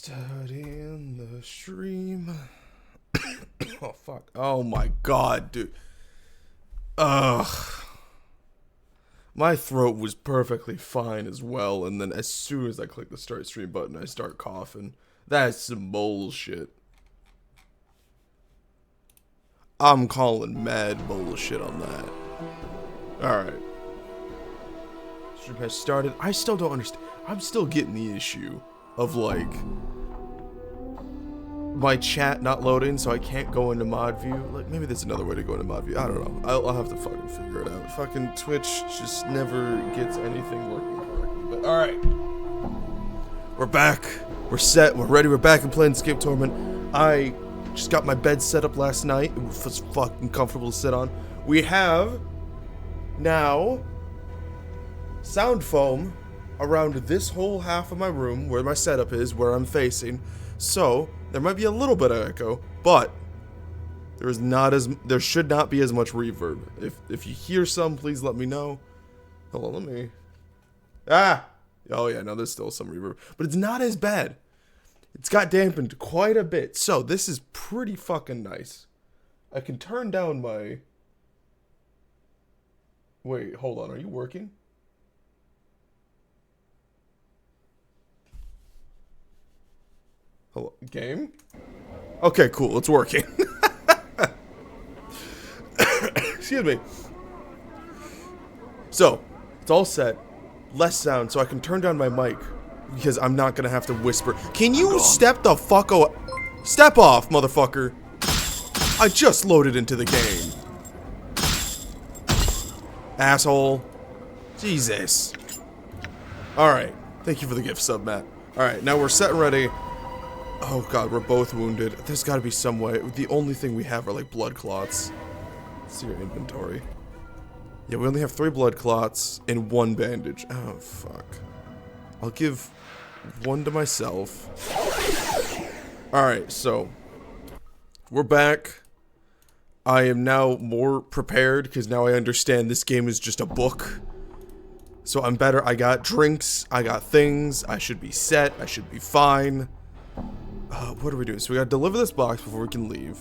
Studying the stream. Oh, fuck. Oh, my God, dude. Ugh. My throat was perfectly fine as well, and then as soon as I click the start stream button, I start coughing. That's some bullshit. I'm calling mad bullshit on that. Alright. Stream has started. I still don't understand. I'm still getting the issue of, like, my chat not loading, so I can't go into mod view. Like, maybe there's another way to go into mod view. I don't know. I'll have to fucking figure it out. Fucking Twitch just never gets anything working correctly. But alright. We're back. We're set. We're ready. We're back in Planescape Torment. I just got my bed set up last night. It was fucking comfortable to sit on. We have now sound foam around this whole half of my room where my setup is, where I'm facing. So there might be a little bit of echo, but there should not be as much reverb. If you hear some, please let me know. Hold on, let me. Oh yeah, no, there's still some reverb, but it's not as bad. It's got dampened quite a bit, so this is pretty fucking nice. I can turn down my. Wait, hold on. Are you working? Hello, game? Okay, cool. It's working. Excuse me. So, it's all set. Less sound, so I can turn down my mic. Because I'm not gonna have to whisper. Can you step the fuck Step off, motherfucker. I just loaded into the game. Asshole. Jesus. Alright. Thank you for the gift sub, Matt. Alright, now we're set and ready. Oh god, we're both wounded. There's gotta be some way. The only thing we have are like blood clots. Let's see your inventory. Yeah, we only have 3 blood clots and 1 bandage. Oh, fuck. I'll give 1 to myself. Alright, so we're back. I am now more prepared because now I understand this game is just a book. So I'm better. I got drinks. I got things. I should be set. I should be fine. What are we doing? So we gotta deliver this box before we can leave.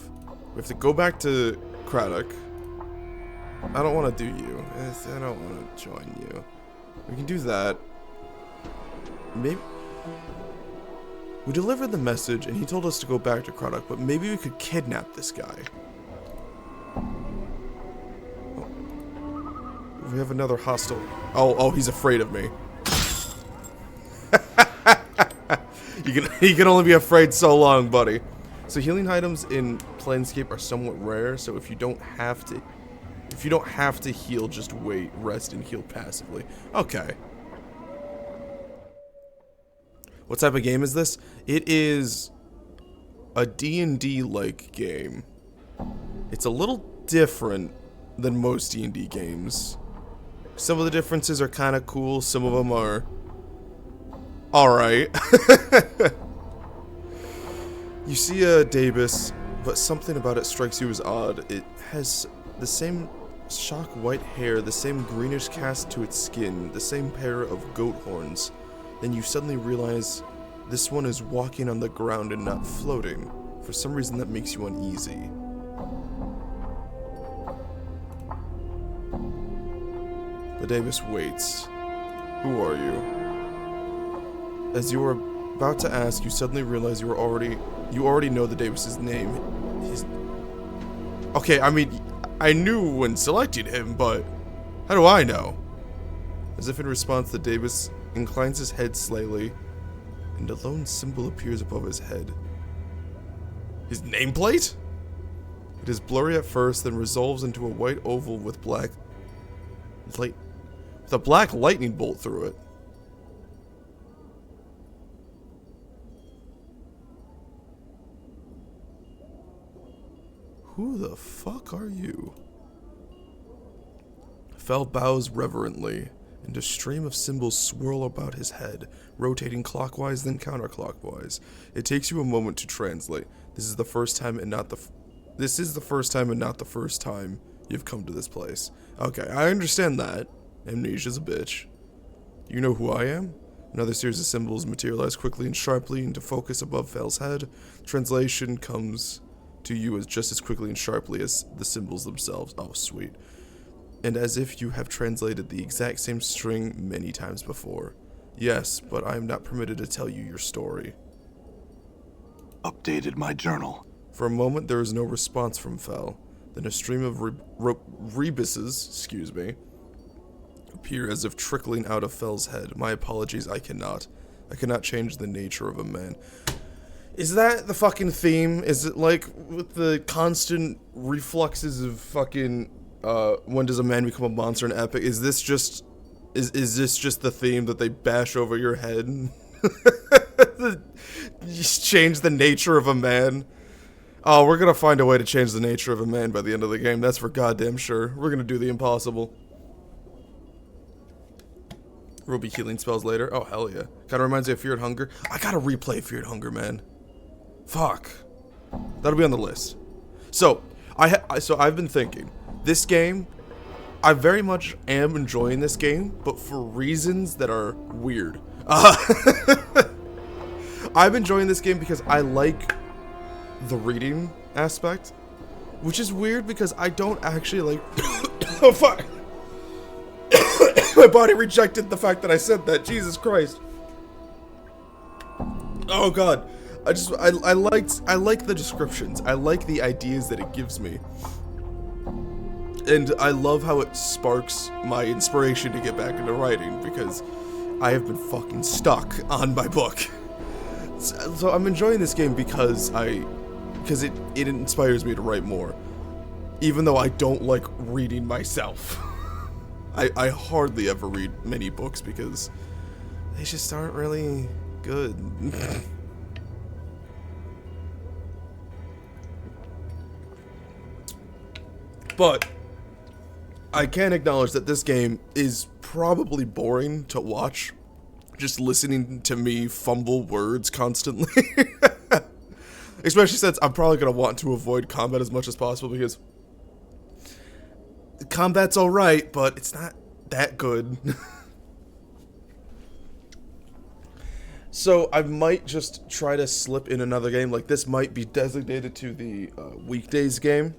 We have to go back to Craddock. I don't want to do you. I don't want to join you. We can do that. Maybe we delivered the message and he told us to go back to Craddock, but maybe we could kidnap this guy. Oh. We have another hostile. Oh, he's afraid of me. He can only be afraid so long, buddy. So healing items in Planescape are somewhat rare, so if you don't have to heal, just wait, rest, and heal passively. Okay. What type of game is this? It is a D&D-like game. It's a little different than most D&D games. Some of the differences are kind of cool, some of them are alright. You see a Davis, but something about it strikes you as odd. It has the same shock white hair, the same greenish cast to its skin, the same pair of goat horns. Then you suddenly realize this one is walking on the ground and not floating. For some reason that makes you uneasy. The Davis waits. Who are you? As you were about to ask, you suddenly realize you already know the Davis's name. Okay, I mean, I knew when selecting him, but how do I know? As if in response, the Davis inclines his head slightly, and a lone symbol appears above his head. His nameplate? It is blurry at first, then resolves into a white oval with a black lightning bolt through it. Who the fuck are you? Fel bows reverently, and a stream of symbols swirl about his head, rotating clockwise then counterclockwise. It takes you a moment to translate. This is the first time and not the first time you've come to this place. Okay, I understand that. Amnesia's a bitch. You know who I am? Another series of symbols materialize quickly and sharply into focus above Fel's head. Translation comes to you as just as quickly and sharply as the symbols themselves. Oh, sweet. And as if you have translated the exact same string many times before. Yes, but I am not permitted to tell you your story. Updated my journal. For a moment, there is no response from Fel. Then a stream of rebuses, appear as if trickling out of Fel's head. My apologies, I cannot change the nature of a man. Is that the fucking theme? Is it like with the constant refluxes of fucking, when does a man become a monster in Epic? Is this just the theme that they bash over your head? Just change the nature of a man. Oh, we're gonna find a way to change the nature of a man by the end of the game. That's for goddamn sure. We're gonna do the impossible. Ruby healing spells later. Oh, hell yeah. Kinda reminds me of Fear and Hunger. I gotta replay Fear and Hunger, man. Fuck. That'll be on the list. So, I've been thinking. This game, I very much am enjoying this game, but for reasons that are weird. I'm enjoying this game because I like the reading aspect, which is weird because I don't actually like. Oh fuck! My body rejected the fact that I said that. Jesus Christ! Oh god! I like the descriptions. I like the ideas that it gives me, and I love how it sparks my inspiration to get back into writing because I have been fucking stuck on my book. So I'm enjoying this game because it inspires me to write more, even though I don't like reading myself. I hardly ever read many books because they just aren't really good. But I can acknowledge that this game is probably boring to watch, just listening to me fumble words constantly. Especially since I'm probably going to want to avoid combat as much as possible because combat's alright, but it's not that good. So I might just try to slip in another game. Like, this might be designated to the weekdays game.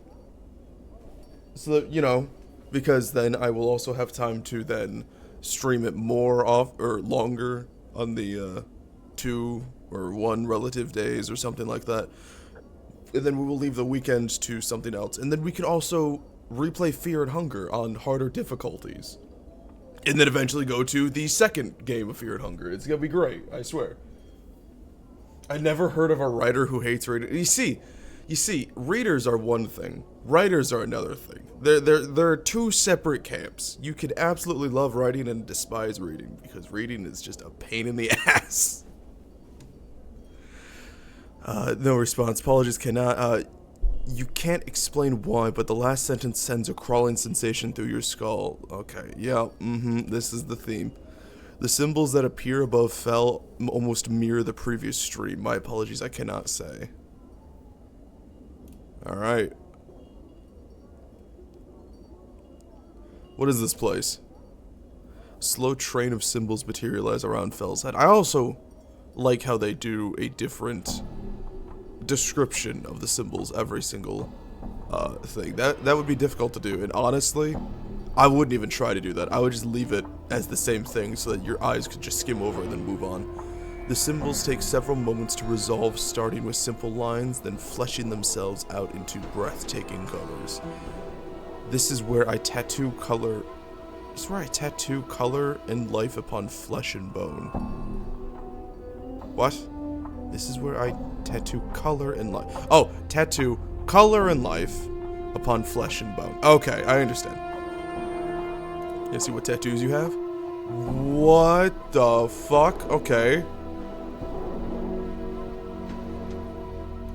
So that, you know, because then I will also have time to then stream it more off or longer on the 2 or 1 relative days or something like that. And then we will leave the weekends to something else. And then we can also replay Fear and Hunger on harder difficulties. And then eventually go to the second game of Fear and Hunger. It's gonna be great, I swear. I never heard of a writer who hates reading. You see, readers are one thing. Writers are another thing. There are two separate camps. You can absolutely love writing and despise reading, because reading is just a pain in the ass. No response. Apologies, cannot. You can't explain why, but the last sentence sends a crawling sensation through your skull. Okay, yeah, this is the theme. The symbols that appear above Fel almost mirror the previous stream. My apologies, I cannot say. Alright. What is this place? Slow train of symbols materialize around Fel's head. I also like how they do a different description of the symbols every single thing. That would be difficult to do, and honestly, I wouldn't even try to do that. I would just leave it as the same thing so that your eyes could just skim over and then move on. The symbols take several moments to resolve, starting with simple lines, then fleshing themselves out into breathtaking colors. This is where I tattoo color and life upon flesh and bone. What? This is where I tattoo color and life. Oh, tattoo color and life upon flesh and bone. Okay, I understand. You see what tattoos you have? What the fuck? Okay.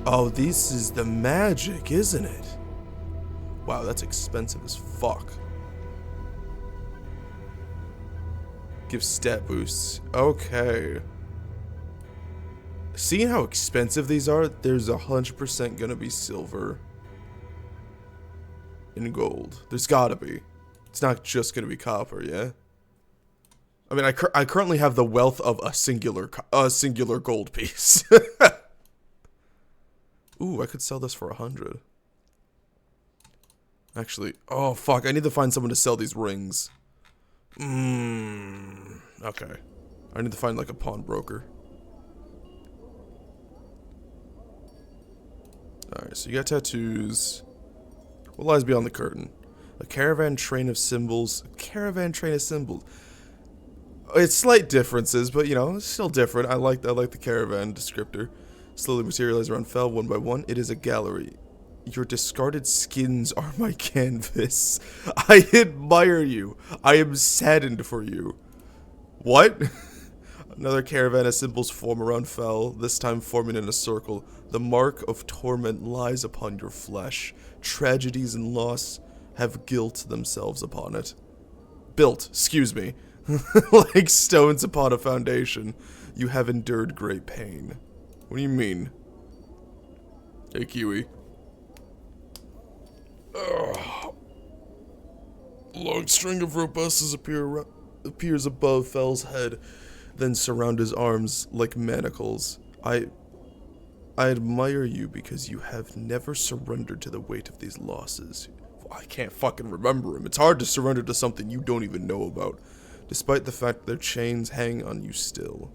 Oh, this is the magic, isn't it? Wow, that's expensive as fuck. Give stat boosts. Okay. Seeing how expensive these are, there's 100% gonna be silver and gold. There's gotta be. It's not just gonna be copper, yeah? I mean, I currently have the wealth of a singular gold piece. Ooh, I could sell this for 100. Actually, oh fuck, I need to find someone to sell these rings. Okay. I need to find like a pawnbroker. Alright, so you got tattoos. What lies beyond the curtain? A caravan train of symbols. Caravan train of symbols. It's slight differences, but you know, it's still different. I like the caravan descriptor. Slowly materialize around Fel one by one. It is a gallery. Your discarded skins are my canvas. I admire you. I am saddened for you. What? Another caravan of symbols form around Fel, this time forming in a circle. The mark of torment lies upon your flesh. Tragedies and loss have guilt themselves upon it. Built, excuse me. Like stones upon a foundation. You have endured great pain. What do you mean? Hey, Kiwi. Long string of robustas appears above Fel's head, then surround his arms like manacles. I admire you because you have never surrendered to the weight of these losses. I can't fucking remember him. It's hard to surrender to something you don't even know about, despite the fact their chains hang on you still.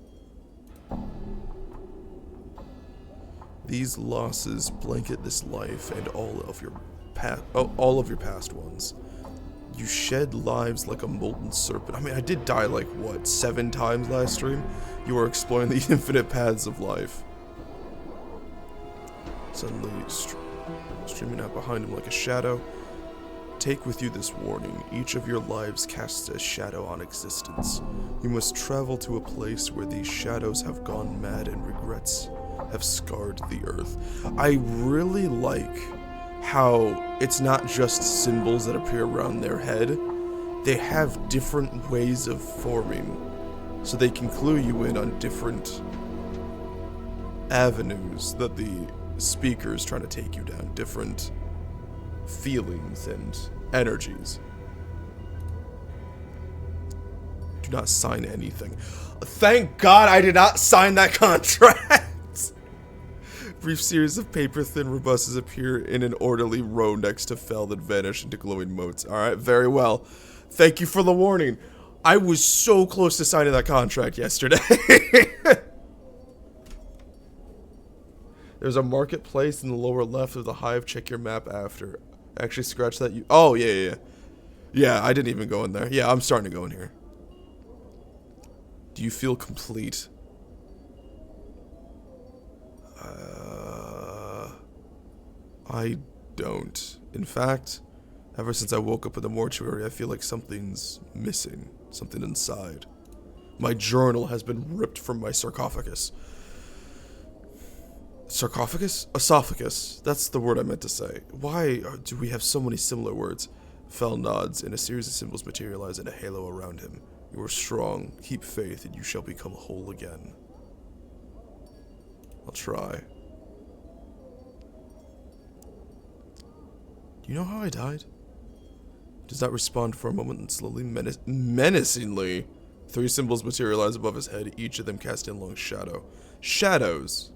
These losses blanket this life and all of your past ones. You shed lives like a molten serpent. I mean, I did die like, what, 7 times last stream? You are exploring the infinite paths of life. Suddenly, streaming out behind him like a shadow. Take with you this warning. Each of your lives casts a shadow on existence. You must travel to a place where these shadows have gone mad and regrets have scarred the earth. I really like how it's not just symbols that appear around their head. They have different ways of forming, so they can clue you in on different avenues that the speaker is trying to take you down, different feelings and energies. Do not sign anything. Thank God I did not sign that contract! Brief series of paper-thin robustas appear in an orderly row next to Fel that vanish into glowing motes. Alright, very well. Thank you for the warning. I was so close to signing that contract yesterday. There's a marketplace in the lower left of the hive. Check your map after. Actually, scratch that. Oh, yeah. Yeah, I didn't even go in there. Yeah, I'm starting to go in here. Do you feel complete? I don't. In fact, ever since I woke up in the mortuary, I feel like something's missing. Something inside. My journal has been ripped from my sarcophagus. Sarcophagus? Esophagus. That's the word I meant to say. Why do we have so many similar words? Fel nods, and a series of symbols materialize in a halo around him. You are strong. Keep faith, and you shall become whole again. I'll try. Do you know how I died? Does not respond for a moment and slowly, menacingly, 3 symbols materialize above his head, each of them casting a long shadow. Shadows!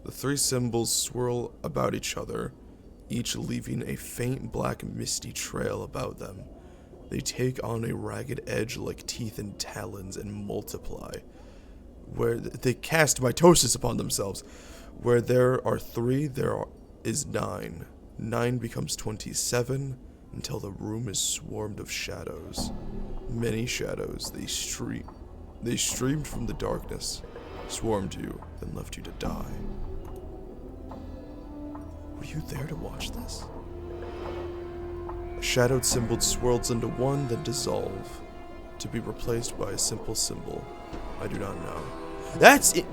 The 3 symbols swirl about each other, each leaving a faint black misty trail about them. They take on a ragged edge like teeth and talons and multiply. Where they cast mitosis upon themselves. Where there are 3, there is 9. 9 becomes 27 until the room is swarmed of shadows. Many shadows, they streamed from the darkness, swarmed you, then left you to die. Were you there to watch this? A shadowed symbol swirls into one, then dissolve, to be replaced by a simple symbol. I do not know.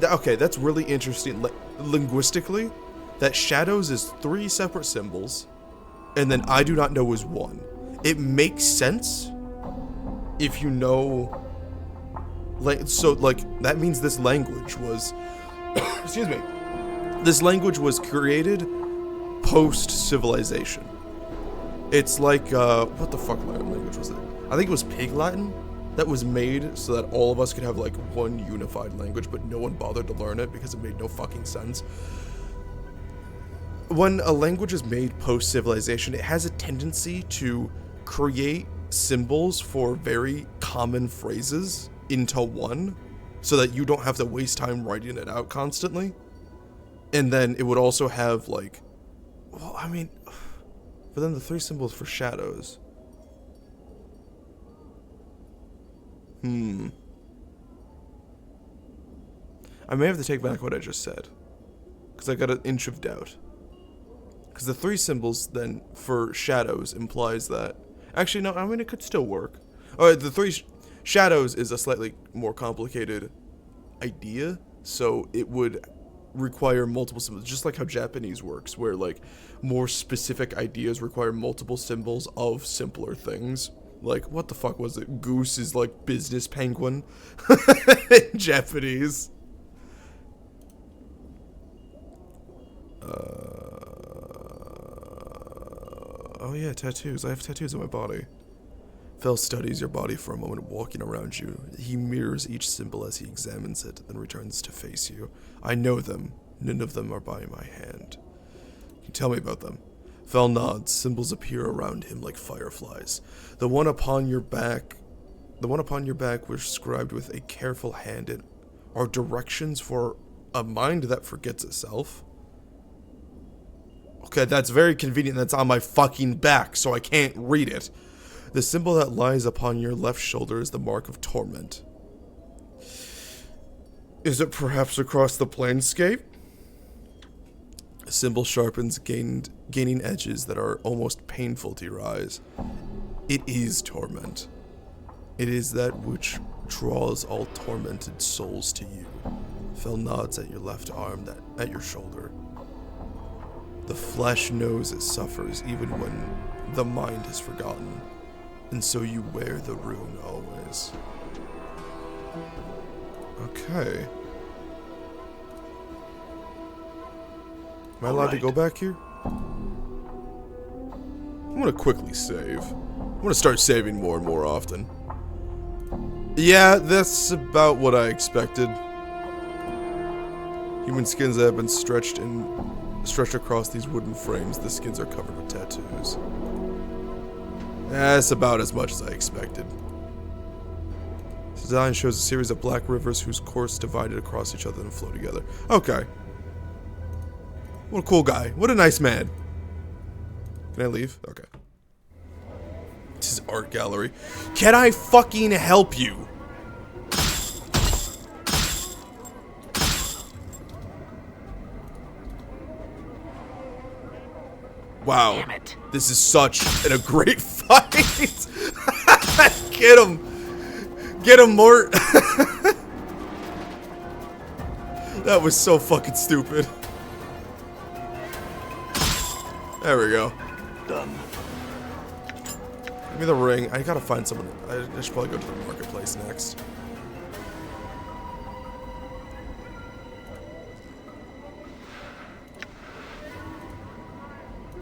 Okay, that's really interesting. Linguistically, that shadows is 3 separate symbols, and then I do not know is 1. It makes sense if you know. So, that means this language was. Excuse me. This language was created post-civilization. It's like, what the fuck language was it? I think it was Pig Latin that was made so that all of us could have, like, one unified language, but no one bothered to learn it because it made no fucking sense. When a language is made post-civilization, it has a tendency to create symbols for very common phrases into one, so that you don't have to waste time writing it out constantly. And then it would also have, like, well, I mean, but then the 3 symbols for shadows. I may have to take back what I just said, because I got an inch of doubt. Because the 3 symbols then for shadows implies that, actually no, I mean it could still work. Alright, the 3 shadows is a slightly more complicated idea, so it would require multiple symbols, just like how Japanese works, where like more specific ideas require multiple symbols of simpler things. Like, what the fuck was it? Goose is like business penguin in Japanese. Oh yeah, tattoos. I have tattoos on my body. Fel studies your body for a moment, walking around you. He mirrors each symbol as he examines it, then returns to face you. I know them. None of them are by my hand. Can you tell me about them? Fel nods. Symbols appear around him like fireflies. The one upon your back was scribed with a careful hand and are directions for a mind that forgets itself. Okay, that's very convenient. That's on my fucking back, so I can't read it. The symbol that lies upon your left shoulder is the mark of Torment. Is it perhaps across the Planescape? The symbol sharpens, gaining edges that are almost painful to your eyes. It is Torment. It is that which draws all tormented souls to you. Fel nods at your left arm, at your shoulder. The flesh knows it suffers even when the mind has forgotten. And so you wear the rune always. Okay. Am I allowed to go back here? I'm gonna quickly save. I'm gonna start saving more and more often. Yeah, that's about what I expected. Human skins that have been stretched across these wooden frames. The skins are covered with tattoos. That's about as much as I expected. This design shows a series of black rivers whose course divided across each other and flow together. Okay. What a cool guy. What a nice man. Can I leave? Okay. This is art gallery. Can I fucking help you? Wow. Damn it. This is such a great fight. Get him. Get him, Mort. That was so fucking stupid. There we go. Done. Give me the ring. I gotta find someone. I should probably go to the marketplace next.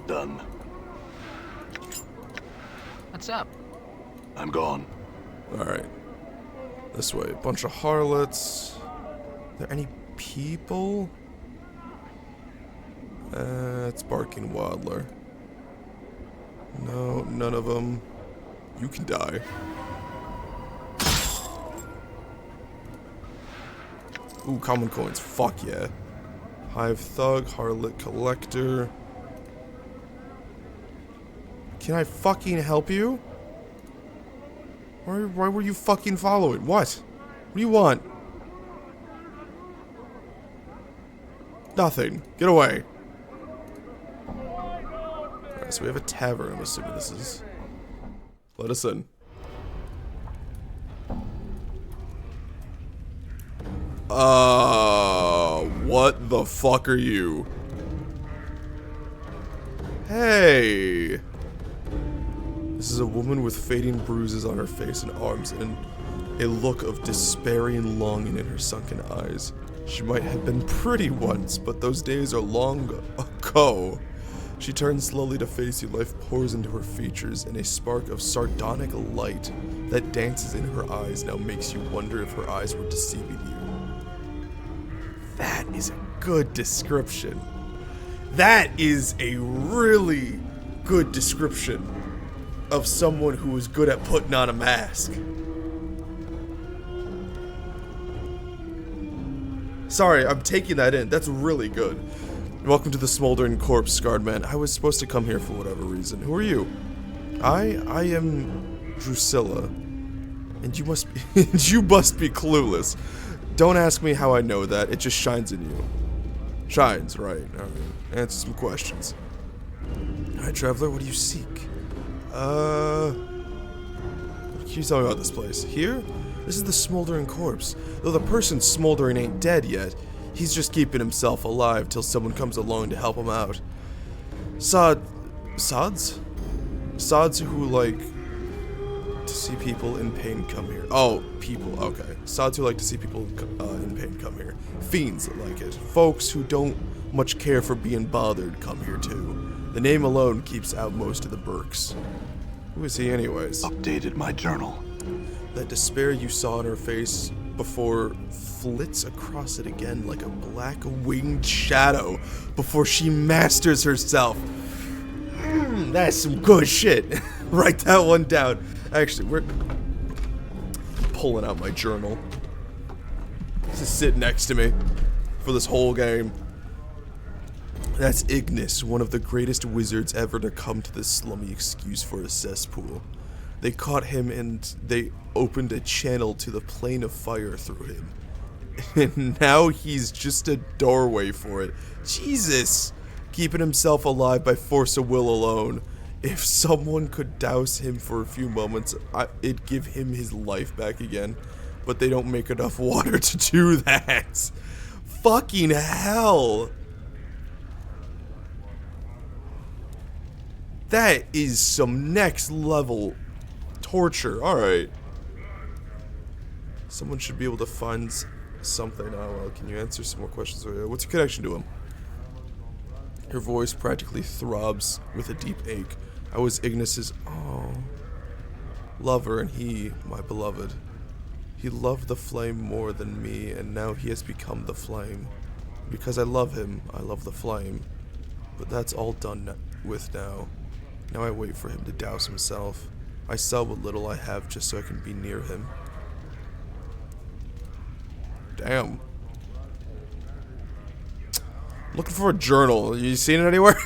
Done. What's up? I'm gone. Alright. This way. A bunch of harlots. Are there any people? It's Barking Waddler. No, none of them. You can die. Ooh, common coins. Fuck yeah. Hive Thug, Harlot Collector. Can I fucking help you? Why were you fucking following? What? What do you want? Nothing. Get away. Alright, so we have a tavern, I'm assuming this is. Let us in. What the fuck are you? Hey! This is a woman with fading bruises on her face and arms and a look of despairing longing in her sunken eyes. She might have been pretty once, but those days are long ago. She turns slowly to face you. Life pours into her features, and a spark of sardonic light that dances in her eyes now makes you wonder if her eyes were deceiving you. That is a good description. That is a really good description of someone who is good at putting on a mask. Sorry, I'm taking that in. That's really good. Welcome to the Smoldering Corpse, Scarred Man. I was supposed to come here for whatever reason. Who are you? I am Drusilla. And you must be you must be clueless. Don't ask me how I know that. It just shines in you. Shines, right. Alright. Answer some questions. Alright, traveler, what do you seek? What can you tell me about this place? Here? This is the Smoldering Corpse. Though the person smoldering ain't dead yet, he's just keeping himself alive till someone comes along to help him out. Sods? Sods who like to see people in pain come here. Oh, people, okay. Sods who like to see people in pain come here. Fiends that like it. Folks who don't much care for being bothered come here too. The name alone keeps out most of the Burks. Who is he anyways? Updated my journal. That despair you saw in her face before flits across it again like a black winged shadow before she masters herself. That's some good shit. Write that one down. Actually, we're pulling out my journal. Just sit next to me for this whole game. That's Ignis, one of the greatest wizards ever to come to this slummy excuse for a cesspool. They caught him and they opened a channel to the plane of fire through him. And now he's just a doorway for it. Jesus! Keeping himself alive by force of will alone. If someone could douse him for a few moments, it'd give him his life back again. But they don't make enough water to do that. Fucking hell! That is some next level torture. Alright. Someone should be able to find something. Oh, well, can you answer some more questions? What's your connection to him? Her voice practically throbs with a deep ache. I was Ignis's, lover, and he, my beloved. He loved the flame more than me, and now he has become the flame. Because I love him, I love the flame. But that's all done with now. Now I wait for him to douse himself. I sell what little I have just so I can be near him. Damn. Looking for a journal. You seen it anywhere?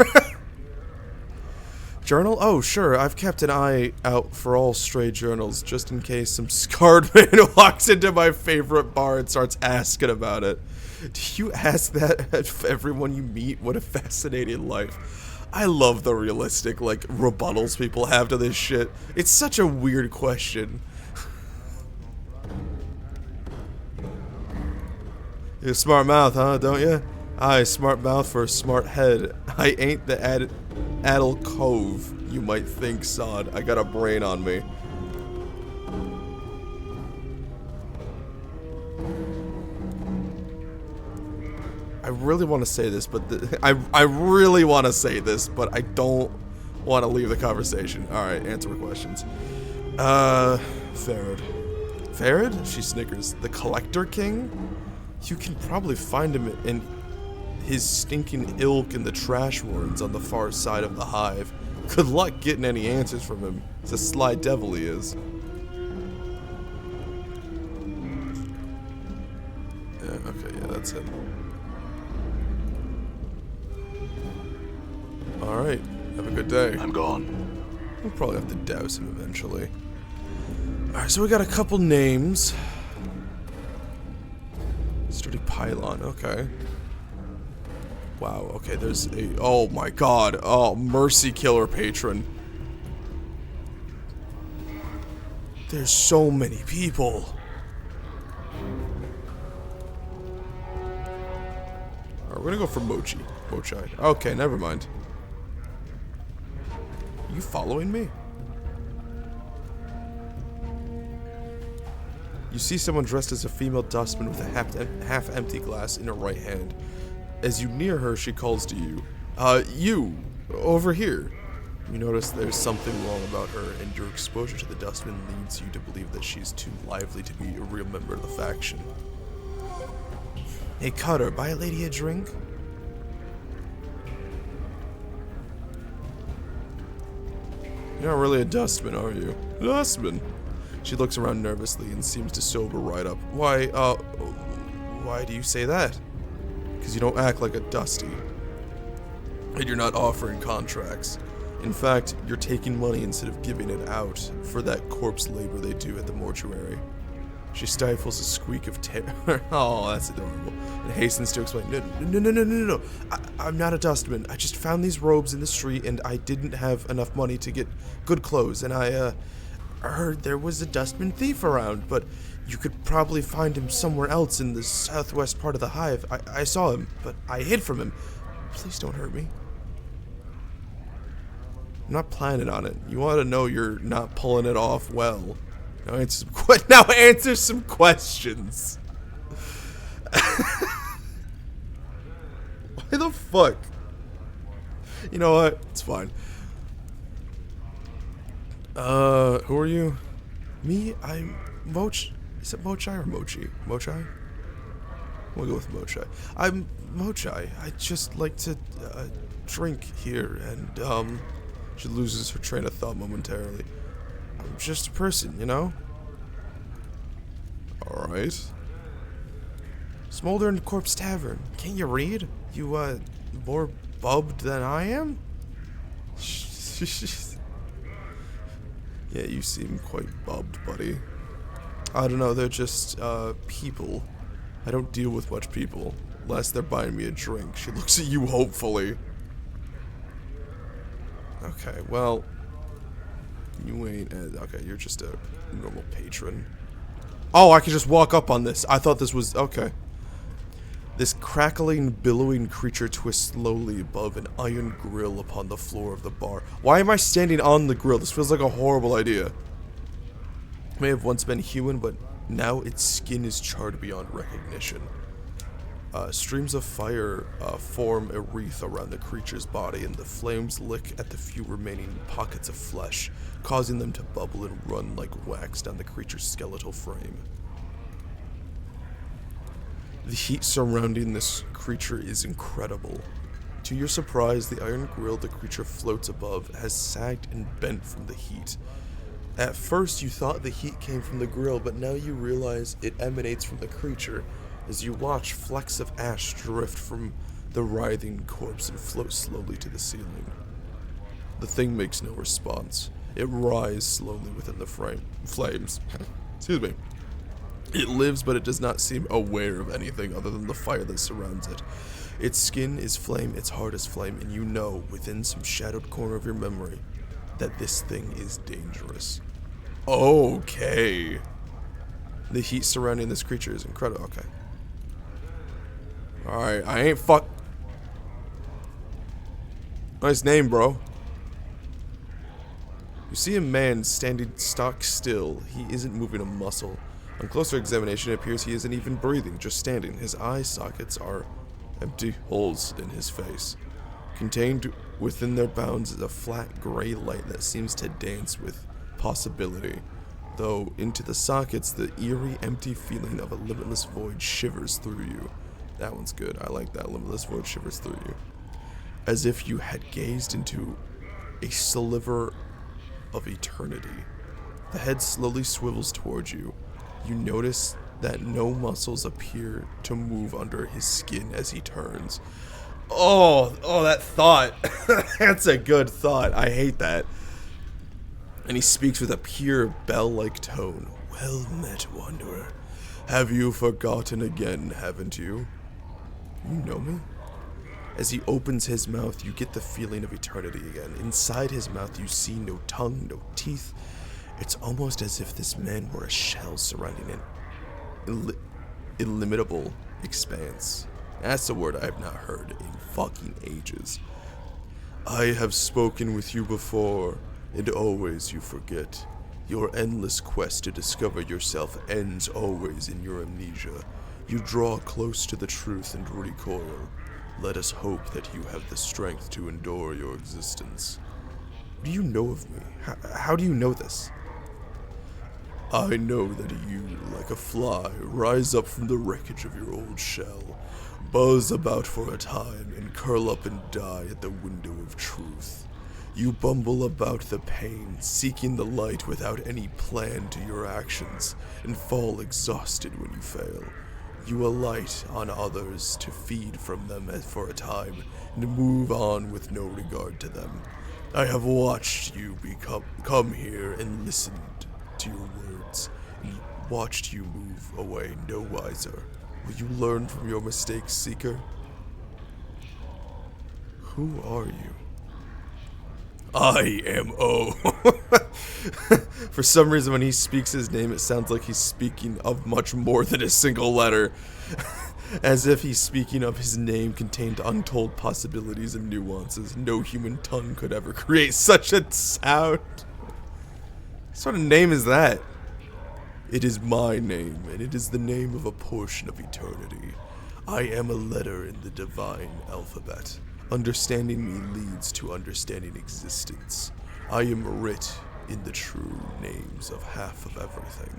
Journal? Oh, sure. I've kept an eye out for all stray journals, just in case some scarred man walks into my favorite bar and starts asking about it. Do you ask that of everyone you meet? What a fascinating life. I love the realistic, like, rebuttals people have to this shit. It's such a weird question. You have a smart mouth, huh, don't you? Aye, smart mouth for a smart head. I ain't the addle cove you might think, sod. I got a brain on me. I really want to say this, but I really want to say this, but I don't want to leave the conversation. Alright, answer my questions. Farad. Farad? She snickers. The Collector King? You can probably find him in his stinking ilk in the trash warrens on the far side of the hive. Good luck getting any answers from him. It's a sly devil he is. Yeah, okay, yeah, that's him. Alright, have a good day. I'm gone. We'll probably have to douse him eventually. Alright, so we got a couple names. Sturdy Pylon, okay. Wow, okay, there's a... Oh my god. Oh, Mercy Killer Patron. There's so many people. Alright, we're gonna go for Mochi. Okay, never mind. Are you following me? You see someone dressed as a female dustman with a half-empty glass in her right hand. As you near her, she calls to you. You, Over here. You notice there's something wrong about her, and your exposure to the dustman leads you to believe that she's too lively to be a real member of the faction. Hey, Cutter, buy a lady a drink? You're not really a dustman, are you? Dustman? She looks around nervously and seems to sober right up. Why do you say that? Because you don't act like a dusty. And you're not offering contracts. In fact, you're taking money instead of giving it out for that corpse labor they do at the mortuary. She stifles a squeak of terror. Oh, that's adorable. And hastens to explain, No. I'm not a dustman. I just found these robes in the street and I didn't have enough money to get good clothes. And I heard there was a dustman thief around, but you could probably find him somewhere else in the southwest part of the hive. I saw him, but I hid from him. Please don't hurt me. I'm not planning on it. You ought to know you're not pulling it off well. Now answer some questions. Why the fuck? You know what? It's fine. Who are you? Me? I'm Moch. Is it Mochai or Mochi? Mochai? We'll go with Mochai. I'm Mochai. I just like to drink here, and she loses her train of thought momentarily. I'm just a person, you know? Alright. Smolder and Corpse Tavern. Can't you read? You, more bubbed than I am? Yeah, you seem quite bubbed, buddy. I don't know, they're just, people. I don't deal with much people, unless they're buying me a drink. She looks at you hopefully. Okay, well, you ain't, okay, you're just a normal patron. Oh, I can just walk up on this. I thought this was, okay. This crackling, billowing creature twists slowly above an iron grill upon the floor of the bar. Why am I standing on the grill? This feels like a horrible idea. It may have once been human, but now its skin is charred beyond recognition. Streams of fire form a wreath around the creature's body, and the flames lick at the few remaining pockets of flesh, causing them to bubble and run like wax down the creature's skeletal frame. The heat surrounding this creature is incredible. To your surprise, the iron grill the creature floats above has sagged and bent from the heat. At first, you thought the heat came from the grill, but now you realize it emanates from the creature as you watch flecks of ash drift from the writhing corpse and float slowly to the ceiling. The thing makes no response. It writhes slowly within the flames. Excuse me. It lives, but it does not seem aware of anything other than the fire that surrounds it. Its skin is flame, its heart is flame, and you know, within some shadowed corner of your memory, that this thing is dangerous. Okay. The heat surrounding this creature is incredible. Okay. Alright, I ain't fuck. Nice name, bro. You see a man standing stock still. He isn't moving a muscle. On closer examination, it appears he isn't even breathing, just standing. His eye sockets are empty holes in his face. Contained within their bounds is a flat gray light that seems to dance with possibility. Though into the sockets, the eerie, empty feeling of a limitless void shivers through you. That one's good. I like that. Limitless void shivers through you. As if you had gazed into a sliver of eternity. The head slowly swivels towards you. You notice that no muscles appear to move under his skin as he turns. Oh, that thought. That's a good thought. I hate that. And he speaks with a pure bell-like tone. Well met, wanderer. Have you forgotten again, haven't you? You know me? As he opens his mouth, you get the feeling of eternity again. Inside his mouth, you see no tongue, no teeth. It's almost as if this man were a shell surrounding an illimitable expanse. That's a word I have not heard in fucking ages. I have spoken with you before, and always you forget. Your endless quest to discover yourself ends always in your amnesia. You draw close to the truth and recoil. Let us hope that you have the strength to endure your existence. What do you know of me? How do you know this? I know that you, like a fly, rise up from the wreckage of your old shell, buzz about for a time, and curl up and die at the window of truth. You bumble about the pain, seeking the light without any plan to your actions, and fall exhausted when you fail. You alight on others to feed from them for a time, and move on with no regard to them. I have watched you come here and listened to your words, and watched you move away no wiser. Will you learn from your mistakes, Seeker? Who are you? I am O. For some reason, when he speaks his name, it sounds like he's speaking of much more than a single letter. As if he's speaking of his name contained untold possibilities and nuances. No human tongue could ever create such a sound. What sort of name is that? It is my name, and it is the name of a portion of eternity. I am a letter in the divine alphabet. Understanding me leads to understanding existence. I am writ in the true names of half of everything.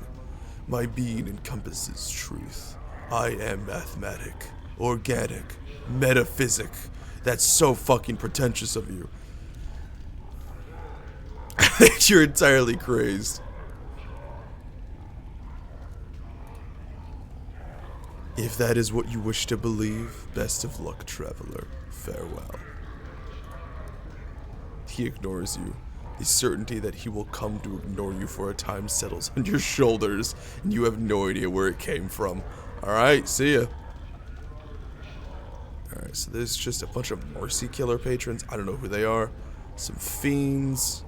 My being encompasses truth. I am mathematic, organic, metaphysic. That's so fucking pretentious of you. I think you're entirely crazed. If that is what you wish to believe, best of luck, traveler. Farewell. He ignores you. The certainty that he will come to ignore you for a time settles on your shoulders, and you have no idea where it came from. Alright, see ya. Alright, so there's just a bunch of Mercy Killer patrons. I don't know who they are. Some fiends.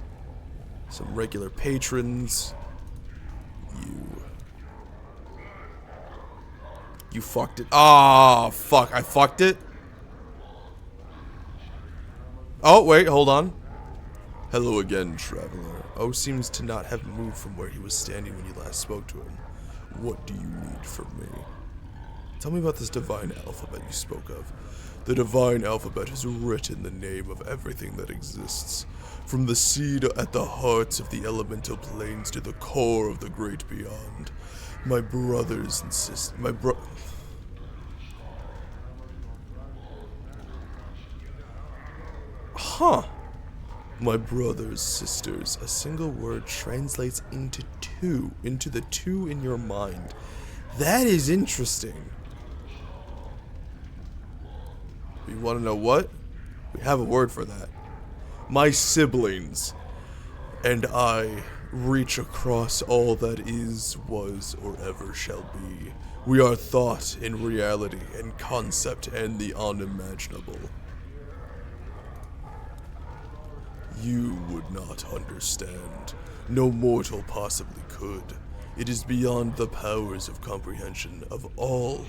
Some regular patrons. You fucked it. Ah, fuck. I fucked it? Oh, wait, hold on. Hello again, traveler. O seems to not have moved from where he was standing when you last spoke to him. What do you need from me? Tell me about this divine alphabet you spoke of. The divine alphabet is written the name of everything that exists. From the seed at the hearts of the elemental planes to the core of the great beyond. My brothers and sisters... Huh. My brothers, sisters, a single word translates into two, into the two in your mind. That is interesting. You want to know what? We have a word for that. My siblings and I reach across all that is, was, or ever shall be. We are thought and reality and concept and the unimaginable. You would not understand. No mortal possibly could. It is beyond the powers of comprehension of all.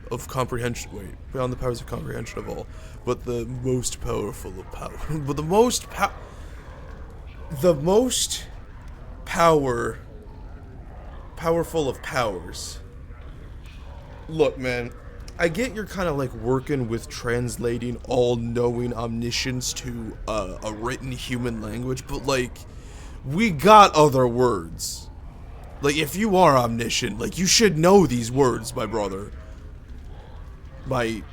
Beyond the powers of comprehension of all. But the most powerful of power. But the most powerful of powers. Look, man. I get you're kind of like working with translating all-knowing omniscience to a written human language, but like, we got other words. Like, if you are omniscient, like, you should know these words, my brother. My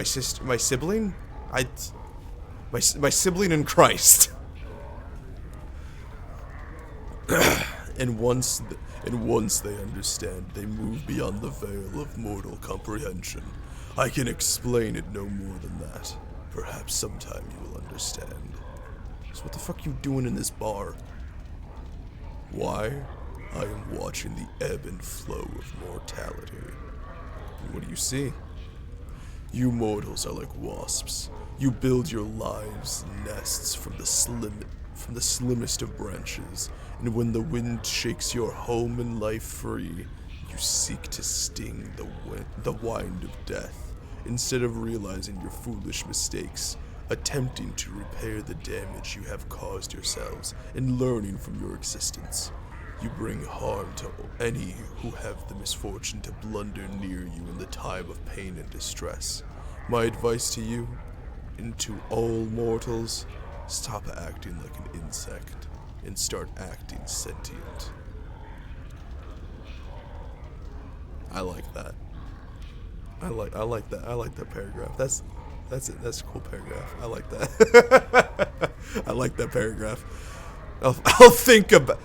sibling? My sibling in Christ. And once they understand, they move beyond the veil of mortal comprehension. I can explain it no more than that. Perhaps sometime you will understand. So what the fuck you doing in this bar? Why? I am watching the ebb and flow of mortality. And what do you see? You mortals are like wasps. You build your lives nests from the slimmest of branches, and when the wind shakes your home and life free, you seek to sting the wind of death, instead of realizing your foolish mistakes, attempting to repair the damage you have caused yourselves, and learning from your existence. You bring harm to any who have the misfortune to blunder near you in the time of pain and distress. My advice to you, and to all mortals, stop acting like an insect and start acting sentient. I like that. I like that. I like that paragraph. That's it. That's a cool paragraph. I like that. I like that paragraph. I'll think about.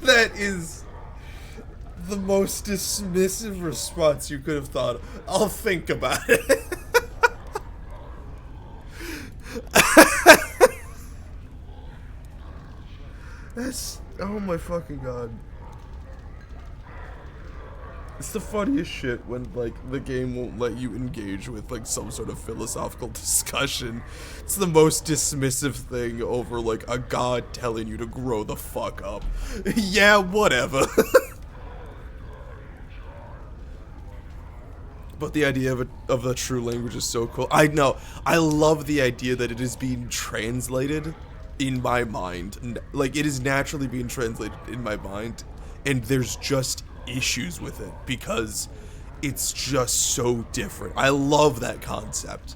That is the most dismissive response you could have thought of. I'll think about it. That's, oh my fucking god. It's the funniest shit when, like, the game won't let you engage with, like, some sort of philosophical discussion. It's the most dismissive thing over, like, a god telling you to grow the fuck up. Yeah, whatever. But the idea of the true language is so cool. I know. I love the idea that it is being translated in my mind. Like, it is naturally being translated in my mind. And there's just issues with it because it's just so different. I love that concept.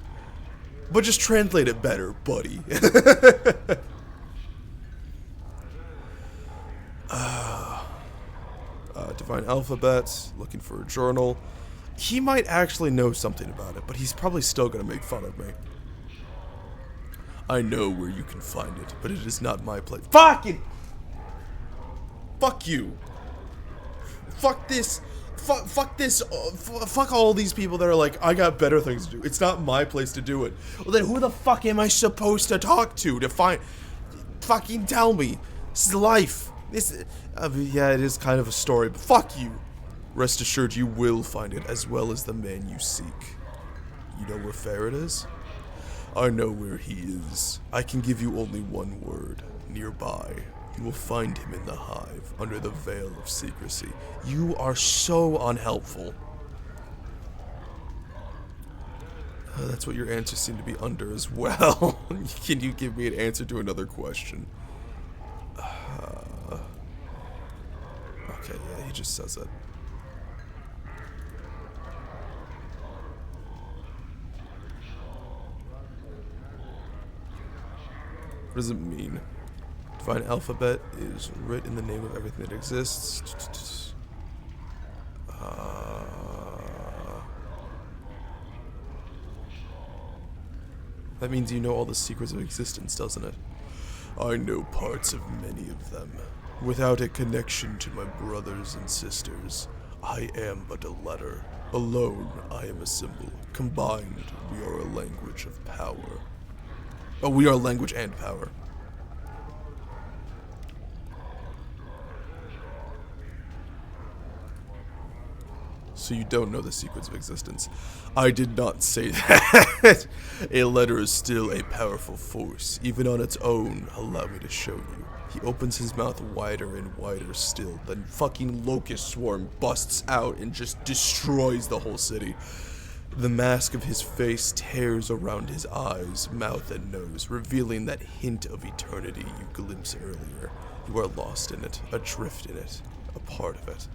But just translate it better, buddy. Divine Alphabet, looking for a journal. He might actually know something about it, but he's probably still gonna make fun of me. I know where you can find it, but it is not my place. Fucking! Fuck you. Fuck this. Fuck this. Fuck all these people that are like, I got better things to do. It's not my place to do it. Well, then who the fuck am I supposed to talk to find... Fucking tell me. This is life. This... yeah, it is kind of a story, but fuck you. Rest assured you will find it, as well as the man you seek. You know where Farrett is? I know where he is. I can give you only one word. Nearby. You will find him in the hive, under the veil of secrecy. You are so unhelpful. That's what your answers seem to be under as well. Can you give me an answer to another question? Okay, yeah, he just says it. What does it mean? Divine Alphabet is writ in the name of everything that exists. That means you know all the secrets of existence, doesn't it? I know parts of many of them. Without a connection to my brothers and sisters, I am but a letter. Alone, I am a symbol. Combined, we are a language of power. Oh, we are language and power. So you don't know the secrets of existence. I did not say that. A letter is still a powerful force. Even on its own, allow me to show you. He opens his mouth wider and wider still. Then fucking locust swarm busts out and just destroys the whole city. The mask of his face tears around his eyes, mouth, and nose, revealing that hint of eternity you glimpsed earlier. You are lost in it, adrift in it, a part of it.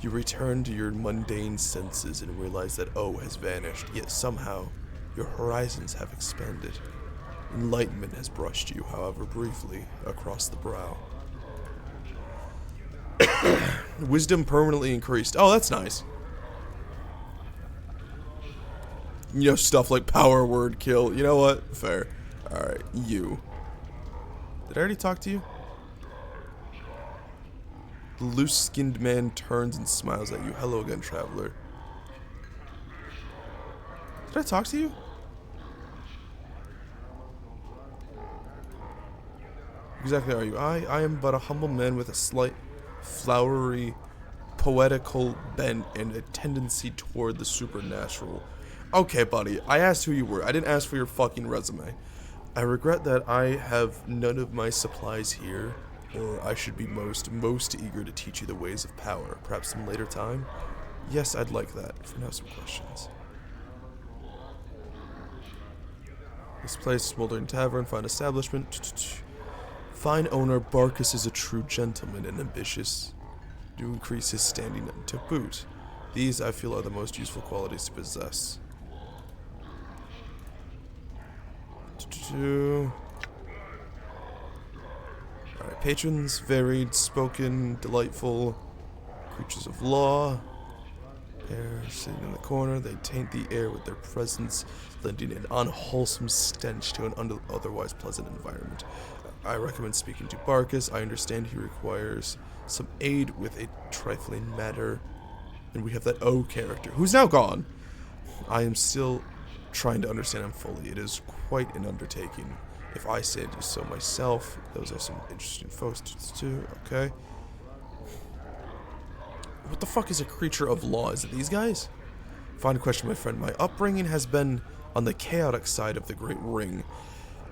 You return to your mundane senses and realize that O has vanished, yet somehow your horizons have expanded. Enlightenment has brushed you, however briefly, across the brow. Wisdom permanently increased. Oh, that's nice. You know, stuff like power, word, kill. You know what? Fair. Alright, you. Did I already talk to you? The loose-skinned man turns and smiles at you. Hello again, traveler. Did I talk to you? Exactly are you? I am but a humble man with a slight, flowery, poetical bent and a tendency toward the supernatural. Okay, buddy, I asked who you were. I didn't ask for your fucking resume. I regret that I have none of my supplies here, or I should be most eager to teach you the ways of power. Perhaps some later time? Yes, I'd like that. For now, some questions. This place, Smoldering Tavern, fine establishment. Fine owner, Barkus is a true gentleman and ambitious. to increase his standing to boot. These, I feel, are the most useful qualities to possess. Alright, patrons, varied, spoken, delightful, creatures of law. Air sitting in the corner, they taint the air with their presence, lending an unwholesome stench to an otherwise pleasant environment. I recommend speaking to Barkus. I understand he requires some aid with a trifling matter. And we have that O character, who's now gone. I am still trying to understand him fully. It is quite an undertaking. If I say so myself, those are some interesting folks too. Okay. What the fuck is a creature of law? Is it these guys? Fine question, my friend. My upbringing has been on the chaotic side of the Great Ring.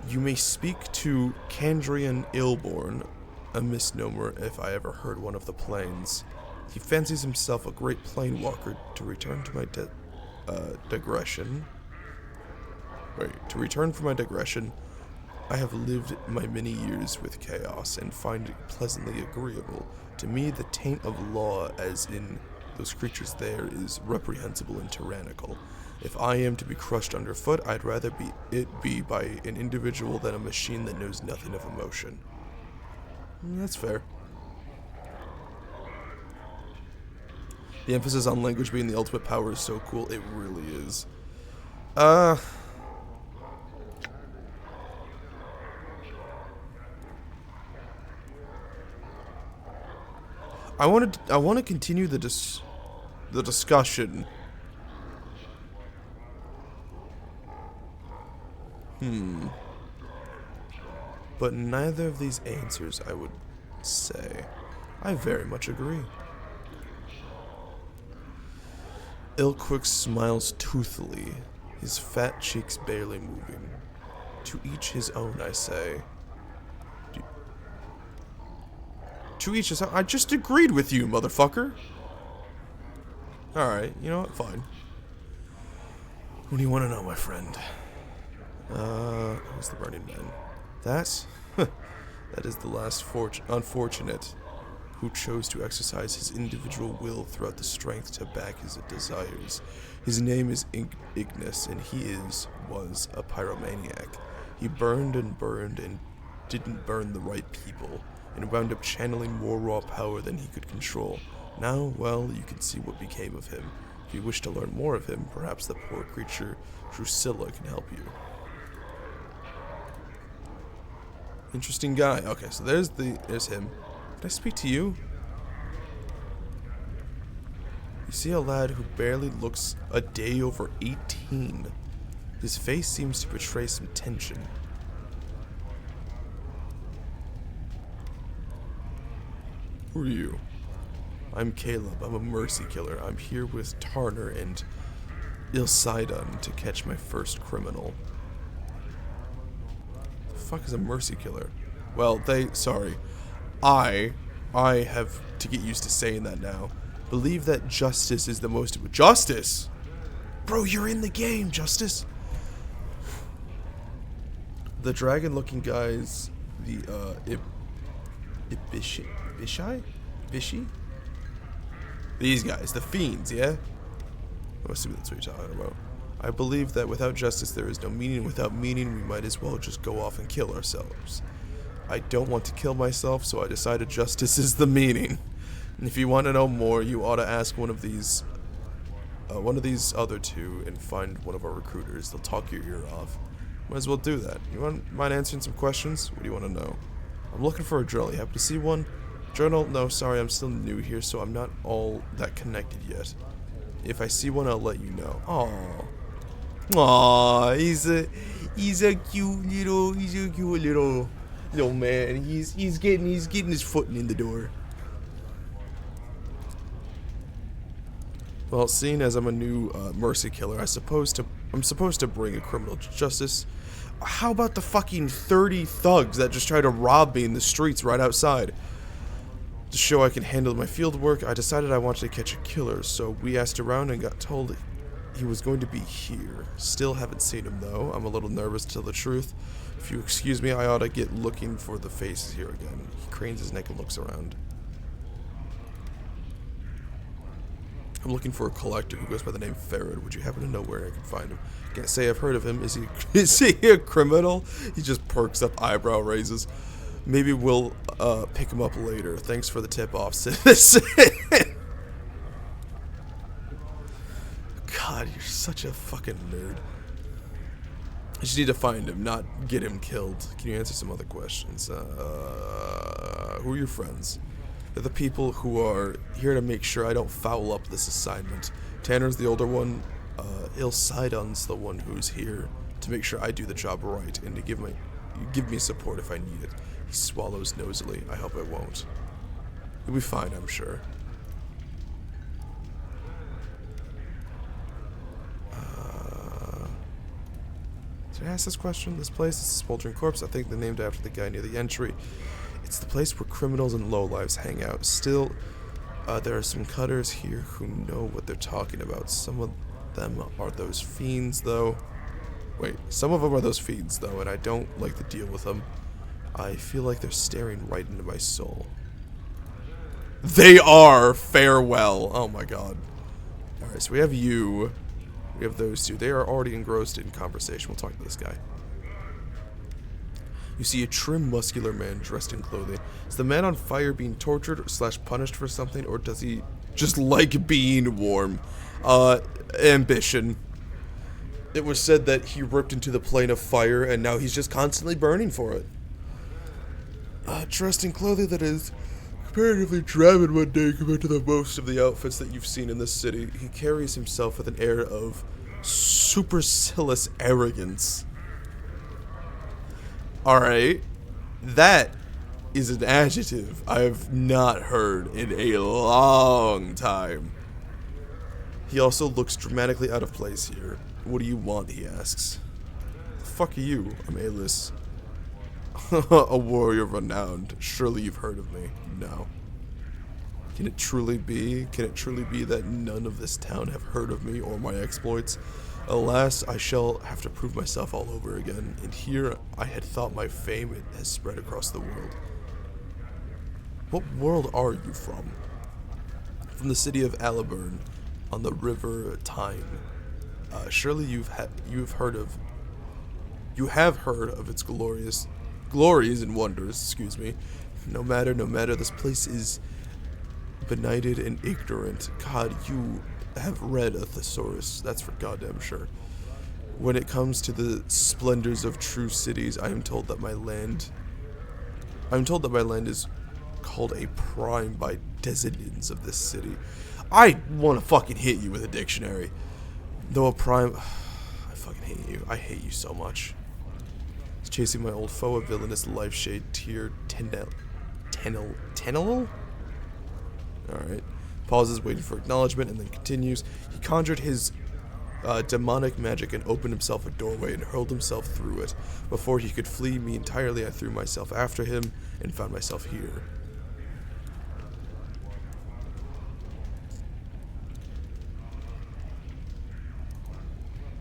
You may speak to Kandrian Illborn, a misnomer if I ever heard one of the planes. He fancies himself a great plane walker. To return to my digression. To return from my digression, I have lived my many years with chaos and find it pleasantly agreeable. To me, the taint of law, as in those creatures there, is reprehensible and tyrannical. If I am to be crushed underfoot, I'd rather it be by an individual than a machine that knows nothing of emotion. That's fair. The emphasis on language being the ultimate power is so cool. It really is. I want to continue the discussion. But neither of these answers, I would say. I very much agree. Ilquick smiles toothily, his fat cheeks barely moving. To each his own, I say. To each his own. I just agreed with you, motherfucker. Alright, you know what? Fine. What do you want to know, my friend? Who's the Burning Man? That is the last unfortunate who chose to exercise his individual will throughout the strength to back his desires. His name is Ignis, and he was a pyromaniac. He burned and didn't burn the right people, and wound up channeling more raw power than he could control. Now, well, you can see what became of him. If you wish to learn more of him, perhaps the poor creature Drusilla can help you. Interesting guy. Okay, so there's him. Can I speak to you? You see a lad who barely looks a day over 18. His face seems to betray some tension. Who are you? I'm Caleb. I'm a mercy killer. I'm here with Tarner and Ilsidon to catch my first criminal. The fuck is a mercy killer? Well, I have to get used to saying that now. Believe that justice is the most... Justice? Bro, you're in the game, Justice. The dragon-looking guys, the, Ibishi? These guys, the fiends, yeah? I'm assuming that's what you're talking about. I believe that without justice there is no meaning. Without meaning, we might as well just go off and kill ourselves. I don't want to kill myself, so I decided justice is the meaning. And if you want to know more, you ought to ask one of these other two and find one of our recruiters. They'll talk your ear off. Might as well do that. You mind answering some questions? What do you want to know? I'm looking for a journal. You happen to see one? Journal? No, sorry, I'm still new here, so I'm not all that connected yet. If I see one, I'll let you know. Aww, he's a cute little man. He's getting his foot in the door. Well, seeing as I'm a new mercy killer, I'm supposed to bring a criminal to justice. How about the fucking 30 thugs that just tried to rob me in the streets right outside? To show I can handle my field work, I decided I wanted to catch a killer, so we asked around and got told he was going to be here. Still haven't seen him though. I'm a little nervous to tell the truth. If you excuse me, I ought to get looking for the faces here again. He cranes his neck and looks around. I'm looking for a collector who goes by the name Farad. Would you happen to know where I can find him? Can't say I've heard of him. Is he a criminal? He just perks up, eyebrow raises. Maybe we'll pick him up later. Thanks for the tip-off, citizen. God, you're such a fucking nerd. I just need to find him, not get him killed. Can you answer some other questions? Who are your friends? They're the people who are here to make sure I don't foul up this assignment. Tanner's the older one. Sidon's the one who's here to make sure I do the job right and to give me support if I need it. He swallows nosily. I hope I won't. You'll be fine, I'm sure. Did I ask this question? This place is a smoldering corpse. I think they're named after the guy near the entry. It's the place where criminals and lowlives hang out. Still, there are some cutters here who know what they're talking about. Some of them are those fiends, though. Wait, some of them are those fiends, though, and I don't like to deal with them. I feel like they're staring right into my soul. They are! Farewell! Oh my god. Alright, so we have you. We have those two. They are already engrossed in conversation. We'll talk to this guy. You see a trim, muscular man dressed in clothing. Is the man on fire being tortured / punished for something, or does he just like being warm? Ambition. It was said that he ripped into the plane of fire, and now he's just constantly burning for it. Dressed in clothing that is comparatively drab in one day compared to the most of the outfits that you've seen in this city. He carries himself with an air of supercilious arrogance. Alright, that is an adjective I have not heard in a long time. He also looks dramatically out of place here. What do you want, he asks. The fuck are you? I'm Alis. A warrior renowned. Surely you've heard of me. No. Can it truly be that none of this town have heard of me or my exploits? Alas, I shall have to prove myself all over again, and here I had thought my fame has spread across the world. What world are you from? From the city of Aliburn, on the river Tyne. Surely you have heard of its glories and wonders. Excuse me. No matter. This place is benighted and ignorant. God, you have read a thesaurus. That's for goddamn sure. When it comes to the splendors of true cities, I am told that my land is called a prime by descendants of this city. I want to fucking hit you with a dictionary. Though a prime... I fucking hate you. I hate you so much. He's chasing my old foe, a villainous life-shade tier Tenel? Alright. Pauses, waiting for acknowledgement, and then continues. He conjured his demonic magic and opened himself a doorway and hurled himself through it. Before he could flee me entirely, I threw myself after him and found myself here.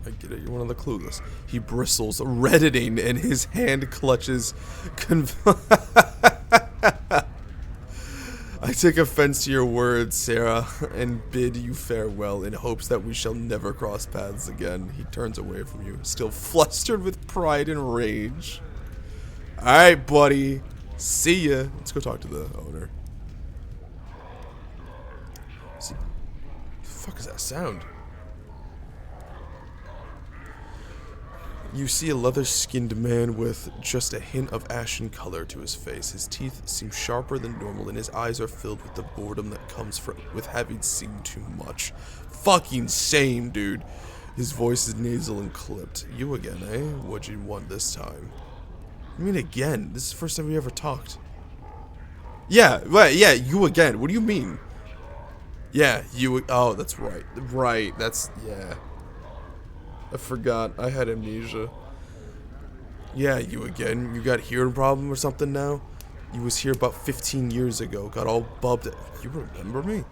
I get it, you're one of the clueless. He bristles, reddening, and his hand clutches. I take offense to your words, Sarah, and bid you farewell in hopes that we shall never cross paths again. He turns away from you, still flustered with pride and rage. Alright, buddy. See ya. Let's go talk to the owner. See, what the fuck is that sound? You see a leather-skinned man with just a hint of ashen color to his face. His teeth seem sharper than normal, and his eyes are filled with the boredom that comes with having seen too much. Fucking same, dude. His voice is nasal and clipped. You again, eh? What'd you want this time? I mean again? This is the first time we ever talked. Yeah, right, yeah, you again. What do you mean? Yeah, you... Oh, that's right. Right, that's... Yeah. I forgot. I had amnesia. Yeah, you again. You got a hearing problem or something now? You was here about 15 years ago. Got all bubbed. You remember me?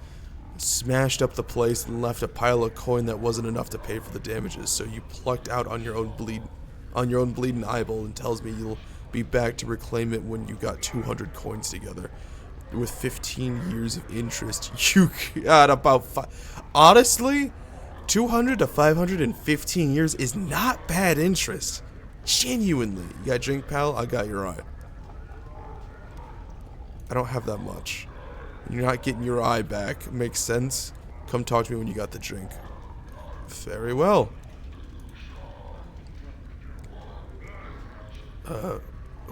Smashed up the place and left a pile of coin that wasn't enough to pay for the damages. So you plucked out on your own bleeding eyeball and tells me you'll be back to reclaim it when you got 200 coins together. with 15 years of interest, you got about honestly, 200 to 515 years is not bad interest. Genuinely. You got a drink, pal? I got your eye. I don't have that much. You're not getting your eye back. Makes sense. Come talk to me when you got the drink. Very well.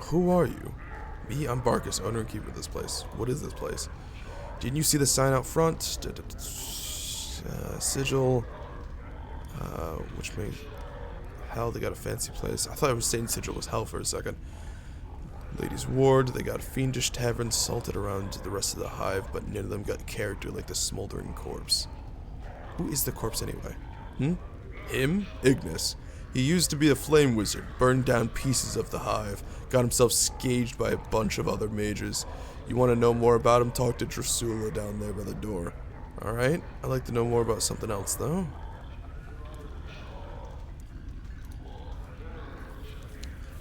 Who are you? Me? I'm Barkus, owner and keeper of this place. What is this place? Didn't you see the sign out front? Sigil. Which means... Hell, they got a fancy place. I thought I was saying Sigil was hell for a second. Ladies' Ward, they got fiendish taverns salted around the rest of the hive, but none of them got character like the smoldering corpse. Who is the corpse anyway? Him? Ignis. He used to be a flame wizard, burned down pieces of the hive, got himself scaged by a bunch of other mages. You want to know more about him? Talk to Drusilla down there by the door. Alright, I'd like to know more about something else though.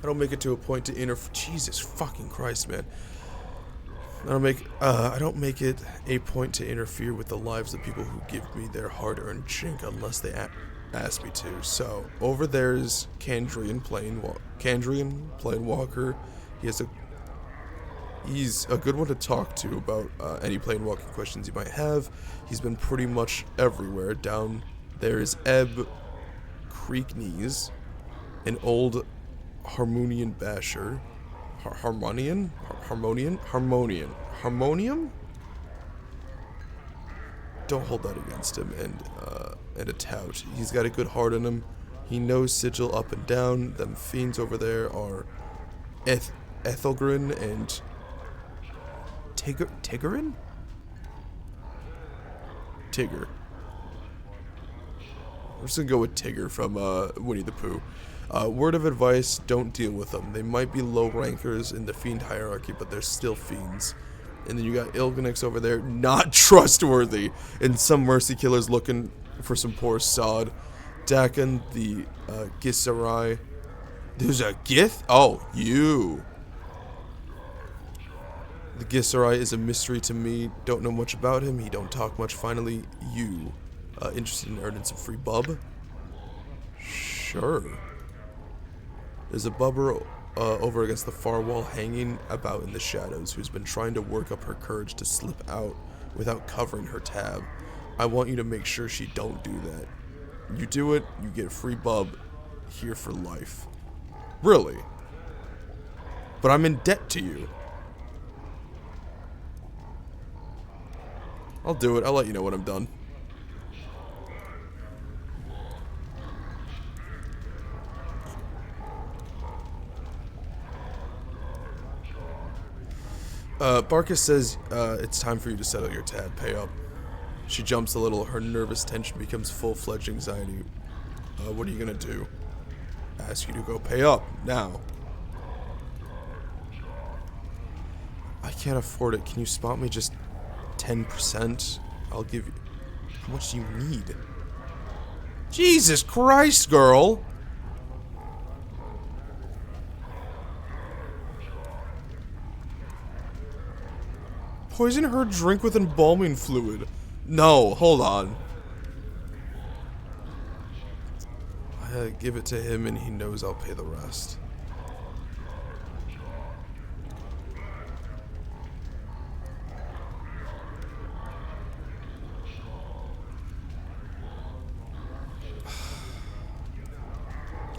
I don't make it to a point to Jesus fucking Christ, man. I don't make it a point to interfere with the lives of people who give me their hard-earned chink unless they ask me to. So over there's Kandrian Planewalker. He's a good one to talk to about any planewalking questions you might have. He's been pretty much everywhere. Down there is Ebb Creeknees, an old Harmonian basher. Harmonium? Don't hold that against him. And a tout. He's got a good heart in him. He knows Sigil up and down. Them fiends over there are Ethelgrin and Tiggerin? Tigger. I'm just gonna go with Tigger from Winnie the Pooh. Word of advice, don't deal with them. They might be low rankers in the fiend hierarchy, but they're still fiends. And then you got Ilganix over there, not trustworthy. And some mercy killers looking for some poor sod. Dakin, the Gissarai. There's a Gith? Oh, you. The Gissarai is a mystery to me. Don't know much about him. He don't talk much. Finally, you. Interested in earning some free bub? Sure. There's a bubber over against the far wall hanging about in the shadows who's been trying to work up her courage to slip out without covering her tab. I want you to make sure she don't do that. You do it, you get free bub here for life. Really? But I'm in debt to you. I'll do it. I'll let you know when I'm done. Barkus says it's time for you to settle your tab. Pay up. She jumps a little. Her nervous tension becomes full-fledged anxiety. What are you gonna do? Ask you to go pay up now. I can't afford it. Can you spot me just 10%? I'll give you. How much do you need? Jesus Christ, girl! Poison her drink with embalming fluid. No, hold on. I give it to him and he knows I'll pay the rest.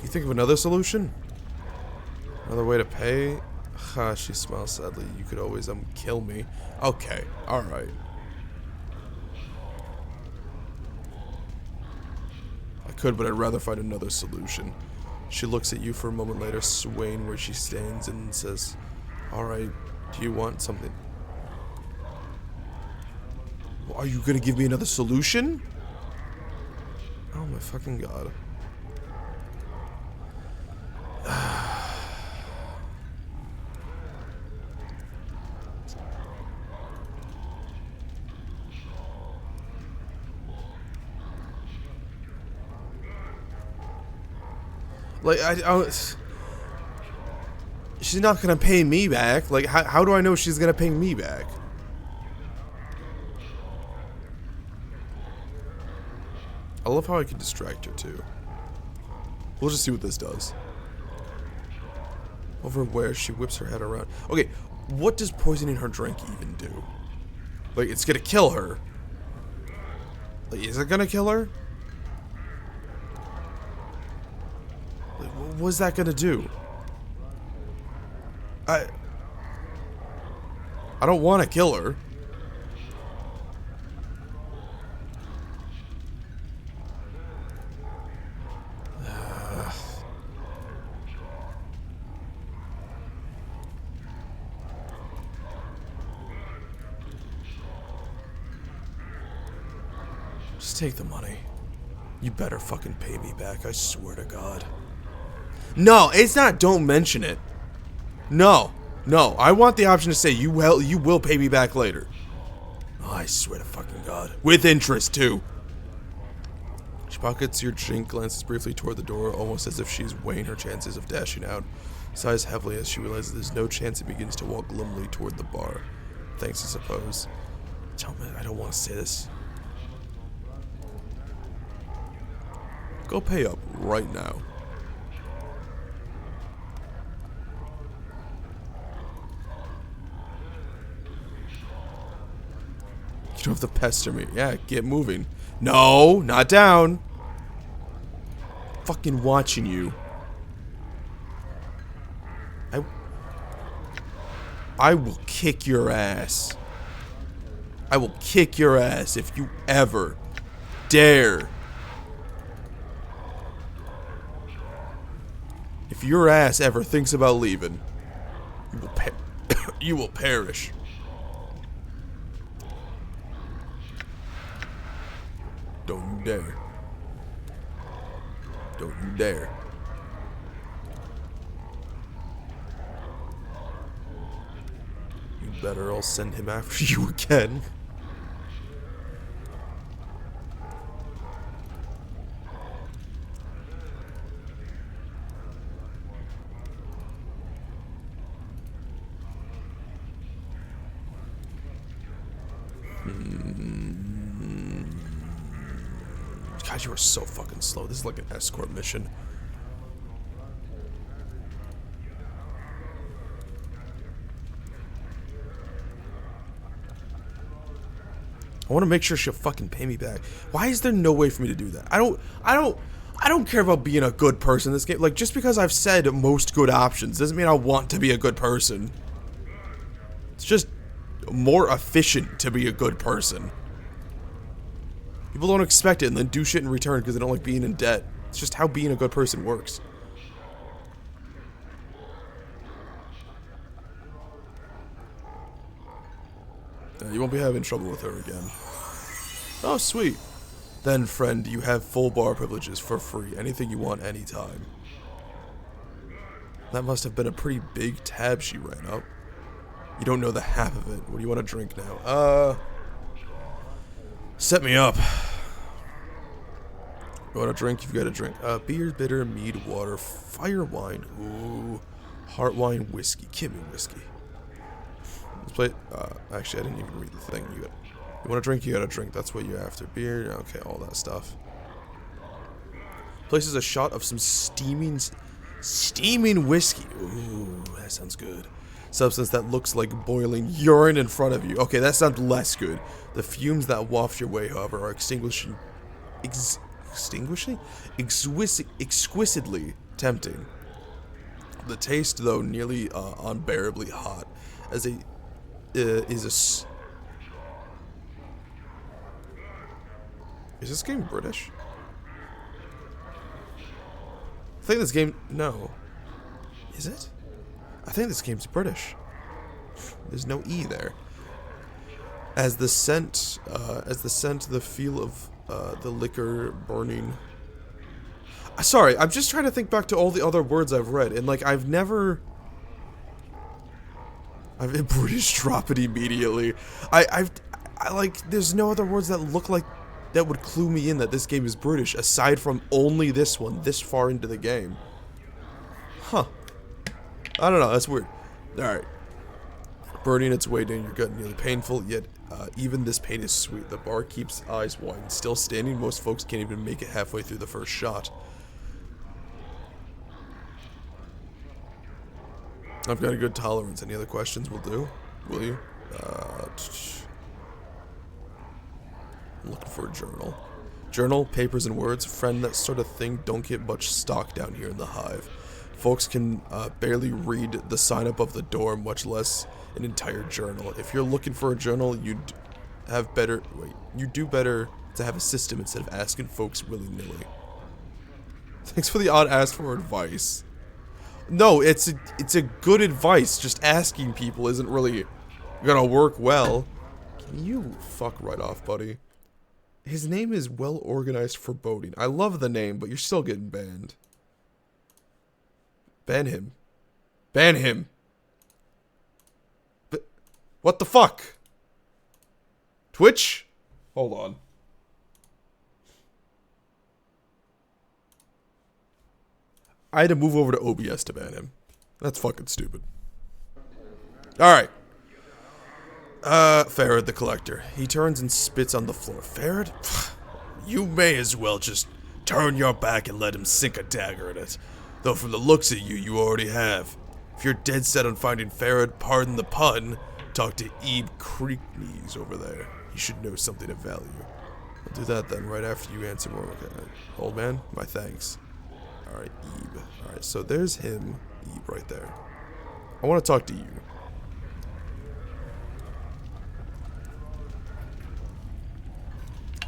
You think of another solution? Another way to pay? Ha, she smiles sadly. You could always kill me. Okay, alright. I could, but I'd rather find another solution. She looks at you for a moment later, swaying where she stands, and says, alright, do you want something? Well, are you gonna give me another solution? Oh my fucking god. Like, she's not gonna pay me back. Like, how do I know she's gonna pay me back? I love how I can distract her, too. We'll just see what this does. Over where she whips her head around. Okay, what does poisoning her drink even do? Like, it's gonna kill her. Like, is it gonna kill her? Like, what was that gonna do? I don't want to kill her. Just take the money. You better fucking pay me back, I swear to God. No, it's not don't mention it. No. No, I want the option to say you will pay me back later. Oh, I swear to fucking God. With interest, too. She pockets your drink, glances briefly toward the door, almost as if she's weighing her chances of dashing out. Sighs heavily as she realizes there's no chance and begins to walk glumly toward the bar. Thanks, I suppose. Tell me, I don't want to say this. Go pay up right now. You don't have to pester me. Yeah, get moving. No, not down. Fucking watching you. I will kick your ass. I will kick your ass if you ever dare. If your ass ever thinks about leaving, you will perish. Don't you dare. Don't you dare. You better, I'll send him after you again. God, you are so fucking slow. This is like an escort mission. I want to make sure she'll fucking pay me back. Why is there no way for me to do that? I don't care about being a good person in this game. Like, just because I've said most good options doesn't mean I want to be a good person. It's just more efficient to be a good person. People don't expect it and then do shit in return because they don't like being in debt. It's just how being a good person works. You won't be having trouble with her again. Oh, sweet. Then, friend, you have full bar privileges for free. Anything you want, anytime. That must have been a pretty big tab she ran up. You don't know the half of it. What do you want to drink now? Set me up. You want a drink? You've got a drink. Beer, bitter, mead, water, fire wine. Ooh. Heart wine, whiskey. Give me whiskey. Let's play. Actually, I didn't even read the thing. You want a drink? You got a drink. That's what you're after. Beer. Okay, all that stuff. Places a shot of some steaming whiskey. Ooh, that sounds good. Substance that looks like boiling urine in front of you. Okay, that sounds less good. The fumes that waft your way, however, are exquisitely tempting. The taste, though, nearly unbearably hot, as is this game British? I think this game, no. Is it? I think this game's British. There's no E there. As the scent, the feel of the liquor burning. Sorry, I'm just trying to think back to all the other words I've read, and like I've in British, drop it immediately. I like, there's no other words that look like that would clue me in that this game is British, aside from only this one, this far into the game. Huh. I don't know, that's weird. Alright. burning its way down your gut, nearly painful, yet even this pain is sweet. The bar keeps eyes wide. Still standing, most folks can't even make it halfway through the first shot. I've got a good tolerance. Any other questions will do? Will you? I'm looking for a journal. Journal, papers, and words. Friend, that sort of thing don't get much stock down here in the hive. Folks can barely read the sign up of the door, much less an entire journal. If you're looking for a journal, you do better to have a system instead of asking folks willy-nilly. Thanks for the odd ask for advice. No, it's a good advice. Just asking people isn't really gonna work well. Can you fuck right off, buddy? His name is Well-Organized Foreboding. I love the name, but you're still getting banned. Ban him. Ban him. But what the fuck? Twitch? Hold on. I had to move over to OBS to ban him. That's fucking stupid. Alright. Farad the Collector. He turns and spits on the floor. Farad? You may as well just turn your back and let him sink a dagger in it. Though from the looks of you, you already have. If you're dead set on finding Farad, pardon the pun, talk to Ebe Creeknees over there. He should know something of value. I'll do that then, right after you answer more. Okay. Old man, my thanks. Alright, Ebe. Alright, so there's him, Ebe, right there. I want to talk to you.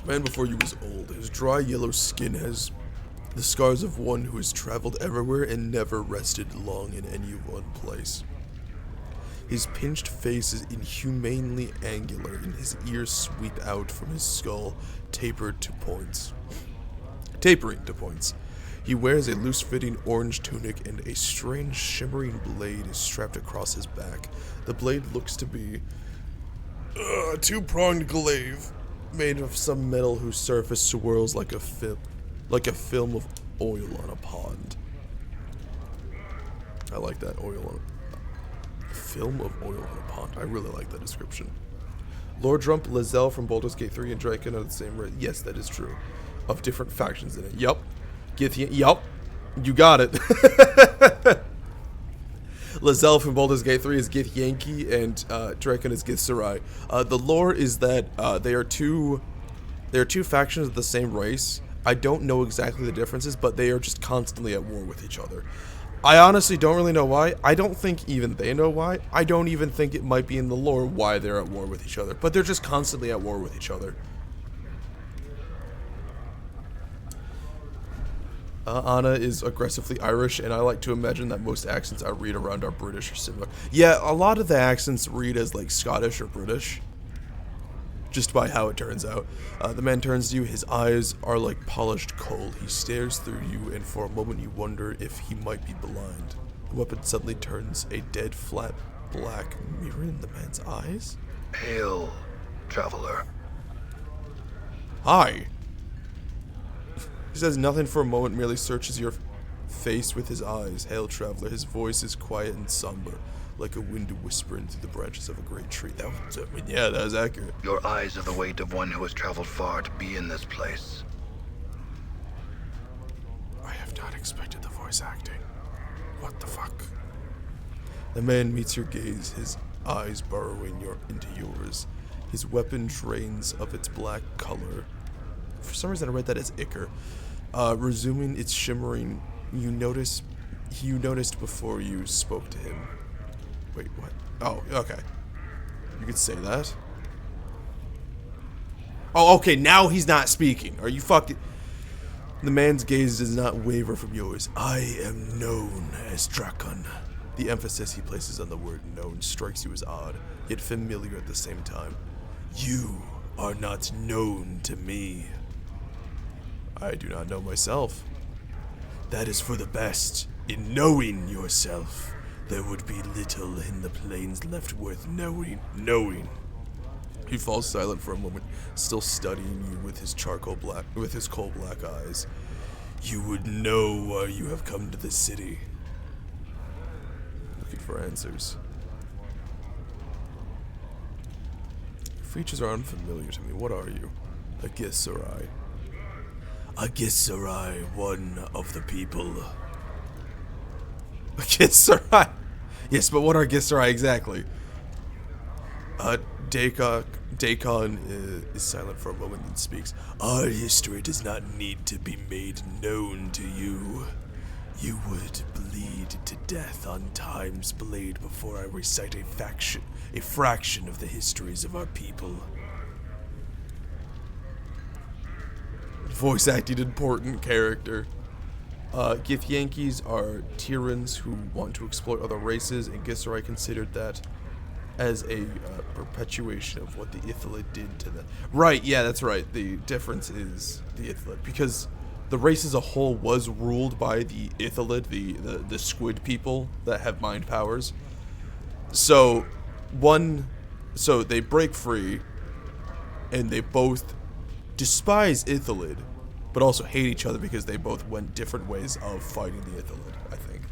Man before you was old. His dry yellow skin has the scars of one who has traveled everywhere and never rested long in any one place. His pinched face is inhumanely angular, and his ears sweep out from his skull, tapering to points. He wears a loose-fitting orange tunic, and a strange shimmering blade is strapped across his back. The blade looks to be a two-pronged glaive made of some metal whose surface swirls like a film of oil on a pond. I like that, film of oil on a pond. I really like that description. Lord Drump, Lizelle from Baldur's Gate 3 and Draken are the same race. Yes, that is true. Of different factions in it. Yup. Yup. You got it. Lizelle from Baldur's Gate 3 is Gith Yankee, and Draken is Gith Sarai. The lore is that they are two factions of the same race. I don't know exactly the differences, but they are just constantly at war with each other. I honestly don't really know why. I don't think even they know why. I don't even think it might be in the lore why they're at war with each other, but they're just constantly at war with each other. Anna is aggressively Irish, and I like to imagine that most accents I read around are British or similar. Yeah, a lot of the accents read as like Scottish or British, just by how it turns out. The man turns to you, his eyes are like polished coal. He stares through you, and for a moment you wonder if he might be blind. The weapon suddenly turns a dead, flat, black mirror in the man's eyes. Hail, traveler. Hi. He says nothing for a moment, merely searches your face with his eyes. Hail, traveler. His voice is quiet and somber, like a wind whispering through the branches of a great tree. Yeah, that was accurate. Your eyes are the weight of one who has traveled far to be in this place. I have not expected the voice acting. What the fuck? The man meets your gaze, his eyes burrowing into yours. His weapon drains of its black color. For some reason I read that as ichor. Resuming its shimmering, you noticed before you spoke to him. Wait, what? Oh, okay. You could say that? Oh, okay, now he's not speaking. Are you fucking... The man's gaze does not waver from yours. I am known as Drakon. The emphasis he places on the word known strikes you as odd, yet familiar at the same time. You are not known to me. I do not know myself. That is for the best. In knowing yourself, there would be little in the plains left worth knowing. He falls silent for a moment, still studying you with his coal black eyes. You would know why you have come to this city. Looking for answers. features are unfamiliar to me. What are you? A Githzerai. A Githzerai, one of the people. A Githzerai! Yes, but what are Githzerai exactly? Dakon is silent for a moment and speaks. Our history does not need to be made known to you. You would bleed to death on Time's blade before I recite a fraction of the histories of our people. Voice acted important character. Githyanki's are Tyrans who want to exploit other races, and Githzerai considered that as a perpetuation of what the Ithilid did to them. Right, yeah, that's right. The difference is the Ithilid, because the race as a whole was ruled by the Ithilid, the squid people that have mind powers. So they break free, and they both despise Ithilid, but also hate each other because they both went different ways of fighting the Ithilid, I think.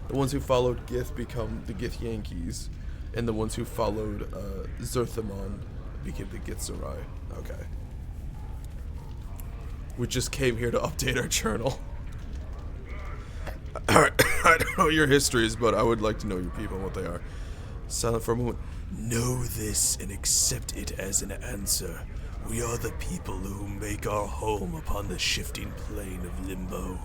The ones who followed Gith become the Githyanki's, and the ones who followed Zerthamon became the Githzerai. Okay. We just came here to update our journal. Alright, I don't know your histories, but I would like to know your people and what they are. Silent for a moment. Know this and accept it as an answer. We are the people who make our home upon the shifting plane of limbo.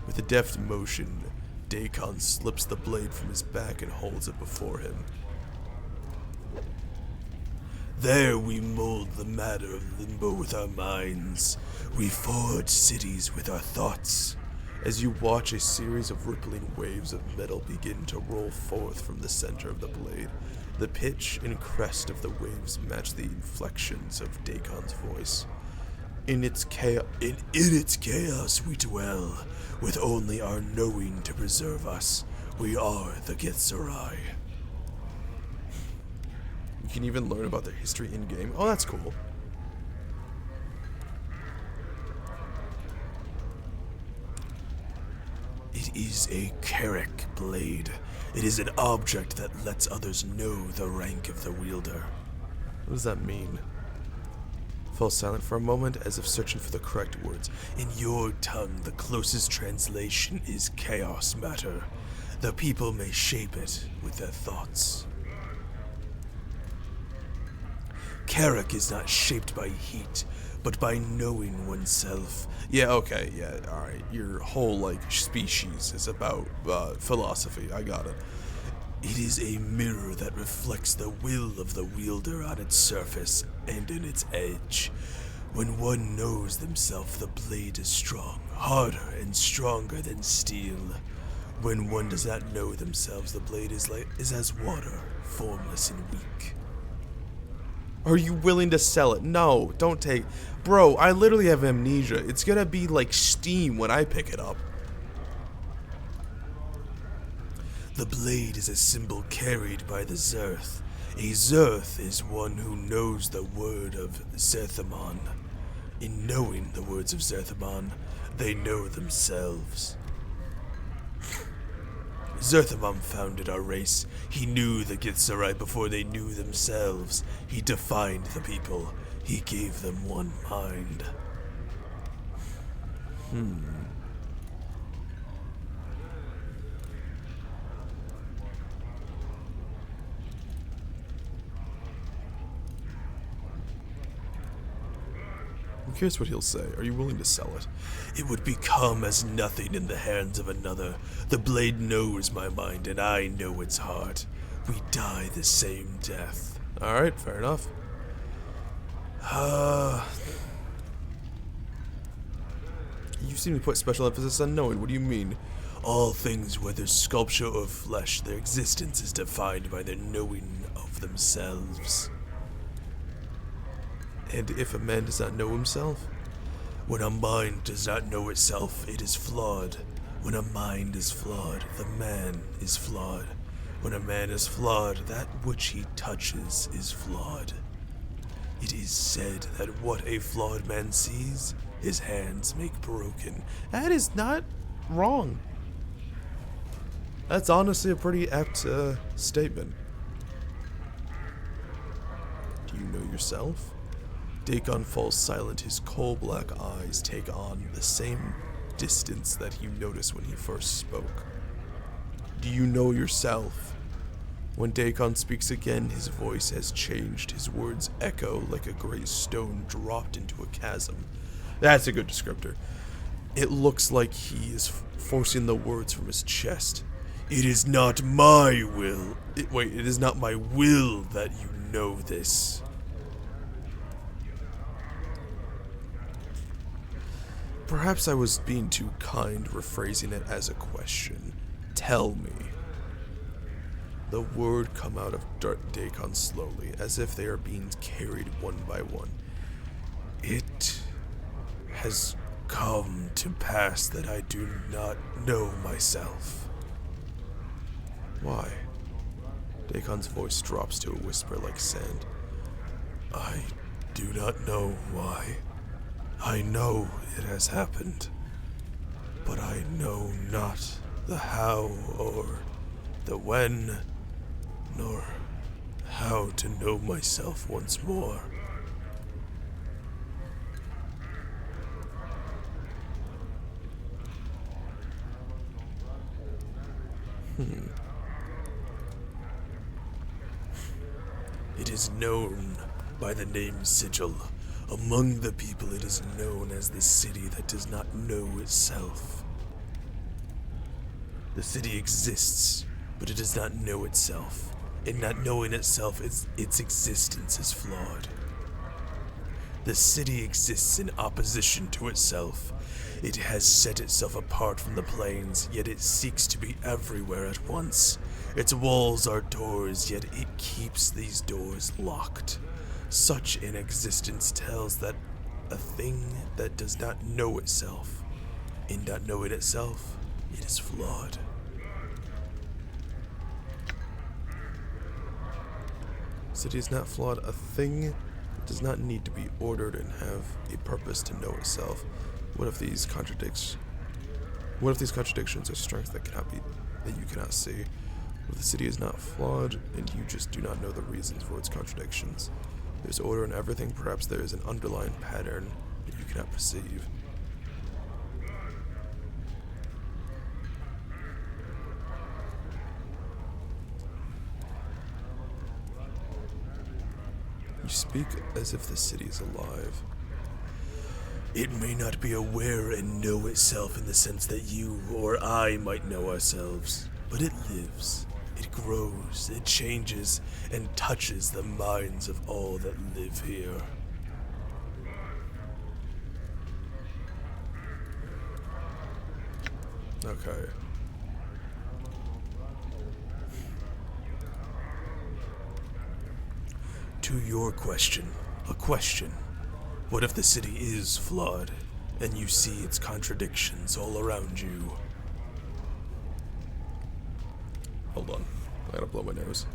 With a deft motion, Dakon slips the blade from his back and holds it before him. There we mold the matter of limbo with our minds. We forge cities with our thoughts. As you watch a series of rippling waves of metal begin to roll forth from the center of the blade, the pitch and crest of the waves match the inflections of Dakon's voice. In its chaos we dwell, with only our knowing to preserve us. We are the Githzerai. You can even learn about their history in-game. Oh, that's cool. It is a Carrick blade. It is an object that lets others know the rank of the wielder. What does that mean? Fell silent for a moment, as if searching for the correct words. In your tongue, the closest translation is chaos matter. The people may shape it with their thoughts. Carrick is not shaped by heat, but by knowing oneself. Yeah, okay, yeah, alright. Your whole, species is about philosophy. I got it. It is a mirror that reflects the will of the wielder on its surface and in its edge. When one knows themselves, the blade is strong, harder and stronger than steel. When one does not know themselves, the blade is as water, formless and weak. Are you willing to sell it? No, don't take... Bro, I literally have amnesia. It's gonna be like steam when I pick it up. The blade is a symbol carried by the Zerth. A Zerth is one who knows the word of Zerthamon. In knowing the words of Zerthamon, they know themselves. Zerthamon founded our race. He knew the Githzerai before they knew themselves. He defined the people. He gave them one mind. I'm curious what he'll say. Are you willing to sell it? It would become as nothing in the hands of another. The blade knows my mind, and I know its heart. We die the same death. Alright, fair enough. You seem to put special emphasis on knowing. What do you mean? All things, whether sculpture or flesh, their existence is defined by their knowing of themselves. And if a man does not know himself? When a mind does not know itself, it is flawed. When a mind is flawed, the man is flawed. When a man is flawed, that which he touches is flawed. It is said that what a flawed man sees, his hands make broken. That is not wrong. That's honestly a pretty apt statement. know yourself? Dagon falls silent, his coal-black eyes take on the same distance that you noticed when he first spoke. Do you know yourself? When Dagon speaks again, his voice has changed. His words echo like a great stone dropped into a chasm. That's a good descriptor. It looks like he is forcing the words from his chest. It is not my will. It is not my will that you know this. Perhaps I was being too kind, rephrasing it as a question. Tell me. The word come out of Dagon slowly, as if they are being carried one by one. It has come to pass that I do not know myself. Why? Dagon's voice drops to a whisper like sand. I do not know why. I know it has happened, but I know not the how or the when, nor how to know myself once more. It is known by the name Sigil. Among the people, it is known as the city that does not know itself. The city exists, but it does not know itself. In not knowing itself, its existence is flawed. The city exists in opposition to itself. It has set itself apart from the planes, yet it seeks to be everywhere at once. Its walls are doors, yet it keeps these doors locked. Such an existence tells that a thing that does not know itself, in not knowing itself, it is flawed. City is not flawed. A thing does not need to be ordered and have a purpose to know itself. What if these contradictions are strengths that you cannot see? If the city is not flawed and you just do not know the reasons for its contradictions. There's order in everything. Perhaps there is an underlying pattern that you cannot perceive. You speak as if the city is alive. It may not be aware and know itself in the sense that you or I might know ourselves, but it lives. It grows, it changes, and touches the minds of all that live here. Okay. To your question, a question. What if the city is flawed, and you see its contradictions all around you? Hold on, I gotta blow my nose.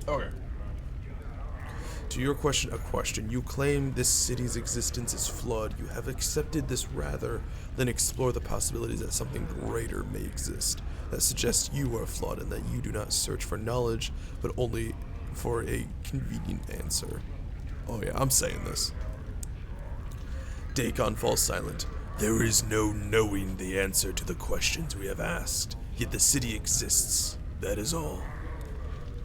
Okay. To your question, a question. You claim this city's existence is flawed. You have accepted this rather than explore the possibilities that something greater may exist. That suggests you are flawed and that you do not search for knowledge, but only for a convenient answer. Oh yeah, I'm saying this. Dagon falls silent. There is no knowing the answer to the questions we have asked, yet the city exists. That is all.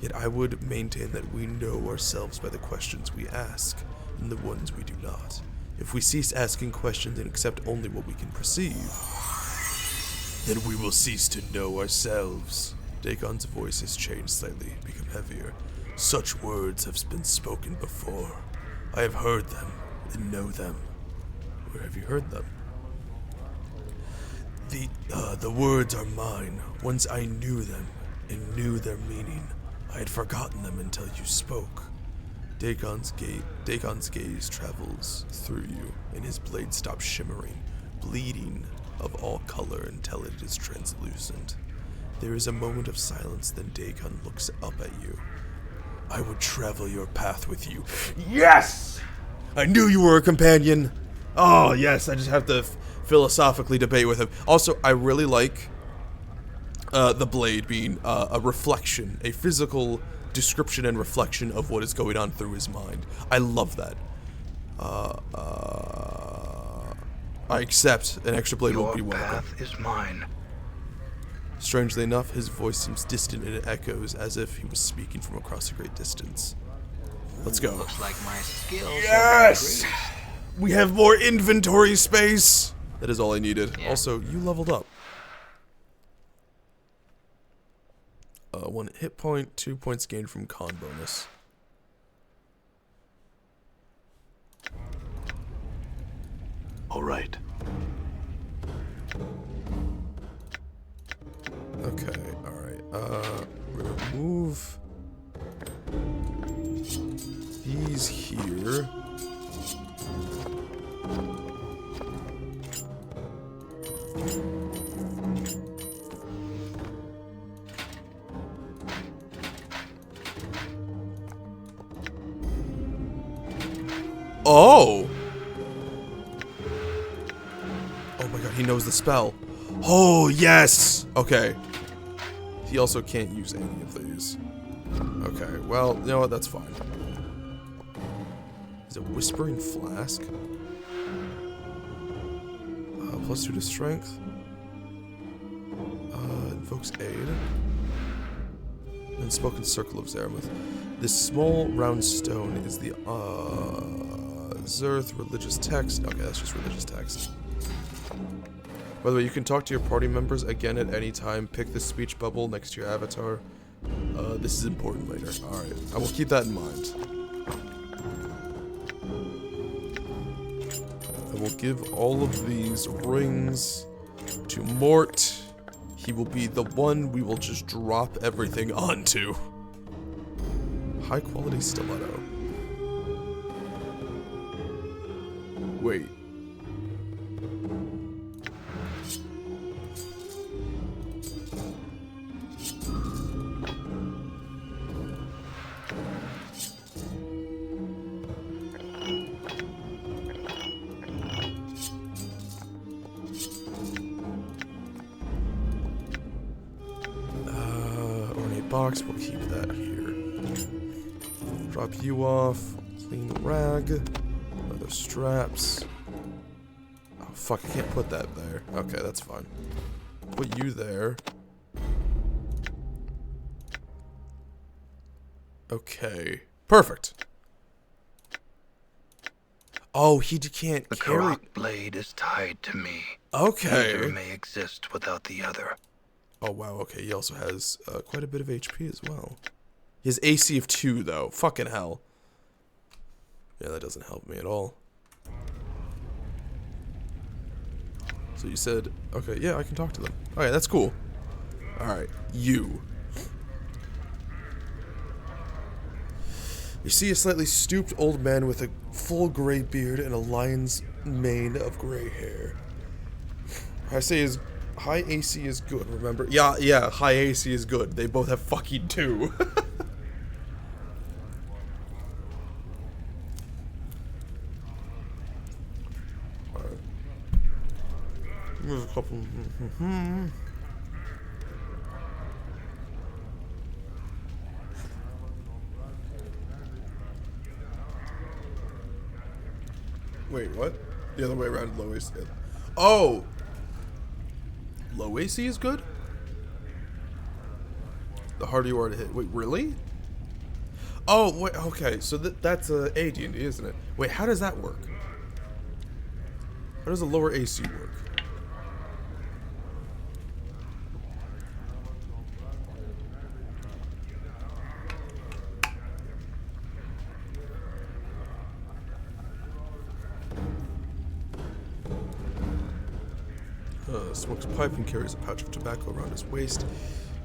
Yet I would maintain that we know ourselves by the questions we ask, and the ones we do not. If we cease asking questions and accept only what we can perceive, then we will cease to know ourselves. Dagon's voice has changed slightly, become heavier. Such words have been spoken before. I have heard them and know them. Where have you heard them? The words are mine. Once I knew them and knew their meaning, I had forgotten them until you spoke. Dagon's gaze travels through you, and his blade stops shimmering, bleeding of all color until it is translucent. There is a moment of silence, then Dagon looks up at you. I would travel your path with you. Yes! I knew you were a companion! Oh, yes, I just have to philosophically debate with him. Also, I really like the blade being a reflection, a physical description and reflection of what is going on through his mind. I love that. I accept an extra blade will be Your welcome. path is mine. Strangely enough, his voice seems distant and it echoes as if he was speaking from across a great distance. Let's go. Looks like my skills Yes! have increased. We have more inventory space! That is all I needed. Yeah. Also, you leveled up. 1 hit point, 2 points gained from con bonus. All right. Okay, alright. We're gonna move these here. Oh! Oh my god, he knows the spell. Oh, yes! Okay. He also can't use any of these. Okay, well, you know what? That's fine. Is it Whispering Flask? +2 to Strength. Invokes Aid. Unspoken Circle of Zeramuth. This small round stone is the Zerth religious text. Okay, that's just religious text. By the way, you can talk to your party members again at any time. Pick the speech bubble next to your avatar. This is important later. Alright, I will keep that in mind. I will give all of these rings to Mort. He will be the one we will just drop everything onto. High quality stiletto. Wait. Ornate box, we'll keep that here. Drop you off. Clean rag. Leather straps. Oh, fuck, I can't put that there. Okay, that's fine. Put you there. Okay. Perfect. Oh, he can't The carry... Karak blade is tied to me. Okay. Neither may exist without the other. Oh, wow, okay. He also has quite a bit of HP as well. He has AC of 2, though. Fucking hell. Yeah, that doesn't help me at all. So you said... Okay, yeah, I can talk to them. Alright, that's cool. Alright, you. You see a slightly stooped old man with a full gray beard and a lion's mane of gray hair. I say his high AC is good, remember? Yeah, high AC is good. They both have fucking 2. Alright. There's a couple... Wait, what? The other way around, low AC. Oh! Low AC is good? The harder you are to hit. Wait, really? Oh, wait, okay, so that's AD&D, isn't it? Wait, how does that work? How does a lower AC work? Smokes a pipe and carries a pouch of tobacco around his waist.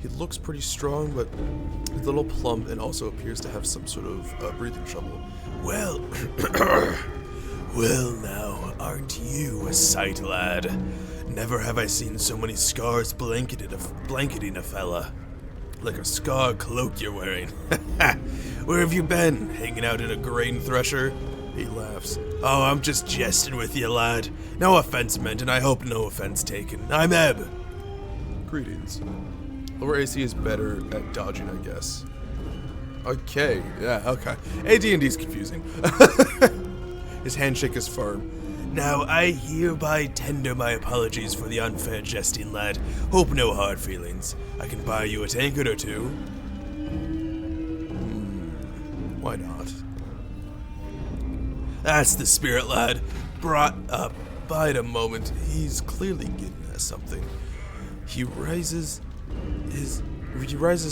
He looks pretty strong, but he's a little plump and also appears to have some sort of breathing trouble. Well, well now, aren't you a sight, lad? Never have I seen so many scars blanketing a fella. Like a scar cloak you're wearing. Where have you been? Hanging out at a grain thresher? He laughs. Oh, I'm just jesting with you, lad. No offense meant, and I hope no offense taken. I'm Eb. Greetings. Lower AC is better at dodging, I guess. Okay, yeah, okay. AD&D's confusing. His handshake is firm. Now, I hereby tender my apologies for the unfair jesting, lad. Hope no hard feelings. I can buy you a tankard or two. Why not? That's the spirit, lad. Brought up. Bide a moment. He's clearly getting at something. He rises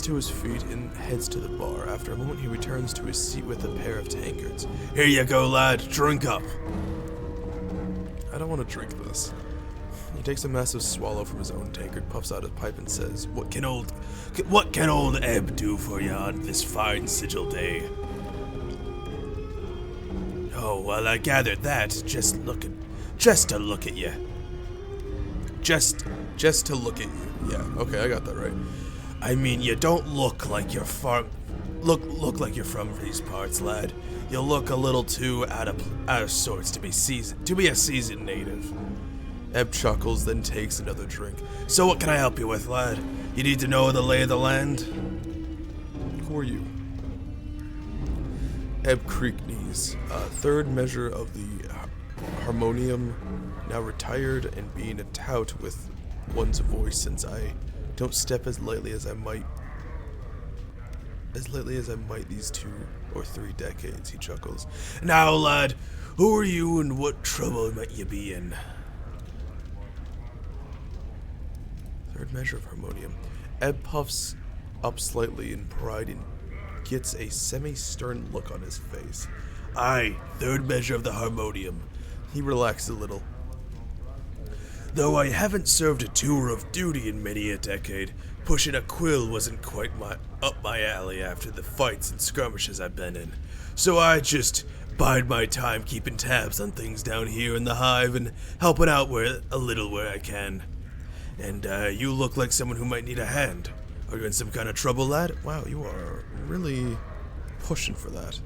to his feet and heads to the bar. After a moment, he returns to his seat with a pair of tankards. Here you go, lad. Drink up. I don't want to drink this. He takes a massive swallow from his own tankard, puffs out his pipe, and says, What can old Eb do for you on this fine sigil day? Oh, well, I gathered that just to look at you. Just to look at you. Yeah, okay, I got that right. I mean, you don't look like you're look like you're from these parts, lad. You look a little too out of sorts to be a seasoned native. Eb chuckles, then takes another drink. So what can I help you with, lad? You need to know the lay of the land? Who are you? Eb creak knees. Third measure of the harmonium, now retired and being a tout with one's voice since I don't step as lightly as I might these 2 or 3 decades, he chuckles. Now, lad, who are you and what trouble might you be in? Third measure of harmonium. Eb puffs up slightly in pride and gets a semi-stern look on his face. Aye, third measure of the harmonium. He relaxes a little. Though I haven't served a tour of duty in many a decade, pushing a quill wasn't quite up my alley after the fights and skirmishes I've been in. So I just bide my time keeping tabs on things down here in the hive and helping out a little where I can. And you look like someone who might need a hand. Are you in some kind of trouble, lad? Wow, you are really pushing for that.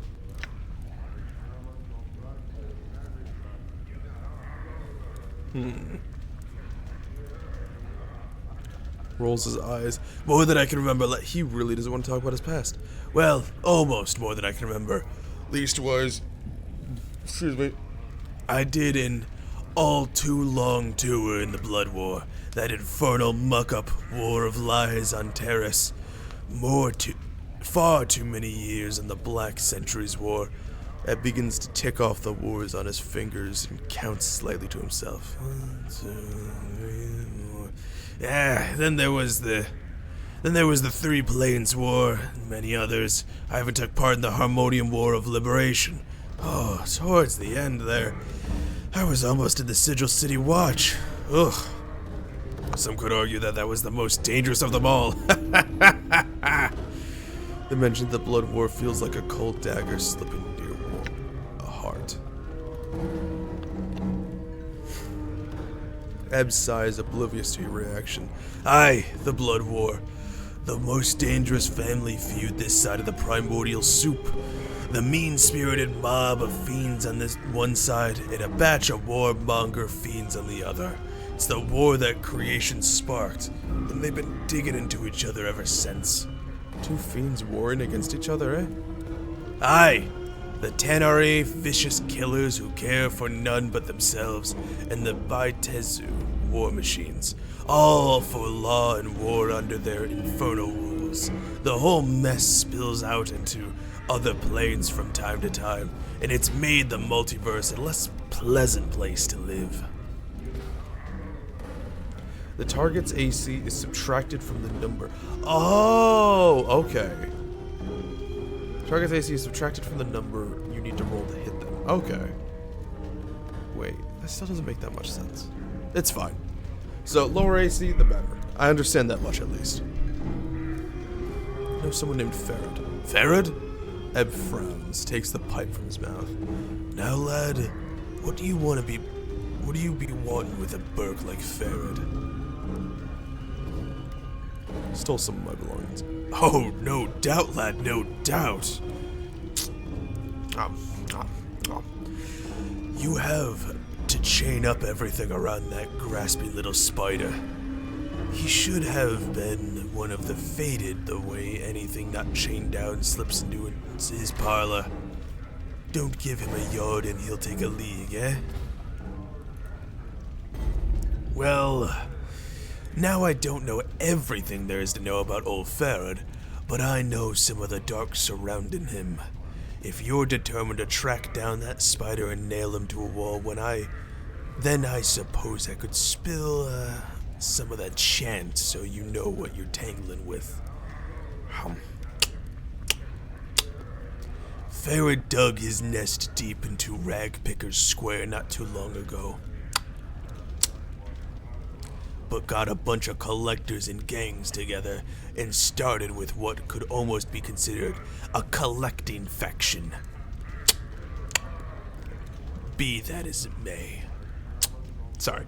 Rolls his eyes. More than I can remember. He really doesn't want to talk about his past. Well, almost more than I can remember. Leastwise, excuse me, I did an all too long tour in the Blood War. That infernal muck-up war of lies on Terrace. Far too many years in the Black Centuries War. Ed begins to tick off the wars on his fingers and counts slightly to himself. 1, 2, 3, 4. Yeah, then there was the Three Plains War and many others. I even took part in the Harmonium War of Liberation. Oh, towards the end there, I was almost in the Sigil City Watch. Ugh. Some could argue that was the most dangerous of them all. The mention of the Blood War feels like a cold dagger slipping near a heart. Eb sighs, oblivious to your reaction. Aye, the Blood War. The most dangerous family feud this side of the primordial soup. The mean-spirited mob of fiends on this one side and a batch of warmonger fiends on the other. It's the war that creation sparked, and they've been digging into each other ever since. 2 fiends warring against each other, eh? Aye! The Tanare vicious killers who care for none but themselves, and the Baitezu war machines, all for law and war under their infernal rules. The whole mess spills out into other planes from time to time, and it's made the multiverse a less pleasant place to live. The target's AC is subtracted from the number. Oh, okay. Target's AC is subtracted from the number you need to roll to hit them. Okay. Wait, that still doesn't make that much sense. It's fine. So, lower AC, the better. I understand that much, at least. I know someone named Farad. Farad? Eb frowns, takes the pipe from his mouth. Now, lad, what do you be wanting with a burg like Farad? Stole some of my belongings. Oh, no doubt, lad, no doubt. You have to chain up everything around that grasping little spider. He should have been one of the fated, the way anything not chained down slips into his parlor. Don't give him a yard and he'll take a league, eh? Well, now I don't know everything there is to know about old Farad, but I know some of the dark surrounding him. If you're determined to track down that spider and nail him to a wall, then I suppose I could spill, some of that chant so you know what you're tangling with. Farad dug his nest deep into Ragpicker's Square not too long ago, but got a bunch of collectors and gangs together and started with what could almost be considered a collecting faction. Be that as it may. Sorry.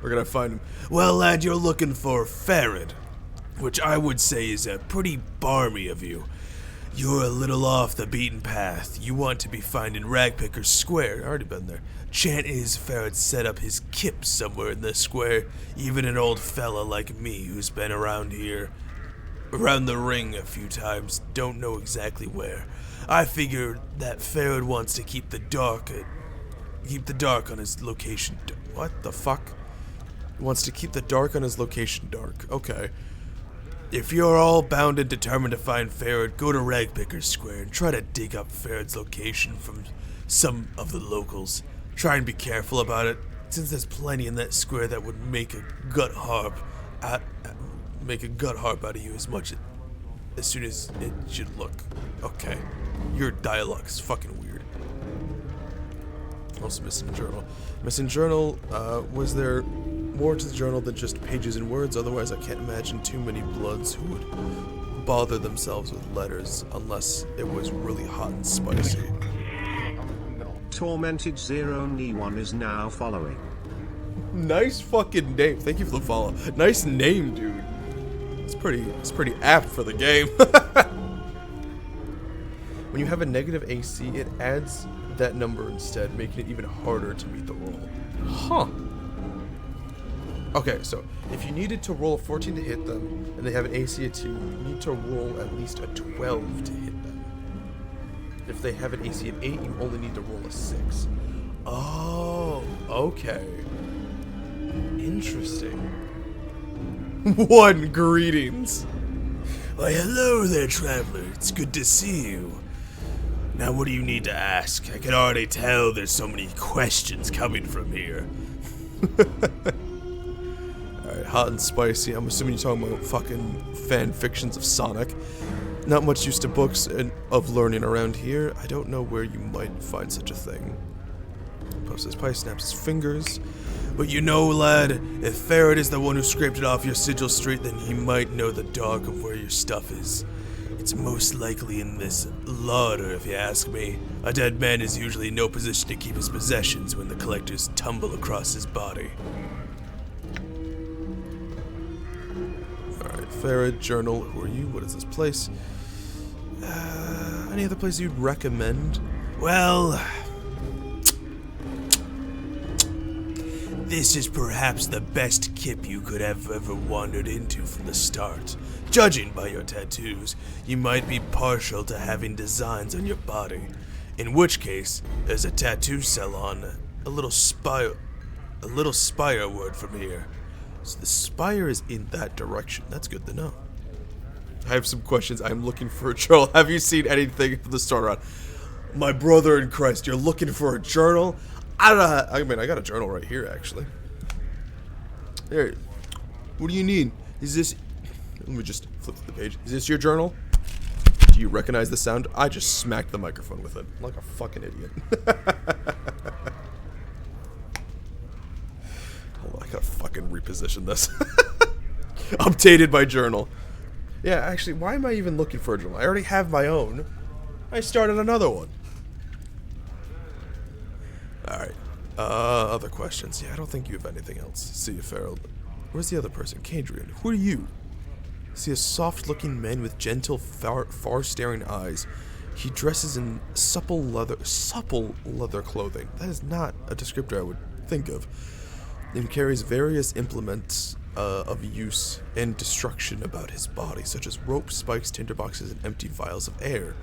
We're gonna find him. Well, lad, you're looking for Farad, which I would say is pretty barmy of you. You're a little off the beaten path. You want to be finding Ragpicker's Square. Already been there. Chant is Farad set up his kip somewhere in the square. Even an old fella like me who's been around the ring a few times, don't know exactly where. I figure that Farad wants to keep the dark on his location. What the fuck? He wants to keep the dark on his location dark. Okay. If you're all bound and determined to find Farad, go to Ragpicker's Square and try to dig up Farad's location from some of the locals. Try and be careful about it, since there's plenty in that square that would make a gut harp out of you as soon as it should look. Okay. Your dialogue is fucking weird. Also missing journal. Missing journal, was there more to the journal than just pages and words? Otherwise I can't imagine too many bloods who would bother themselves with letters unless it was really hot and spicy. Tormented Zero Ni1 is now following. Nice fucking name. Thank you for the follow. Nice name, dude. It's pretty apt for the game. When you have a negative AC, it adds that number instead, making it even harder to meet the roll. Huh. Okay, so if you needed to roll a 14 to hit them, and they have an AC of 2, you need to roll at least a 12 to hit them. If they have an AC of 8, you only need to roll a 6. Oh, okay. Interesting. One, greetings. Why, hello there, traveler. It's good to see you. Now, what do you need to ask? I can already tell there's so many questions coming from here. Alright, hot and spicy. I'm assuming you're talking about fucking fan fictions of Sonic. Not much use to books of learning around here. I don't know where you might find such a thing. Post his pipe, snaps his fingers. But you know, lad, if Farad is the one who scraped it off your sigil street, then he might know the dark of where your stuff is. It's most likely in this larder, if you ask me. A dead man is usually in no position to keep his possessions when the collectors tumble across his body. Alright, Farad, journal, who are you? What is this place? Any other place you'd recommend? Well, this is perhaps the best kip you could have ever wandered into from the start. Judging by your tattoos, you might be partial to having designs on your body. In which case, there's a tattoo salon a little spire word from here. So the spire is in that direction. That's good to know. I have some questions. I'm looking for a journal. Have you seen anything from the start on? My brother in Christ, you're looking for a journal? I don't know. I mean, I got a journal right here, actually. There. What do you need? Is this... Let me just flip to the page. Is this your journal? Do you recognize the sound? I just smacked the microphone with it. Like a fucking idiot. Hold on, I gotta fucking reposition this. Updated my journal. Yeah, actually, why am I even looking for a journal? I already have my own. I started another one. Alright. Other questions. Yeah, I don't think you have anything else. See you, Farrell. Where's the other person? Kadrian. Who are you? See a soft-looking man with gentle, far-staring eyes. He dresses in supple leather clothing. That is not a descriptor I would think of. And carries various implements of use and destruction about his body, such as ropes, spikes, tinderboxes, and empty vials of air.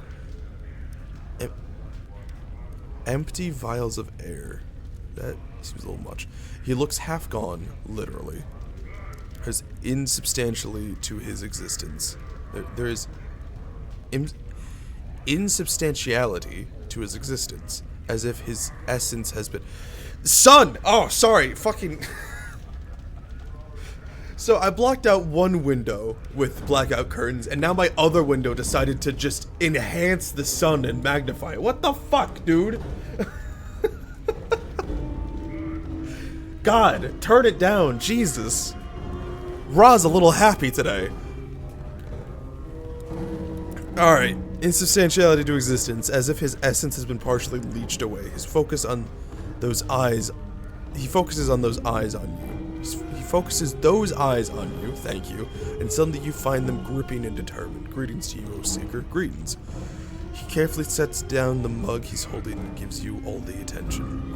Empty vials of air. That seems a little much. He looks half gone, literally. There's insubstantially to his existence. There is insubstantiality to his existence, as if his essence has been... Son! Oh, sorry, fucking... So I blocked out one window with blackout curtains, and now my other window decided to just enhance the sun and magnify it. What the fuck, dude? God, turn it down, Jesus. Ra's a little happy today. Alright, insubstantiality to existence, as if his essence has been partially leached away. His focus on those eyes, he focuses on those eyes on you. He focuses those eyes on you, thank you, and suddenly you find them gripping and determined. Greetings to you, O Seeker, greetings. He carefully sets down the mug he's holding and gives you all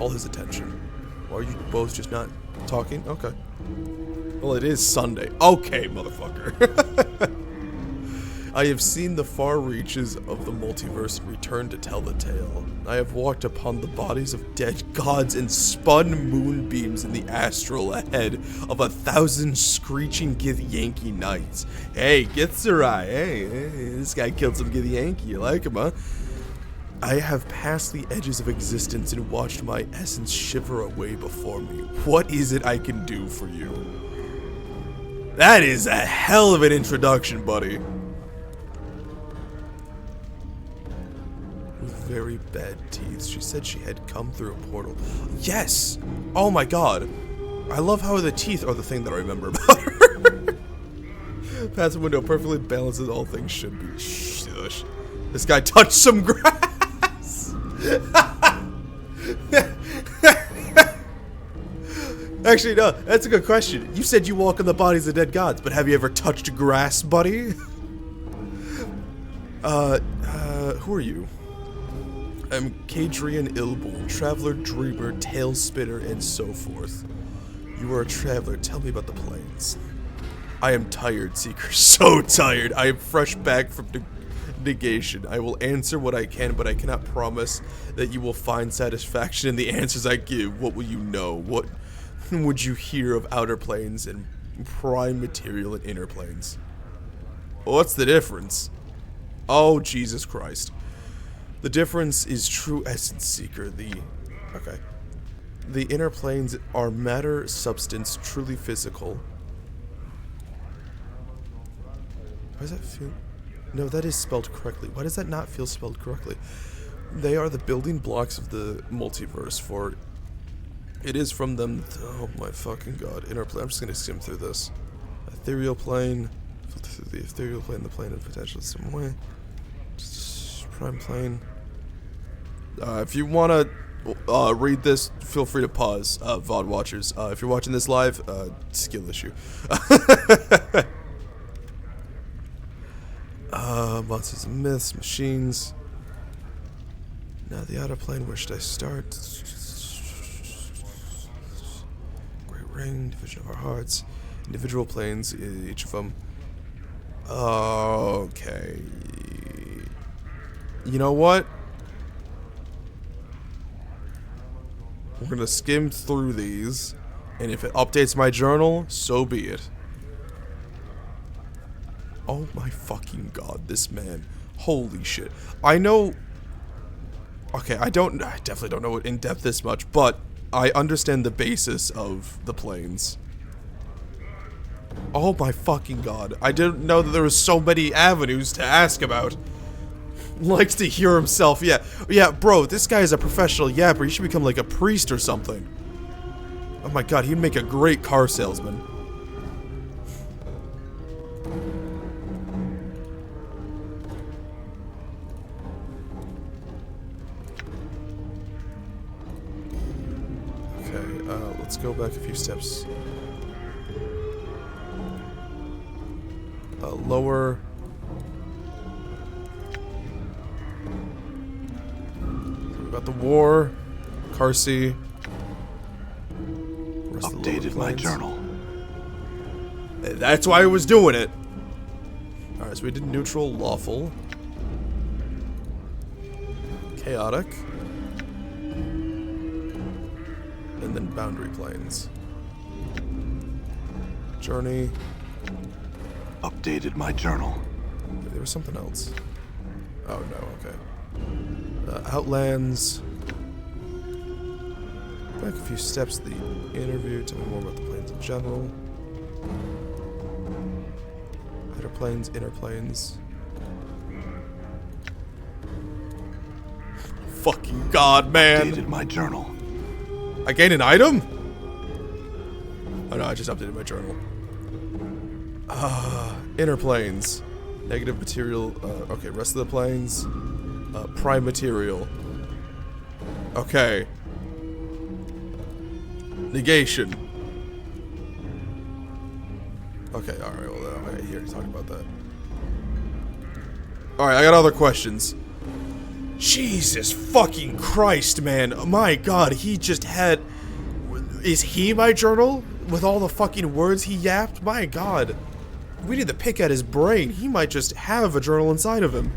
his attention. Why are you both just not talking? Okay. Well, it is Sunday. Okay, motherfucker. I have seen the far reaches of the multiverse and returned to tell the tale. I have walked upon the bodies of dead gods and spun moonbeams in the astral ahead of 1,000 screeching Githyanki knights. Hey, Githzerai, hey, this guy killed some Githyanki, you like him, huh? I have passed the edges of existence and watched my essence shiver away before me. What is it I can do for you? That is a hell of an introduction, buddy. With very bad teeth, she said she had come through a portal. Yes! Oh my god. I love how the teeth are the thing that I remember about her. Past the window perfectly balanced as all things should be. Shush. This guy touched some grass! Actually, no, that's a good question. You said you walk on the bodies of dead gods, but have you ever touched grass, buddy? Who are you? I'm Kadrian Ilborn, traveler, dreamer, tail spinner, and so forth. You are a traveler. Tell me about the plains. I am tired, Seeker. So tired. I am fresh back from negation. I will answer what I can, but I cannot promise that you will find satisfaction in the answers I give. What will you know? What would you hear of outer planes and prime material and inner planes? What's the difference? Oh, Jesus Christ. The difference is true essence, Seeker. The inner planes are matter, substance, truly physical. Why does that feel... No, that is spelled correctly. Why does that not feel spelled correctly? They are the building blocks of the multiverse, for it is from them... Oh my fucking god. Inner plane. I'm just gonna skim through this. Ethereal plane. Filter through the ethereal plane, the plane of potential in some way. Prime plane. If you want to read this, feel free to pause, VOD watchers. If you're watching this live, skill issue. Monsters and myths, machines. Now the outer plane, where should I start? Great ring, division of our hearts. Individual planes, each of them. Okay. You know what? We're gonna skim through these, and if it updates my journal, so be it. Oh my fucking god, this man. Holy shit. I know... Okay, I definitely don't know it in depth this much, but I understand the basis of the planes. Oh my fucking god. I didn't know that there was so many avenues to ask about. Likes to hear himself, yeah, bro, this guy is a professional yapper. He should become like a priest or something. Oh my god, he'd make a great car salesman. Okay, let's go back a few steps. got the war, Carsey. Updated my journal. That's why I was doing it. Alright, so we did neutral, lawful, chaotic, and then boundary planes. Journey. Updated my journal. There was something else. Oh no, okay. Outlands. Back a few steps to the interview. Tell me more about the planes in general. Outer planes, inner planes. Fucking god, man! Updated my journal. I gained an item? Oh no, I just updated my journal. Inner planes. Negative material. Okay, rest of the planes. Prime material. Okay. Negation. Okay, alright, well, I hear you talking about that. Alright, I got other questions. Jesus fucking Christ, man. My god, he just had... Is he my journal? With all the fucking words he yapped? My god. We need to pick at his brain. He might just have a journal inside of him.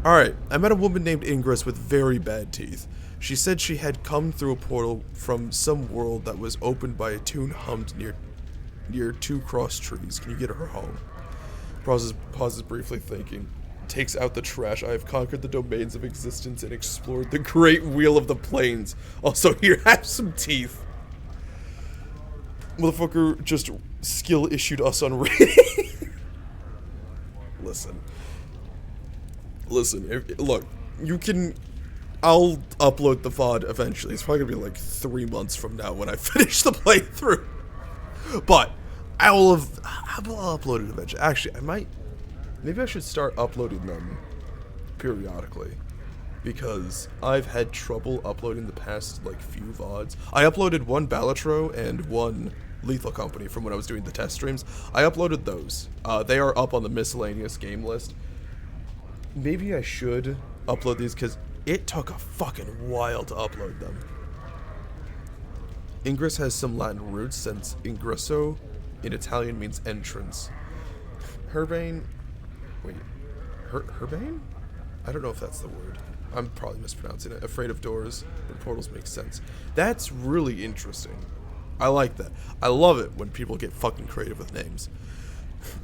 Alright, I met a woman named Ingress with very bad teeth. She said she had come through a portal from some world that was opened by a tune hummed near two cross trees. Can you get her home? Pauses briefly thinking. Takes out the trash. I have conquered the domains of existence and explored the great wheel of the plains. Also, here, have some teeth. Motherfucker just skill issued us on reading. Listen, look, you can... I'll upload the VOD eventually. It's probably gonna be like 3 months from now when I finish the playthrough. But I'll upload it eventually. Actually, maybe I should start uploading them periodically, because I've had trouble uploading the past like few VODs. I uploaded one Balatro and one Lethal Company from when I was doing the test streams. I uploaded those. They are up on the miscellaneous game list. Maybe I should upload these because it took a fucking while to upload them. Ingress has some Latin roots since ingresso in Italian means entrance. Herbane? Wait. Herbane? I don't know if that's the word. I'm probably mispronouncing it. Afraid of doors, but portals make sense. That's really interesting. I like that. I love it when people get fucking creative with names.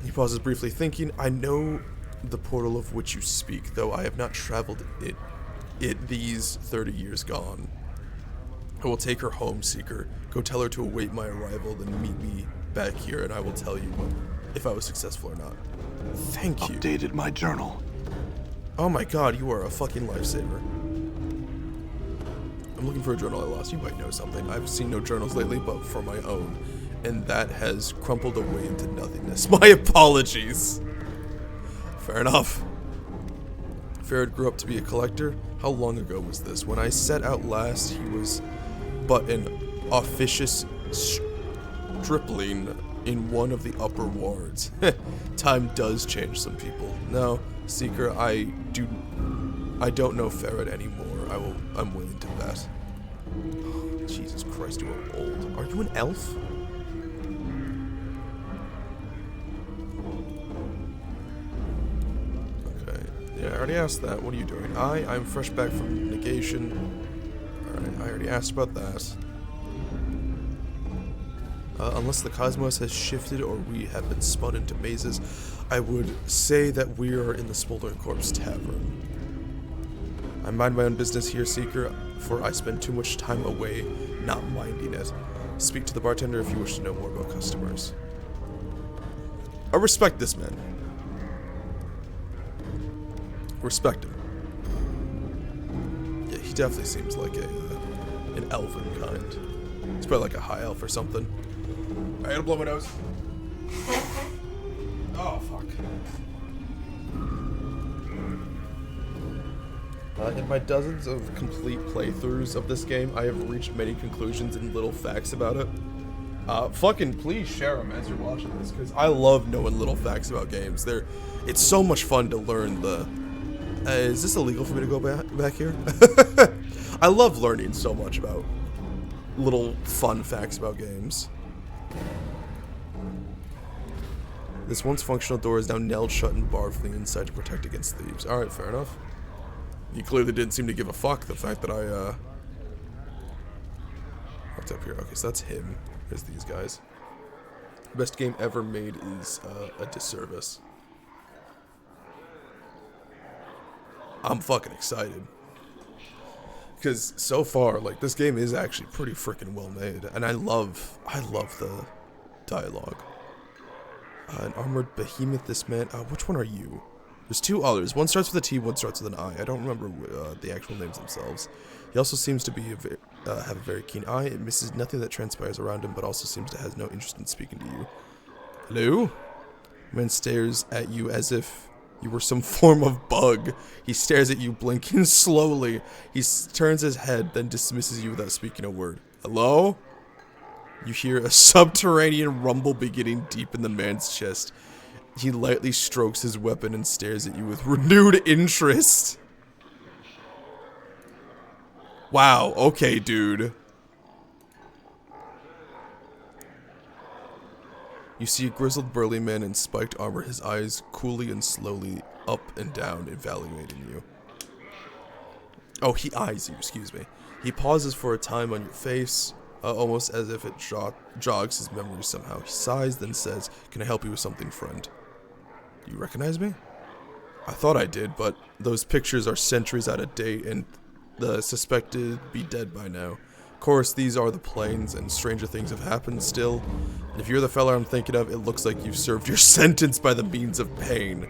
He pauses briefly thinking, I know the portal of which you speak, though I have not traveled it these 30 years gone. I will take her home, Seeker. Go tell her to await my arrival, then meet me back here, and I will tell you if I was successful or not. Thank you. Updated my journal. Oh my god, you are a fucking lifesaver. I'm looking for a journal I lost. You might know something. I've seen no journals lately, but for my own. And that has crumpled away into nothingness. My apologies. Fair enough. Farrad grew up to be a collector. How long ago was this? When I set out last, he was but an officious stripling in one of the upper wards. Time does change some people. No, Seeker, I don't know Farrad anymore. I'm willing to bet. Oh, Jesus Christ, you are old. Are you an elf? Okay. Yeah, I already asked that. What are you doing? I'm fresh back from negation. Alright, I already asked about that. Unless the cosmos has shifted or we have been spun into mazes, I would say that we are in the Smoldering Corpse Tavern. I mind my own business here, Seeker, for I spend too much time away not minding it. Speak to the bartender if you wish to know more about customers. I respect this man. Respect him. Yeah, he definitely seems like an elven kind. He's probably like a high elf or something. I gotta blow my nose. Oh, fuck. In my dozens of complete playthroughs of this game, I have reached many conclusions and little facts about it. Fucking please share them as you're watching this, because I love knowing little facts about games. It's so much fun to learn the... is this illegal for me to go back here? I love learning so much about little fun facts about games. This once functional door is now nailed shut and barred from the inside to protect against thieves. Alright, fair enough. He clearly didn't seem to give a fuck the fact that I, what's up here? Okay, so that's him. There's these guys. Best game ever made is a disservice. I'm fucking excited. Because so far, like, this game is actually pretty freaking well made. And I love the dialogue. An armored behemoth, this man. Which one are you? There's two others. One starts with a T, one starts with an I. I don't remember the actual names themselves. He also seems to be have a very keen eye. It misses nothing that transpires around him, but also seems to have no interest in speaking to you. Hello? Man stares at you as if you were some form of bug. He stares at you, blinking slowly. He turns his head, then dismisses you without speaking a word. Hello? You hear a subterranean rumble beginning deep in the man's chest. He lightly strokes his weapon and stares at you with renewed interest. Wow, okay, dude. You see a grizzled burly man in spiked armor, his eyes coolly and slowly up and down, evaluating you. Oh, he eyes you, excuse me. He pauses for a time on your face, almost as if it jogs his memory somehow. He sighs, then says, "Can I help you with something, friend?" Do you recognize me? I thought I did, but those pictures are centuries out of date, and the suspected be dead by now. Of course, these are the planes, and stranger things have happened still. And if you're the fella I'm thinking of, it looks like you've served your sentence by the means of pain.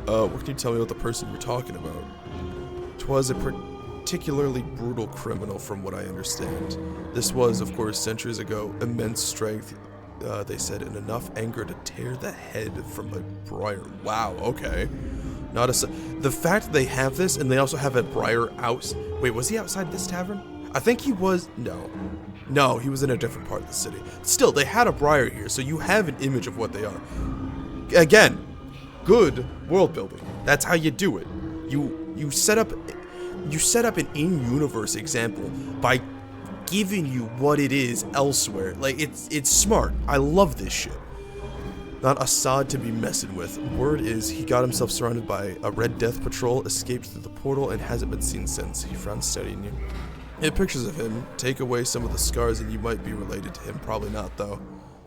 What can you tell me about the person you're talking about? 'Twas a particularly brutal criminal from what I understand. This was, of course, centuries ago, immense strength, they said, and enough anger to tear the head from a briar. Wow, okay. Not the fact they have this, and they also have a briar out. Wait, was he outside this tavern? I think he was. No, he was in a different part of the city. Still, they had a briar here, so you have an image of what they are. Again, good world building. That's how you do it. You set up an in-universe example by giving you what it is elsewhere. Like, it's smart. I love this shit. Not Assad to be messing with. Word is he got himself surrounded by a Red Death patrol, escaped through the portal, and hasn't been seen since. He frowns, studying you. Hit pictures of him. Take away some of the scars and you might be related to him. Probably not, though.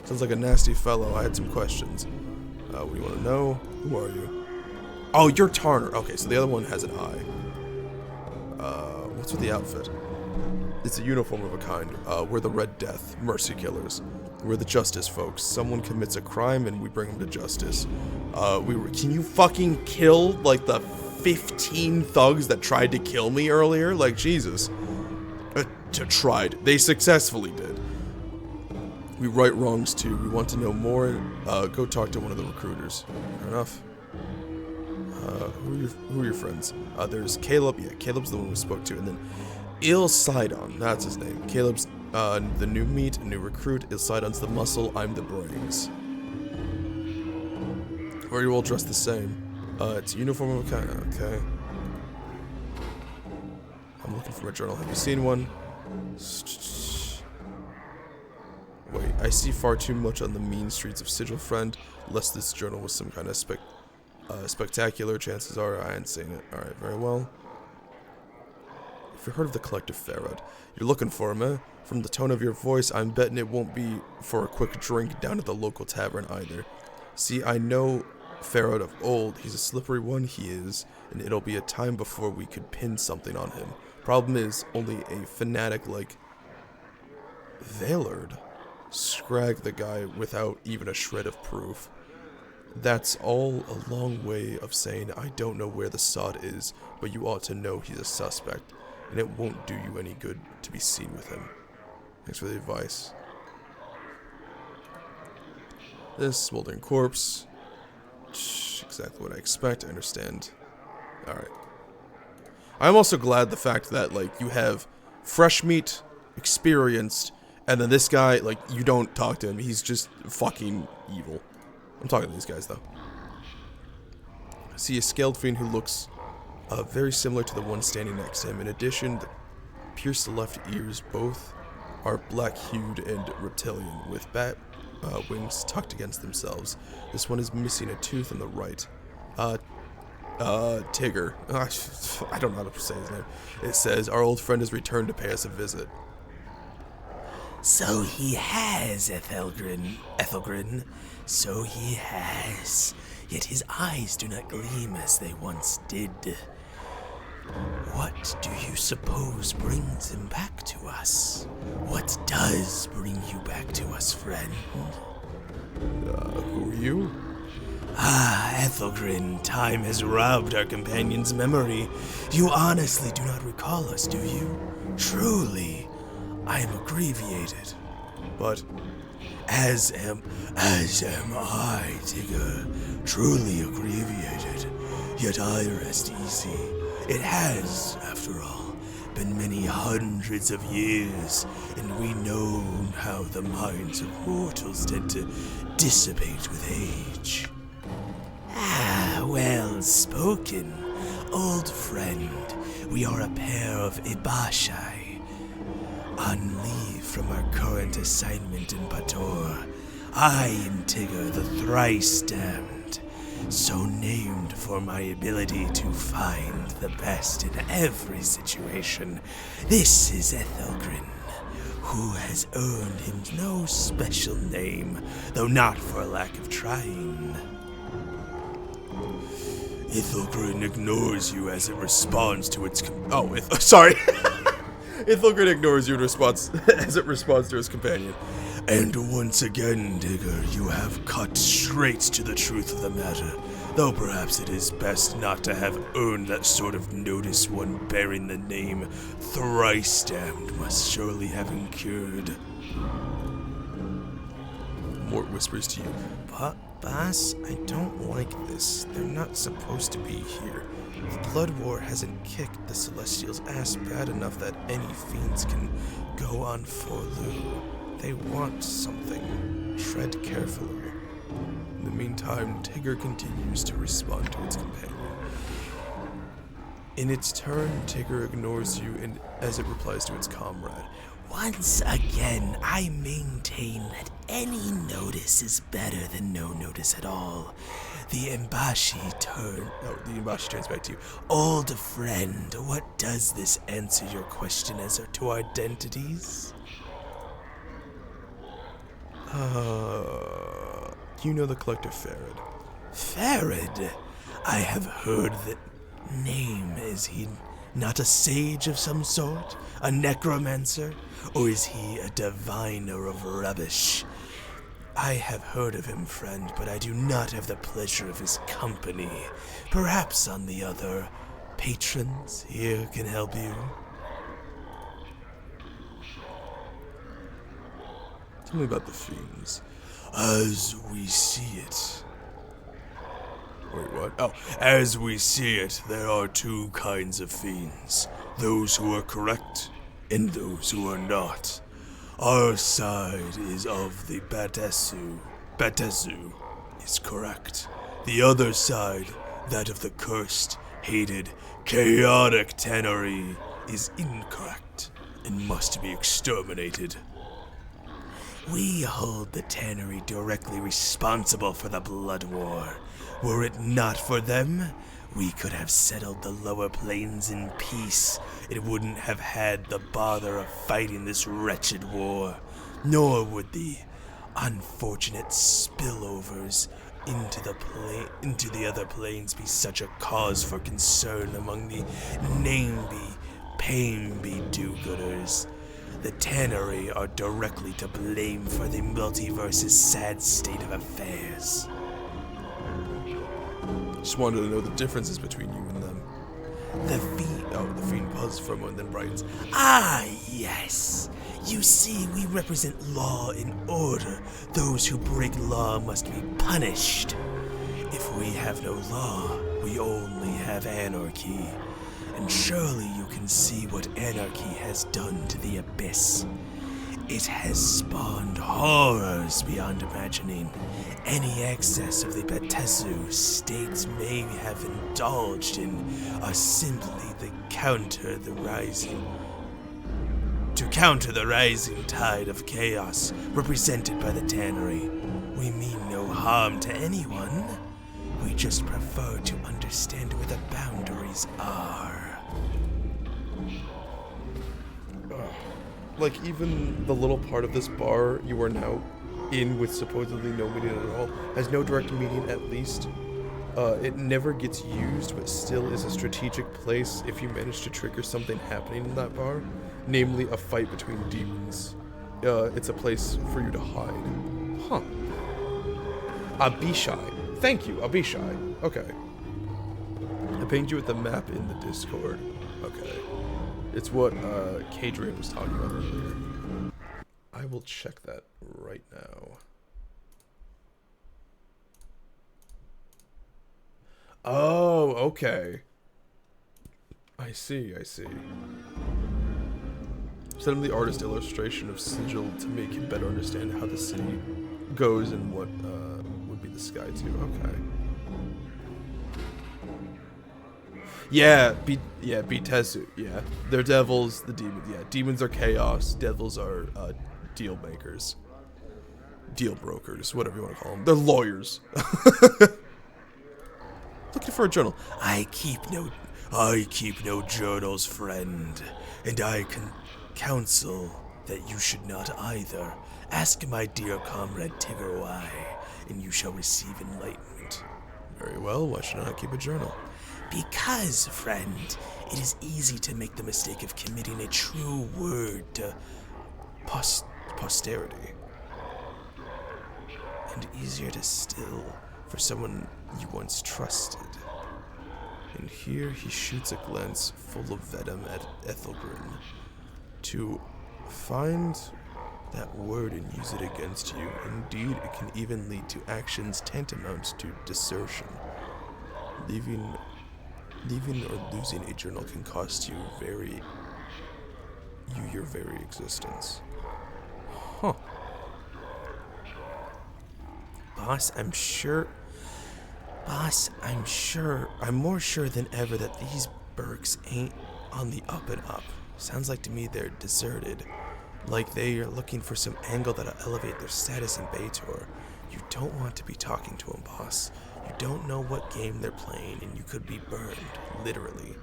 Sounds like a nasty fellow. I had some questions. What do you want to know? Who are you? Oh, you're Tarner. Okay, so the other one has an eye. What's with the outfit? It's a uniform of a kind. We're the Red Death, mercy killers. We're the justice folks. Someone commits a crime and we bring them to justice. Can you fucking kill, like, the 15 thugs that tried to kill me earlier? Like, Jesus. Tried. They successfully did. We right wrongs too. We want to know more. Go talk to one of the recruiters. Fair enough. Who are your friends? There's Caleb. Yeah, Caleb's the one we spoke to. And then Sidon. That's his name. Caleb's the new meat, new recruit. Sidon's the muscle. I'm the brains. Or you all dressed the same. It's a uniform of a kind. Okay. I'm looking for my journal. Have you seen one? Wait, I see far too much on the mean streets of Sigil, friend. Lest this journal was some kind of spectacular, chances are I ain't seen it. Alright, very well. If you've heard of the Collective Farad, you're looking for him, eh? From the tone of your voice, I'm betting it won't be for a quick drink down at the local tavern either. See, I know Farad of old. He's a slippery one, he is, and it'll be a time before we could pin something on him. Problem is, only a fanatic like Valard scrag the guy without even a shred of proof. That's all a long way of saying I don't know where the sod is, but you ought to know he's a suspect, and it won't do you any good to be seen with him. Thanks for the advice. This smoldering corpse. Exactly what I expect, I understand. Alright. I'm also glad the fact that, like, you have fresh meat, experienced, and then this guy, like, you don't talk to him. He's just fucking evil. I'm talking to these guys, though. I see a scaled fiend who looks very similar to the one standing next to him. In addition, the pierce the left ears both are black-hued and reptilian, with bat wings tucked against themselves. This one is missing a tooth on the right. Tigger. I don't know how to say his name. It says, our old friend has returned to pay us a visit. So he has, Ethelgrin. So he has. Yet his eyes do not gleam as they once did. What do you suppose brings him back to us? What does bring you back to us, friend? Who are you? Ah, Ethelgrin, time has robbed our companion's memory. You honestly do not recall us, do you? Truly, I am aggrieved. But As am I, Tigger, truly aggrieved. Yet I rest easy. It has, after all, been many hundreds of years, and we know how the minds of mortals tend to dissipate with age. Ah, well spoken, old friend. We are a pair of Ibashai, on leave from our current assignment in Pator. I am Tigger the Thrice Damned, so named for my ability to find the best in every situation. This is Ethelgrin, who has earned him no special name, though not for lack of trying. Ethelgrin ignores you as it responds to its sorry. Ethelgrin ignores you in response as it responds to his companion. And once again, Tigger, you have cut straight to the truth of the matter, though perhaps it is best not to have earned that sort of notice one bearing the name Thrice Damned must surely have incurred. Mort whispers to you. Boss, I don't like this. They're not supposed to be here. The Blood War hasn't kicked the Celestials' ass bad enough that any fiends can go on Forlu. They want something. Tread carefully. In the meantime, Tigger continues to respond to its companion. In its turn, Tigger ignores you as it replies to its comrade. Once again, I maintain that any notice is better than no notice at all. The Imbashi turns back to you. Old friend, what does this answer your question as to our identities? You know the collector Farid. Farid? I have heard that name. Is he not a sage of some sort? A necromancer? Or is he a diviner of rubbish? I have heard of him, friend, but I do not have the pleasure of his company. Perhaps on the other patrons here can help you. Tell me about the fiends. As we see it. Wait, what? Oh, as we see it, there are two kinds of fiends. Those who are correct, and those who are not. Our side is of the Batesu. Batesu is correct. The other side, that of the cursed, hated, chaotic tannery, is incorrect and must be exterminated. We hold the tannery directly responsible for the Blood War. Were it not for them, we could have settled the lower planes in peace. It wouldn't have had the bother of fighting this wretched war, nor would the unfortunate spillovers into the other planes be such a cause for concern among the name-be, pain-be do-gooders. The tannery are directly to blame for the multiverse's sad state of affairs. Just wanted to know the differences between you and them. The fiend paused for a moment, then brightens. Ah, yes. You see, we represent law and order. Those who break law must be punished. If we have no law, we only have anarchy. And surely you can see what anarchy has done to the Abyss. It has spawned horrors beyond imagining. Any excess of the Betesu states may have indulged in are simply to counter the rising tide of chaos represented by the tannery. We mean no harm to anyone. We just prefer to understand where the boundaries are. Like, even the little part of this bar you are now in with supposedly no meaning at all has no direct meaning, at least. It never gets used, but still is a strategic place if you manage to trigger something happening in that bar, namely a fight between demons. It's a place for you to hide. Huh. Abishai. Thank you, Abishai. Okay. I pinged you with the map in the Discord. Okay. It's what Kadrian was talking about earlier. I will check that right now. Oh, okay. I see. Send him the artist illustration of Sigil to make him better understand how the city goes and what would be the sky too. Okay. Yeah, Bitesu. Yeah, they're devils. The demons. Yeah, demons are chaos. Devils are deal makers, deal brokers, whatever you want to call them. They're lawyers. Looking for a journal. I keep no journals, friend, and I can counsel that you should not either. Ask my dear comrade Tigger why, and you shall receive enlightenment. Very well. Why should I not keep a journal? Because, friend, it is easy to make the mistake of committing a true word to posterity. And easier to still for someone you once trusted. And here he shoots a glance full of venom at Ethelgrim. To find that word and use it against you, indeed it can even lead to actions tantamount to desertion. Leaving or losing a journal can cost you your very existence. Huh. Boss, I'm more sure than ever that these Burks ain't on the up and up. Sounds like to me they're deserted. Like they are looking for some angle that'll elevate their status in Baitor. You don't want to be talking to them, boss. You don't know what game they're playing, and you could be burned, literally.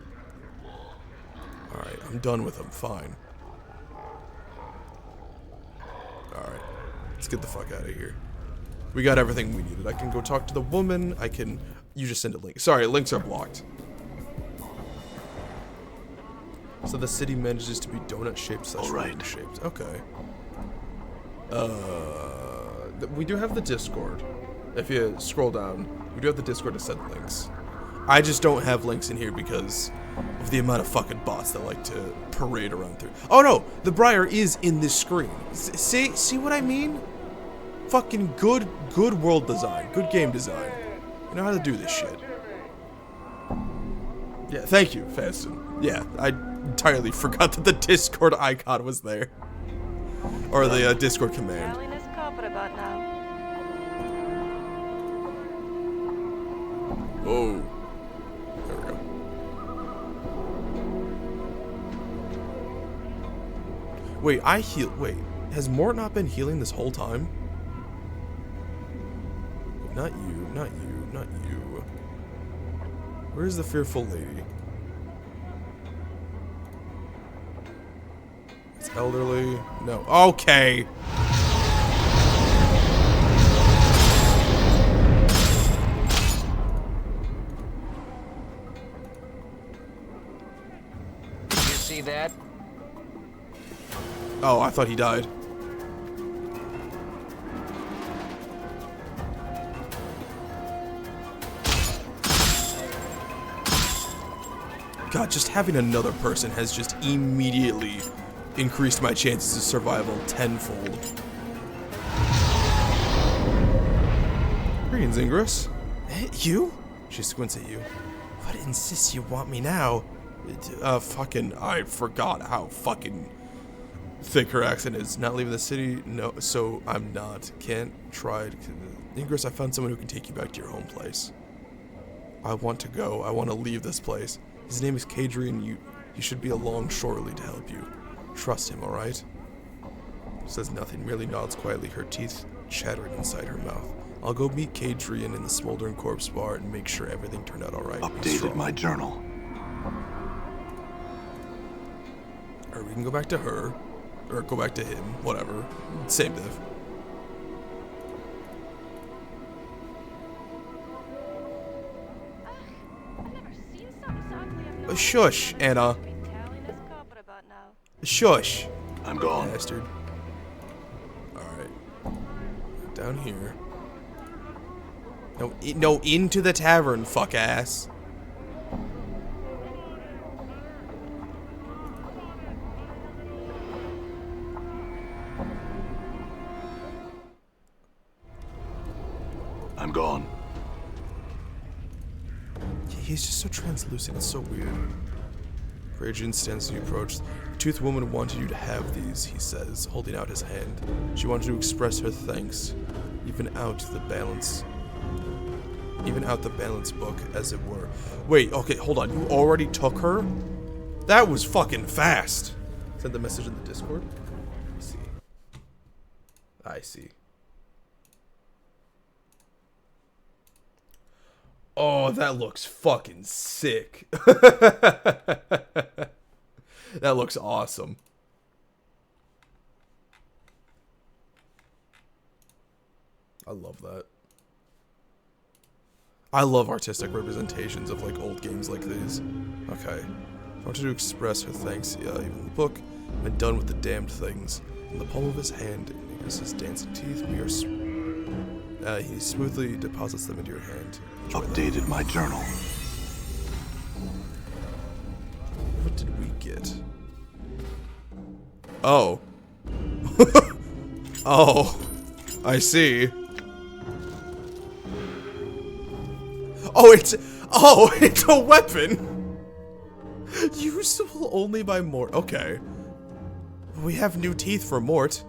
Alright, I'm done with them. Fine. Alright, let's get the fuck out of here. We got everything we needed. I can go talk to the woman. You just send a link. Sorry, links are blocked. So the city manages to be donut-shaped / ring-shaped. Okay. We do have the Discord. If you scroll down, we do have the Discord to send links. I just don't have links in here because of the amount of fucking bots that like to parade around through. Oh no, the Briar is in this screen. See what I mean? Fucking good world design, good game design. You know how to do this shit. Yeah, thank you, Faston. Yeah, I entirely forgot that the Discord icon was there. Or the Discord command. Oh. There we go. Wait, Wait, has Mort not been healing this whole time? Not you, not you, not you. Where's the fearful lady? It's elderly. No. Okay. See that? Oh, I thought he died. God, just having another person has just immediately increased my chances of survival tenfold. Greetings, Ingress. You? She squints at you. What insists you want me now? I forgot how fucking think her accent is. Not leaving the city? No, so I'm not. Can't try. Ingress, I found someone who can take you back to your home place. I want to go. I want to leave this place. His name is Kadrian. You should be along shortly to help you. Trust him, alright? Says nothing, merely nods quietly, her teeth chattering inside her mouth. I'll go meet Kadrian in the smoldering corpse bar and make sure everything turned out alright. Updated my journal. Or we can go back to her. Or go back to him. Whatever. Same diff. Shush, Anna. Shush. I'm gone. Bastard. Alright. Down here. No, into the tavern, fuck ass. I'm gone. He's just so translucent, it's so weird. Raging stands as you approach. The Toothed Woman wanted you to have these, he says, holding out his hand. She wanted to express her thanks, even out the balance book, as it were. Wait, okay, hold on. You already took her? That was fucking fast. Send the message in the Discord. I see. Oh, that looks fucking sick. That looks awesome. I love that. I love artistic representations of like old games like these. Okay. I wanted to express her thanks. Yeah, even the book. I'm done with the damned things. In the palm of his hand, Ignis his dancing teeth. He smoothly deposits them into your hand. Enjoy Updated them. my journal. What did we get? Oh. Oh. I see. Oh, it's a weapon. Usable only by Mort. Okay. We have new teeth for Mort.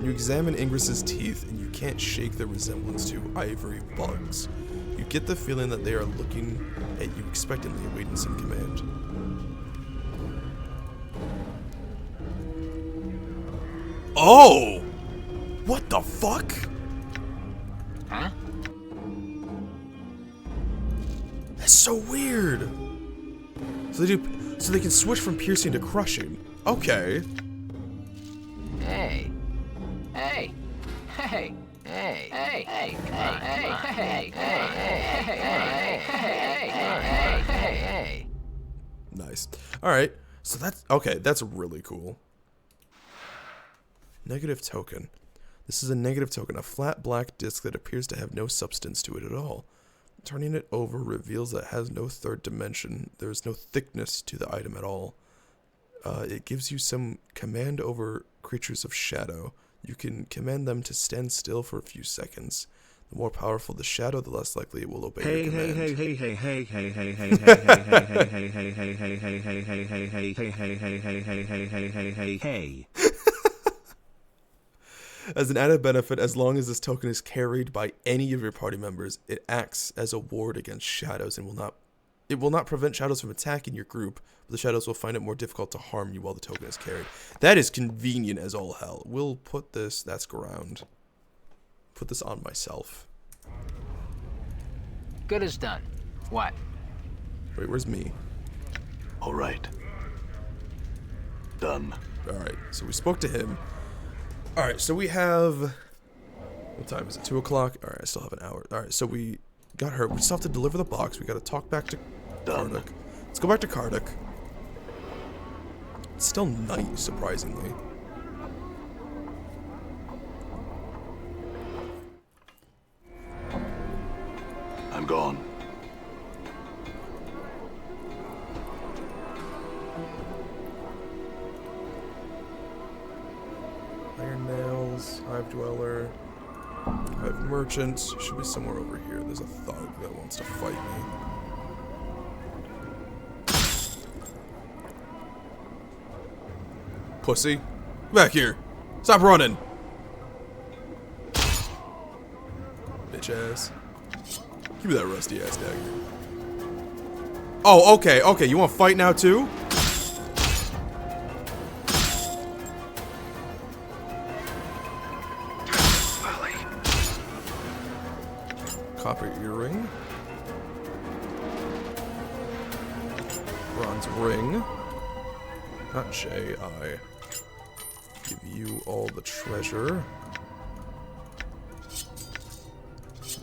You examine Ingress's teeth and you can't shake their resemblance to ivory bugs. You get the feeling that they are looking at you expectantly, awaiting some command. Oh! What the fuck? Huh? That's so weird. So they can switch from piercing to crushing. Okay. Hey. Hey. Hey. Hey. Hey. Hey. Hey. Hey. Nice. Alright. So that's okay, that's really cool. Negative token. This is a negative token, a flat black disc that appears to have no substance to it at all. Turning it over reveals that it has no third dimension. There is no thickness to the item at all. It gives you some command over creatures of shadow. You can command them to stand still for a few seconds. The more powerful the shadow, the less likely it will obey your command. Hey. As an added benefit, as long as this token is carried by any of your party members, it acts as a ward against shadows and will not prevent shadows from attacking your group, but the shadows will find it more difficult to harm you while the token is carried. That is convenient as all hell. We'll put this, that's ground. Put this on myself. Good as done. What? Wait, where's me? All right. Done. Alright, so we spoke to him. Alright, so we have... What time is it? 2 o'clock? Alright, I still have an hour. Alright, so we got her. We still have to deliver the box. We gotta talk back to Karduk. Let's go back to Karduk. It's still night, surprisingly. I'm gone. Iron Nails, Hive Dweller, Hive Merchant. Should be somewhere over here. There's a thug that wants to fight me. pussy. Back here. Stop running. Bitch ass. Give me that rusty ass dagger. Oh, okay, okay. You want to fight now too? Copper earring. Bronze ring. Not J, I. Give you all the treasure.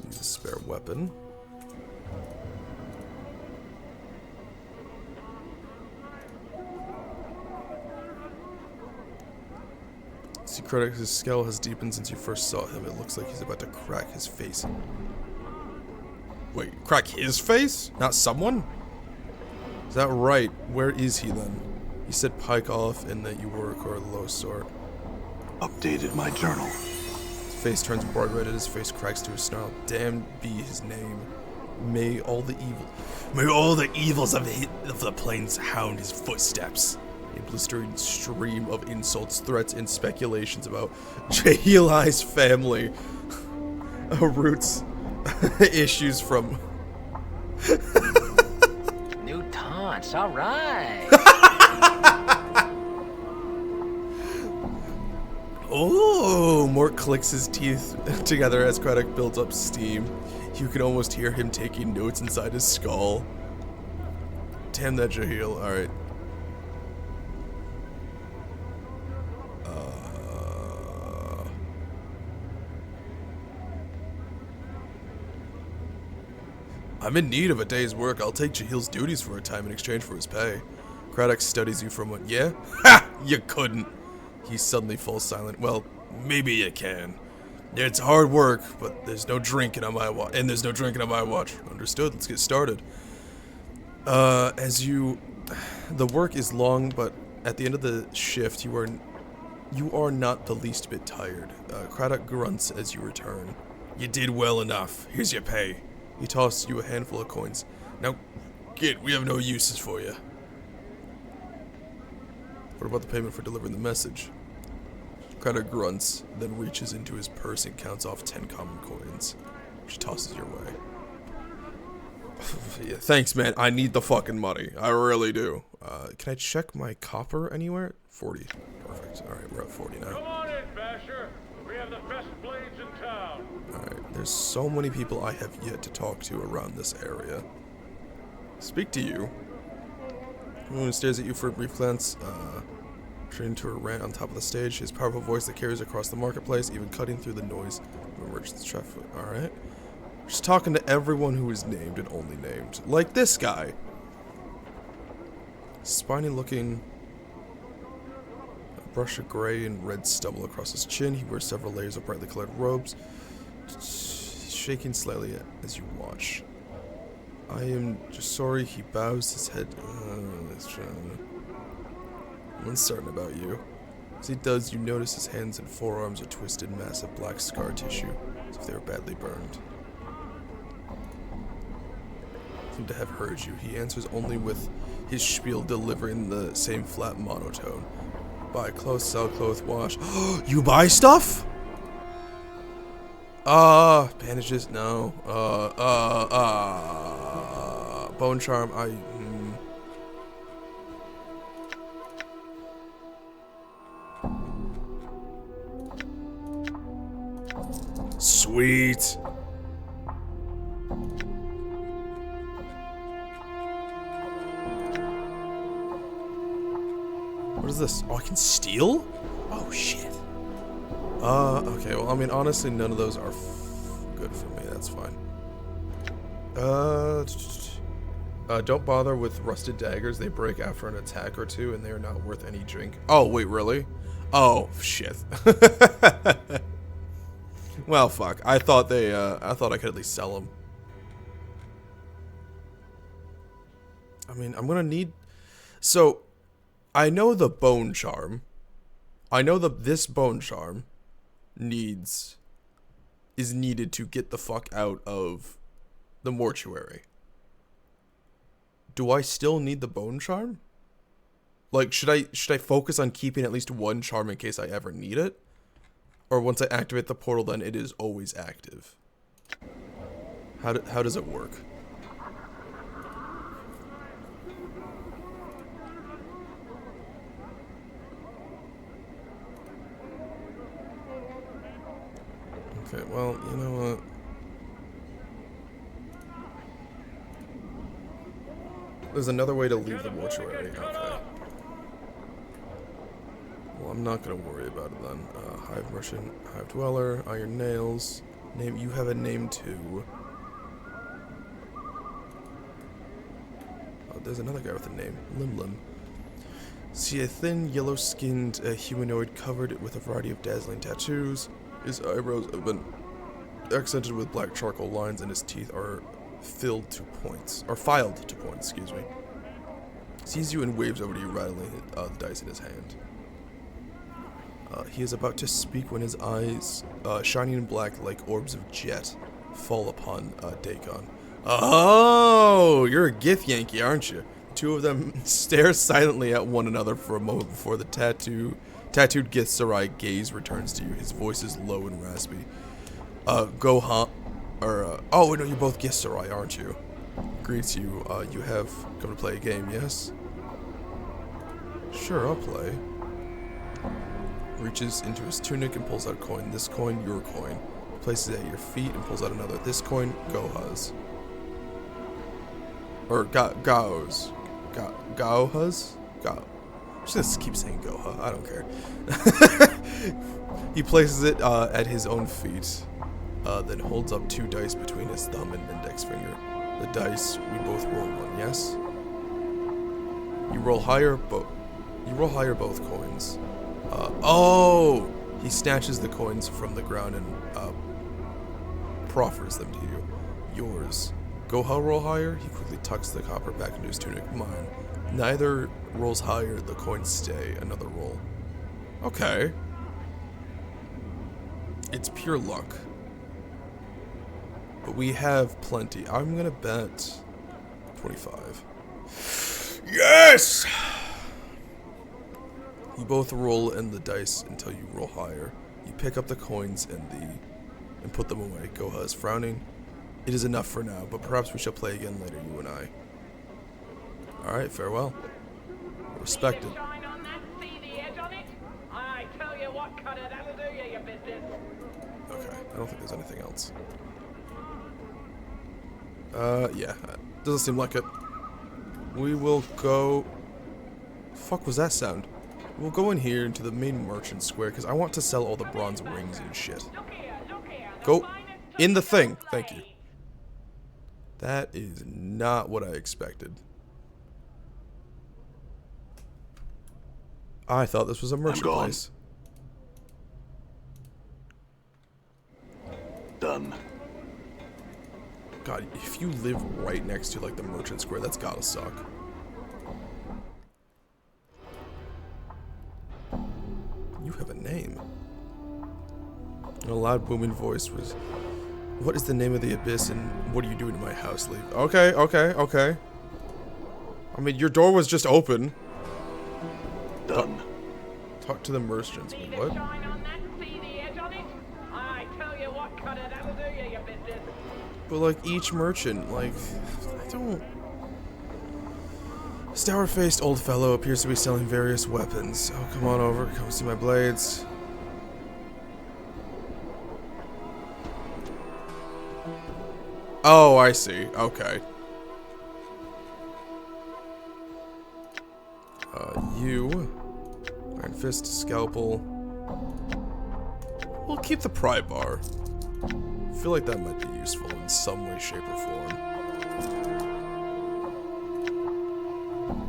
Need a spare weapon. See, Credix's skull has deepened since you first saw him. It looks like he's about to crack his face. Wait, crack his face? Not someone? Is that right? Where is he then? You said pike off and that you were a low sort. Updated my journal. His face turns bright red and his face cracks to a snarl. Damned be his name. May all the evils of the plains hound his footsteps. A blistering stream of insults, threats, and speculations about Jahili's family. Roots issues from New taunts, alright. Oh, Mort clicks his teeth together as Craddock builds up steam. You can almost hear him taking notes inside his skull. Damn that Jahil. Alright. I'm in need of a day's work. I'll take Jahil's duties for a time in exchange for his pay. Craddock studies you from what? Yeah? Ha! You couldn't. He suddenly falls silent. Well, maybe you can. It's hard work, but there's no drinking on my watch. And there's no drinking on my watch. Understood. Let's get started. The work is long, but at the end of the shift, you are not the least bit tired. Craddock grunts as you return. You did well enough. Here's your pay. He tosses you a handful of coins. Now, get. We have no uses for you. What about the payment for delivering the message? Craddock grunts, then reaches into his purse and counts off 10 common coins, which he tosses your way. Yeah, thanks, man. I need the fucking money. I really do. Can I check my copper anywhere? 40. Perfect. Alright, we're at 40 now. Come on in, Basher. We have the best blades in town. Alright, there's so many people I have yet to talk to around this area. Speak to you. The woman stares at you for a brief glance, turning into a rant on top of the stage, his powerful voice that carries across the marketplace, even cutting through the noise of a merchant's traffic. Alright. Just talking to everyone who is named and only named. Like this guy. Spiny looking. A brush of gray and red stubble across his chin. He wears several layers of brightly colored robes. Shaking slightly as you watch. I am just sorry. He bows his head. I'm uncertain about you. As he does, you notice his hands and forearms are twisted, massive black scar tissue, as if they were badly burned. Seem to have heard you. He answers only with his spiel, delivering the same flat monotone. Buy clothes, sell clothes, wash. You buy stuff? Bandages, no. Bone charm, Sweet. What is this? Oh, I can steal? Oh, shit. Okay, well, I mean, honestly, none of those are good for me. That's fine. Don't bother with rusted daggers. They break after an attack or two, and they are not worth any drink. Oh, wait, really? Oh, shit. Well, fuck. I thought I could at least sell them. I mean, I'm gonna need... So, I know the bone charm. I know this bone charm is needed to get the fuck out of the mortuary. Do I still need the bone charm? Like, should I focus on keeping at least one charm in case I ever need it? Or once I activate the portal, then it is always active? How does it work? Okay, well, you know what? There's another way to leave the mortuary. Okay. Well, I'm not gonna worry about it then. Hive Merchant, Hive Dweller, Iron Nails. Name, you have a name too. Oh, there's another guy with a name. Lim. See a thin, yellow-skinned humanoid covered with a variety of dazzling tattoos. His eyebrows have been accented with black charcoal lines, and his teeth are filed to points. Excuse me. Sees you and waves over to you, rattling the dice in his hand. He is about to speak when his eyes, shining in black like orbs of jet, fall upon Dagon. Oh, you're a gift Yankee, aren't you? Two of them stare silently at one another for a moment before the tattooed Githzerai gaze returns to you. His voice is low and raspy. Oh no, you're both Githzerai, aren't you? Greets you. You have come to play a game, yes? Sure, I'll play. Reaches into his tunic and pulls out a coin. This coin, your coin. Places it at your feet and pulls out another. This coin, Goha's. Or Gao's. Gaoha's? Gao. I'm just gonna keep saying Goha. I don't care. He places it at his own feet. Then holds up 2 dice between his thumb and index finger. The dice, we both roll one, yes? You roll higher, both coins. Oh! He snatches the coins from the ground and proffers them to you. Yours. Goha roll higher. He quickly tucks the copper back into his tunic. Mine. Neither rolls higher. The coins stay. Another roll. Okay. It's pure luck. But we have plenty. I'm gonna bet 25. Yes! You both roll in the dice until you roll higher. You pick up the coins and put them away. Goha is frowning. It is enough for now, but perhaps we shall play again later, you and I. Alright, farewell. Respected. Okay, I don't think there's anything else. Yeah. Doesn't seem like it. We will go... Fuck was that sound? We'll go in here into the main merchant square, because I want to sell all the bronze rings and shit. Go in the thing. Thank you. That is not what I expected. I thought this was a merchant place. Done. God, if you live right next to, like, the merchant square, that's gotta suck. You have a name. And a loud booming voice was, "What is the name of the abyss and what are you doing in my house? Leave." Okay. I mean, your door was just open. Done. Talk to the merchants. Wait, what? But like each merchant, like, I don't... Sour-faced old fellow appears to be selling various weapons. Oh, come on over. Come see my blades. Oh, I see. Okay. You. Iron Fist, Scalpel. We'll keep the pry bar. I feel like that might be useful in some way, shape, or form.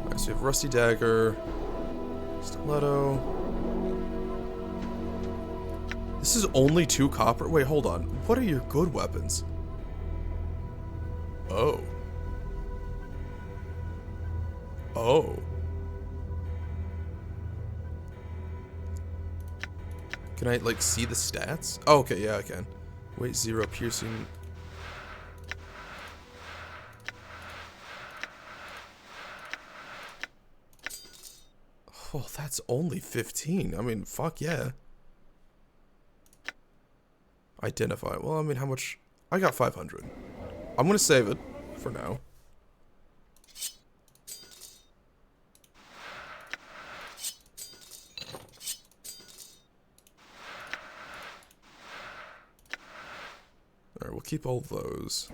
Alright, so we have Rusty Dagger, Stiletto. This is only 2 copper? Wait, hold on. What are your good weapons? Oh. Oh. Can I, like, see the stats? Oh, okay, yeah, I can. Weight 0, piercing. Oh, that's only 15. I mean, fuck yeah. Identify. Well, I mean, how much? I got 500. I'm gonna save it for now. Alright, we'll keep all those.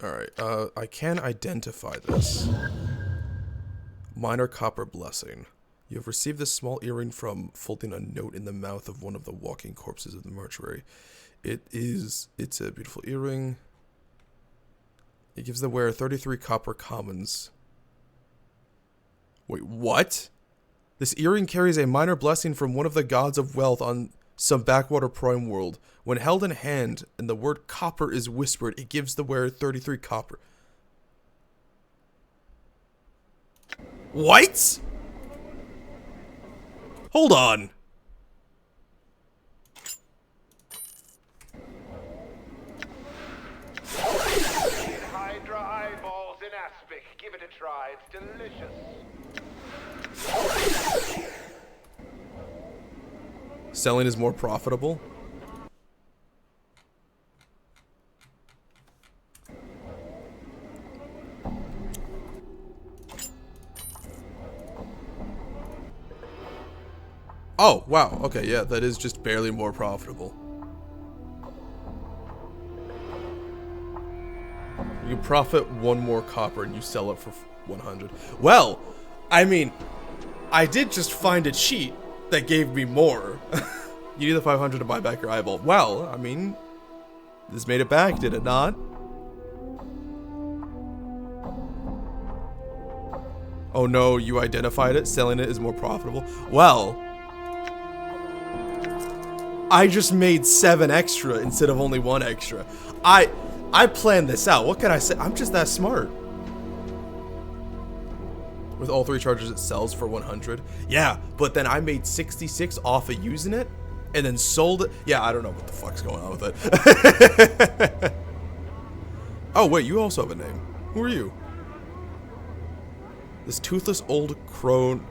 Alright, I can identify this. Minor Copper Blessing. You have received this small earring from folding a note in the mouth of one of the walking corpses of the mortuary. It's a beautiful earring. It gives the wearer 33 copper commons. Wait, what? This earring carries a minor blessing from one of the gods of wealth on some backwater prime world. When held in hand and the word copper is whispered, it gives the wearer 33 copper. What? Hold on. Hydra eyeballs in aspic. Give it a try. It's delicious. Selling is more profitable. Oh, wow. Okay, yeah, that is just barely more profitable. You profit 1 more copper and you sell it for 100. Well, I mean, I did just find a cheat that gave me more. You need the 500 to buy back your eyeball. Well, I mean, this made it back, did it not? Oh no, you identified it. Selling it is more profitable. Well, I just made 7 extra instead of only 1 extra. I planned this out. What can I say? I'm just that smart. With all 3 charges, it sells for 100. Yeah, but then I made 66 off of using it, and then sold it. Yeah, I don't know what the fuck's going on with it. Oh wait, you also have a name. Who are you? This toothless old crone.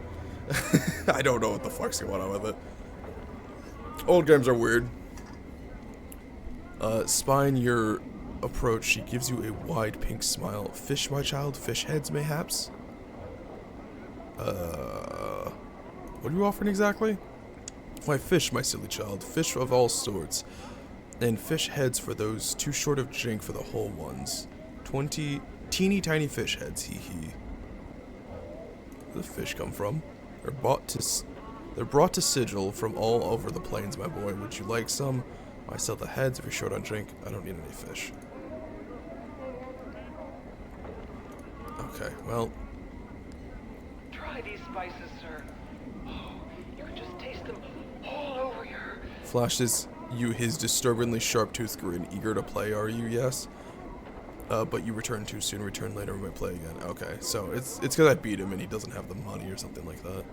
I don't know what the fuck's going on with it. Old games are weird. Spying your approach, she gives you a wide pink smile. Fish, my child? Fish heads, mayhaps? What are you offering exactly? Why, fish, my silly child. Fish of all sorts. And fish heads for those too short of drink for the whole ones. 20 teeny tiny fish heads, hee hee. Where the fish come from? They're brought to Sigil from all over the plains, my boy. Would you like some? I sell the heads. If you're short on drink, I don't need any fish. Okay, well. Try these spices, sir. Oh, you can just taste them all over your... Flashes you his disturbingly sharp-toothed grin. Eager to play, are you? Yes. But you return too soon. Return later. We might play again. Okay, so it's because I beat him and he doesn't have the money or something like that.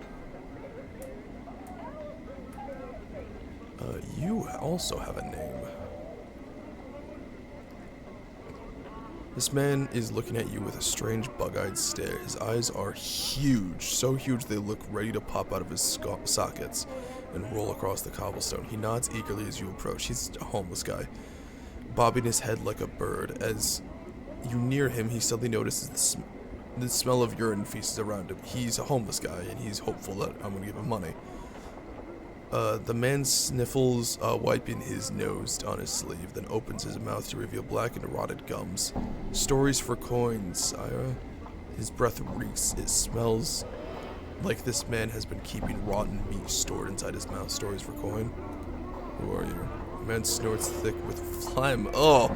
You also have a name. This man is looking at you with a strange bug-eyed stare. His eyes are huge, so huge they look ready to pop out of his sockets and roll across the cobblestone. He nods eagerly as you approach. He's a homeless guy, bobbing his head like a bird. As you near him, he suddenly notices the smell of urine feces around him. He's a homeless guy, and he's hopeful that I'm going to give him money. The man sniffles, wiping his nose on his sleeve, then opens his mouth to reveal black and rotted gums. Stories for coins, sire. His breath reeks. It smells like this man has been keeping rotten meat stored inside his mouth. Stories for coin. Who are you? The man snorts thick with phlegm. Oh!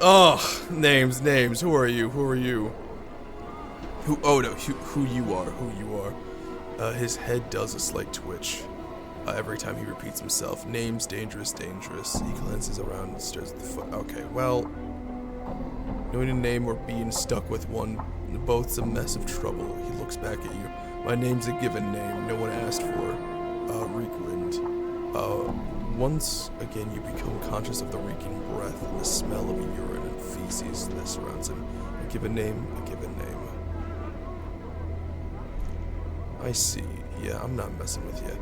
Oh! Names. Who are you? Who you are. His head does a slight twitch. Every time he repeats himself. Names, dangerous. He glances around and stares at the foot. Okay, well, knowing a name or being stuck with one, both's a mess of trouble. He looks back at you. My name's a given name, no one asked for. Reekwind. Once again you become conscious of the reeking breath and the smell of urine and feces. he sees that surrounds him. A given name, a given name. I see. Yeah, I'm not messing with you.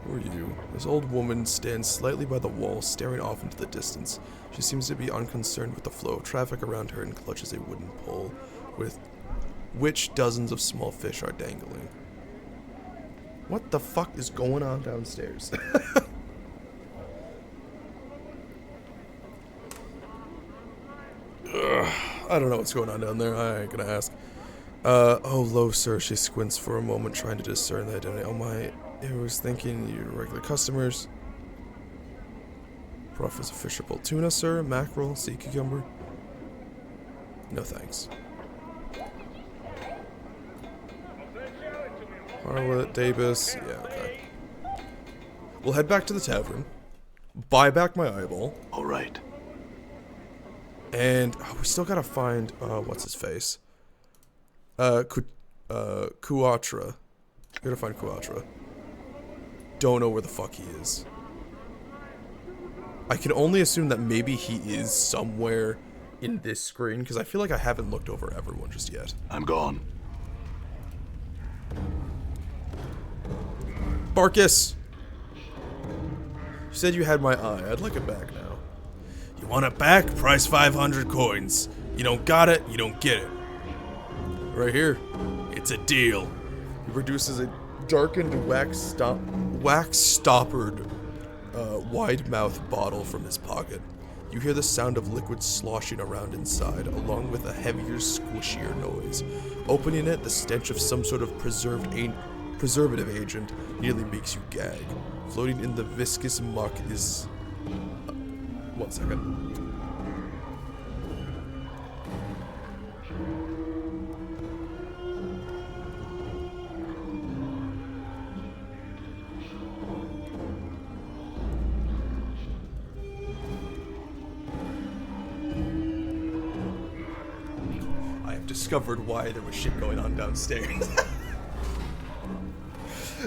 Who are you? This old woman stands slightly by the wall, staring off into the distance. She seems to be unconcerned with the flow of traffic around her and clutches a wooden pole, with which dozens of small fish are dangling. What the fuck is going on downstairs? I don't know what's going on down there. I ain't gonna ask. Oh, lo, sir. She squints for a moment, trying to discern the identity. Oh my, I was thinking you're regular customers. Rough as a fishable tuna, sir. Mackerel, sea cucumber. No thanks. Harlot, Davis. Yeah, okay. We'll head back to the tavern. Buy back my eyeball. All right. And we still gotta find what's his face? Kuatra. Gotta find Kuatra. Don't know where the fuck he is. I can only assume that maybe he is somewhere in this screen, because I feel like I haven't looked over everyone just yet. I'm gone. Barkus! You said you had my eye. I'd like it back now. You want it back? Price 500 coins. You don't got it, you don't get it. Right here. It's a deal. He produces a darkened wax-stoppered wide-mouth bottle from his pocket. You hear the sound of liquid sloshing around inside, along with a heavier, squishier noise. Opening it, the stench of some sort of preservative agent nearly makes you gag. Floating in the viscous muck is... 1 second. I have discovered why there was shit going on downstairs.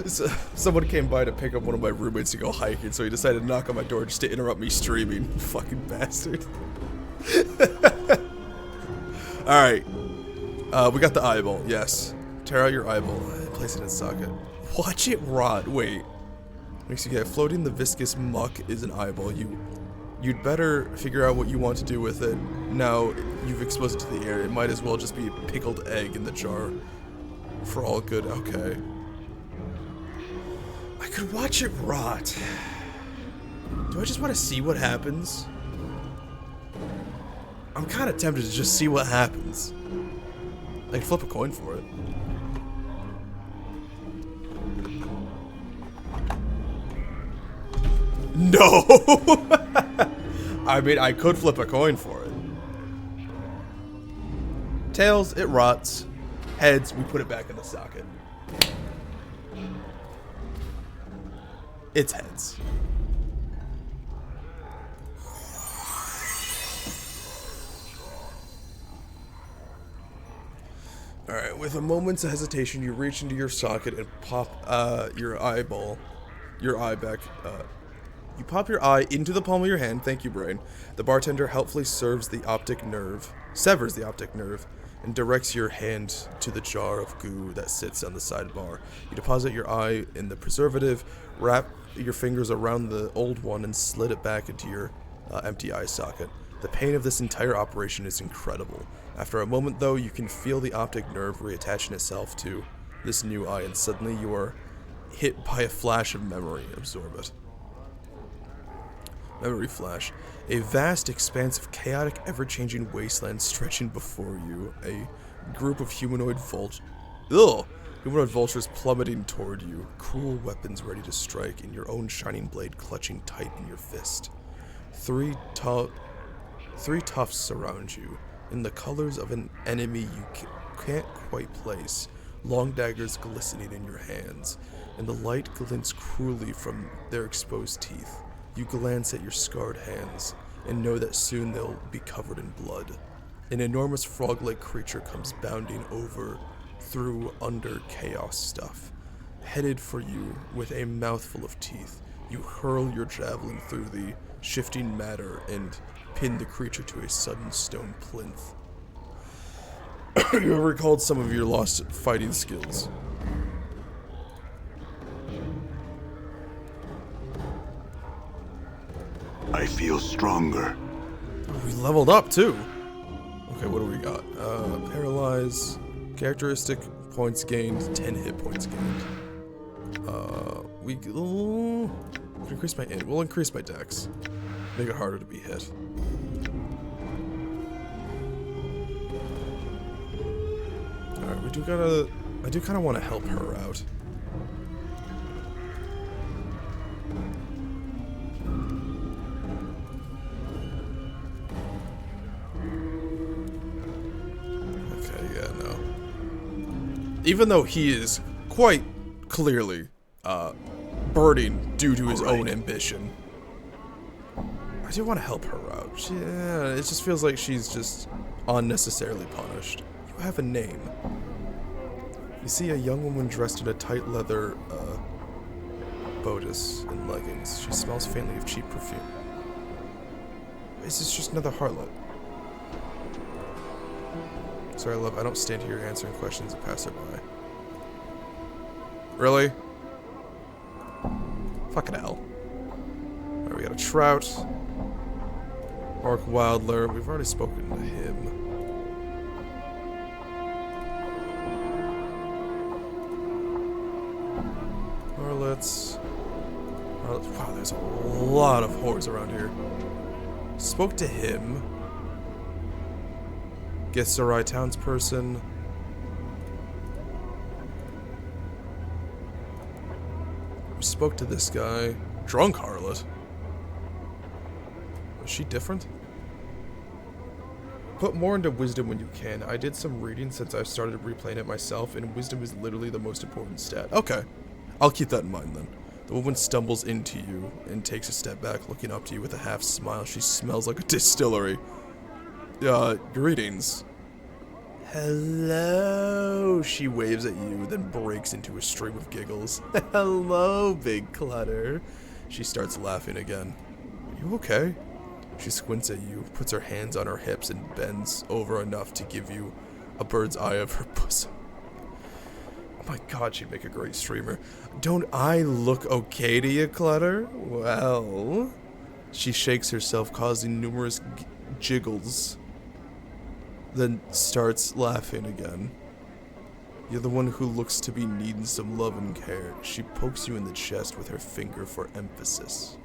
So, someone came by to pick up one of my roommates to go hiking, so he decided to knock on my door just to interrupt me streaming. Fucking bastard. Alright. We got the eyeball, yes. Tear out your eyeball. Place it in its socket. Watch it rot. Wait. Makes you get floating the viscous muck is an eyeball. You'd better figure out what you want to do with it. Now you've exposed it to the air. It might as well just be a pickled egg in the jar. For all good. Okay. I could watch it rot. Do I just want to see what happens? I'm kind of tempted to just see what happens. I can flip a coin for it. No! I mean, I could flip a coin for it. Tails, it rots. Heads, we put it back in the socket. It's heads. Alright, with a moment's hesitation, you reach into your socket and pop your eye back. You pop your eye into the palm of your hand. Thank you, brain. The bartender helpfully severs the optic nerve, and directs your hand to the jar of goo that sits on the sidebar. You deposit your eye in the preservative, wrap your fingers around the old one, and slid it back into your empty eye socket. The pain of this entire operation is incredible. After a moment, though, you can feel the optic nerve reattaching itself to this new eye, and suddenly you are hit by a flash of memory. Absorb it. Memory flash. A vast expanse of chaotic, ever-changing wasteland stretching before you. A group of humanoid vultures plummeting toward you. Cruel weapons ready to strike, and your own shining blade clutching tight in your fist. Three tufts surround you, in the colors of an enemy you can't quite place. Long daggers glistening in your hands, and the light glints cruelly from their exposed teeth. You glance at your scarred hands, and know that soon they'll be covered in blood. An enormous frog-like creature comes bounding over through under chaos stuff, headed for you with a mouthful of teeth. You hurl your javelin through the shifting matter and pin the creature to a sudden stone plinth. You have recalled some of your lost fighting skills. I feel stronger. We leveled up too. Okay, what do we got? Paralyze, characteristic points gained, 10 hit points gained. We'll increase my dex. Make it harder to be hit. Alright, I do kinda wanna help her out. Even though he is quite clearly birding due to his own ambition, I do want to help her out. It just feels like she's just unnecessarily punished. You have a name. You see a young woman dressed in a tight leather bodice and leggings. She smells faintly of cheap perfume. Is this just another harlot? Sorry, love, I don't stand here answering questions of passerby. Really? Fucking hell. Alright, we got a trout. Orc Wildler. We've already spoken to him. Harlots. Wow, there's a lot of whores around here. Spoke to him. Githzerai townsperson. We spoke to this guy. Drunk harlot. Was she different? Put more into wisdom when you can. I did some reading since I've started replaying it myself, and wisdom is literally the most important stat. Okay. I'll keep that in mind then. The woman stumbles into you and takes a step back, looking up to you with a half smile. She smells like a distillery. Greetings. Hello, she waves at you, then breaks into a stream of giggles. Hello, big clutter. She starts laughing again. Are you okay? She squints at you, puts her hands on her hips, and bends over enough to give you a bird's eye of her bosom. Oh my god, she'd make a great streamer. Don't I look okay to you, Clutter? Well... She shakes herself, causing numerous jiggles. Then starts laughing again. You're the one who looks to be needing some love and care. She pokes you in the chest with her finger for emphasis.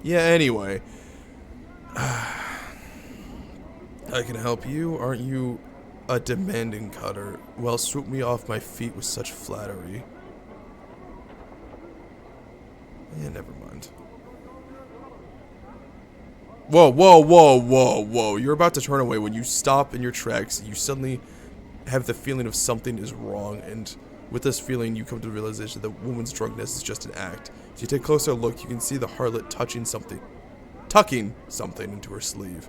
Yeah, anyway. I can help you. Aren't you a demanding cutter? Well, swoop me off my feet with such flattery. Yeah, never mind. Whoa, whoa, whoa, whoa, whoa. You're about to turn away. When you stop in your tracks, you suddenly have the feeling of something is wrong, and with this feeling, you come to the realization that the woman's drunkenness is just an act. If you take a closer look, you can see the harlot tucking something into her sleeve.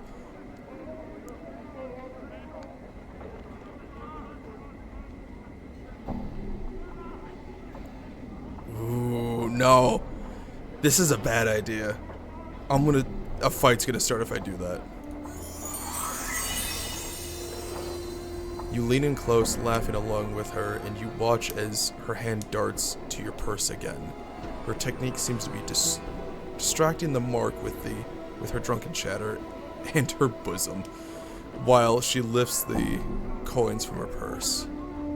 Ooh, no. This is a bad idea. A fight's gonna start if I do that. You lean in close, laughing along with her, and you watch as her hand darts to your purse again. Her technique seems to be distracting the mark with her drunken chatter and her bosom, while she lifts the coins from her purse.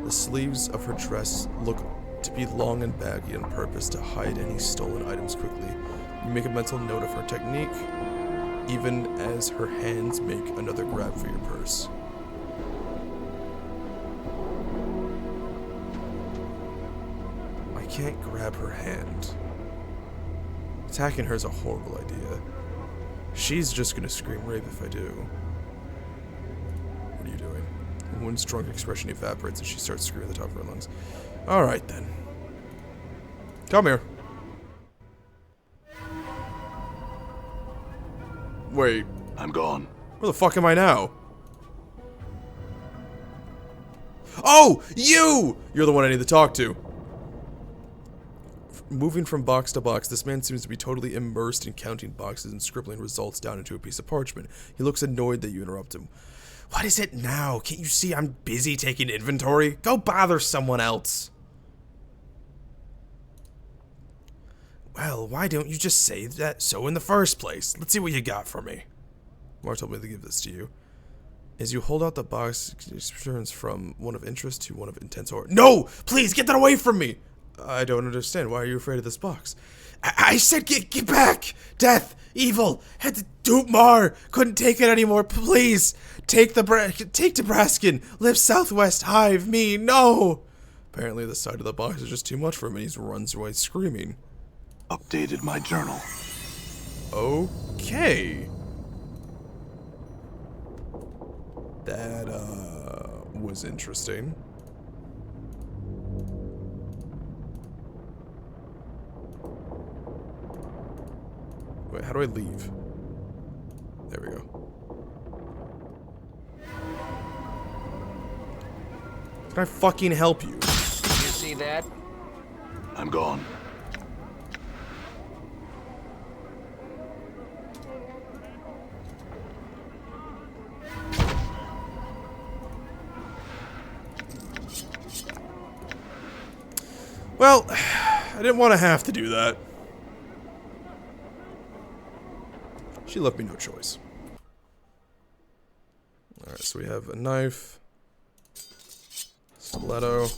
The sleeves of her dress look to be long and baggy on purpose to hide any stolen items quickly. You make a mental note of her technique, even as her hands make another grab for your purse. I can't grab her hand. Attacking her is a horrible idea. She's just gonna scream rape if I do. What are you doing? The woman's drunk expression evaporates and she starts screaming at the top of her lungs. Alright then. Come here. Wait. I'm gone. Where the fuck am I now? Oh, you! You're the one I need to talk to. Moving from box to box, this man seems to be totally immersed in counting boxes and scribbling results down into a piece of parchment. He looks annoyed that you interrupt him. What is it now? Can't you see I'm busy taking inventory? Go bother someone else. Well, why don't you just say that so in the first place? Let's see what you got for me. Mar told me to give this to you. As you hold out the box, it turns from one of interest to one of intense horror. No! Please, get that away from me! I don't understand. Why are you afraid of this box? I said get back! Death! Evil! Had to dupe Mar! Couldn't take it anymore, please! Take Nebraskan! Live Southwest Hive! Me! No! Apparently the side of the box is just too much for him and he runs away screaming. Updated my journal. Okay. That, was interesting. Wait, how do I leave? There we go. Can I fucking help you? You see that? I'm gone. Well, I didn't want to have to do that. She left me no choice. Alright, so we have a knife. Stiletto.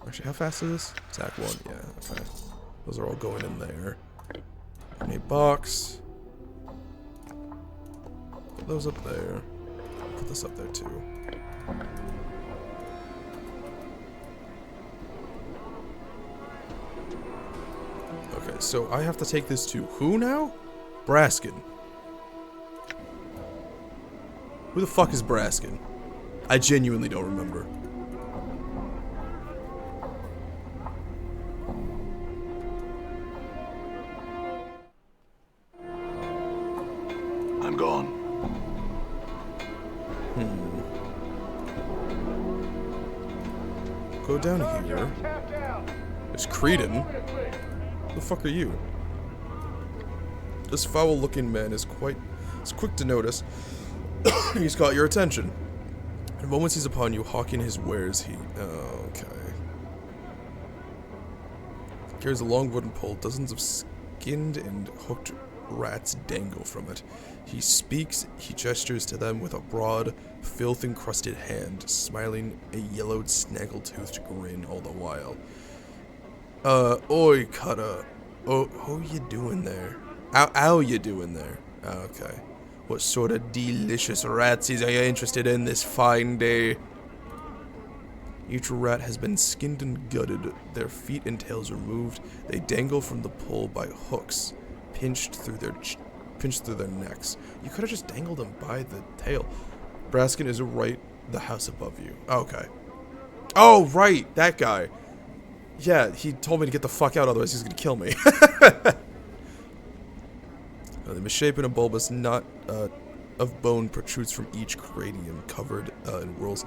Actually, how fast is this? Attack 1, yeah, okay. Those are all going in there. A box. Put those up there. Put this up there too. Okay, so I have to take this to who now? Braskin. Who the fuck is Braskin? I genuinely don't remember. I'm gone. Go down here. There's Creedon. Who the fuck are you? This foul-looking man is quick to notice. He's caught your attention. In moments he's upon you, hawking his wares. Okay. Carries a long wooden pole. Dozens of skinned and hooked rats dangle from it. He speaks. He gestures to them with a broad, filth-encrusted hand, smiling a yellowed, snaggle-toothed grin all the while. Oi, Cutter. Oh, how you doing there? How you doing there? Okay. What sort of delicious ratsies are you interested in this fine day? Each rat has been skinned and gutted, their feet and tails removed. They dangle from the pole by hooks, pinched through their necks. You could have just dangled them by the tail. Braskin is right the house above you. Okay. Oh, right, that guy. Yeah, he told me to get the fuck out, otherwise he's gonna kill me. The misshapen and bulbous knot of bone protrudes from each cranium, covered in whorls.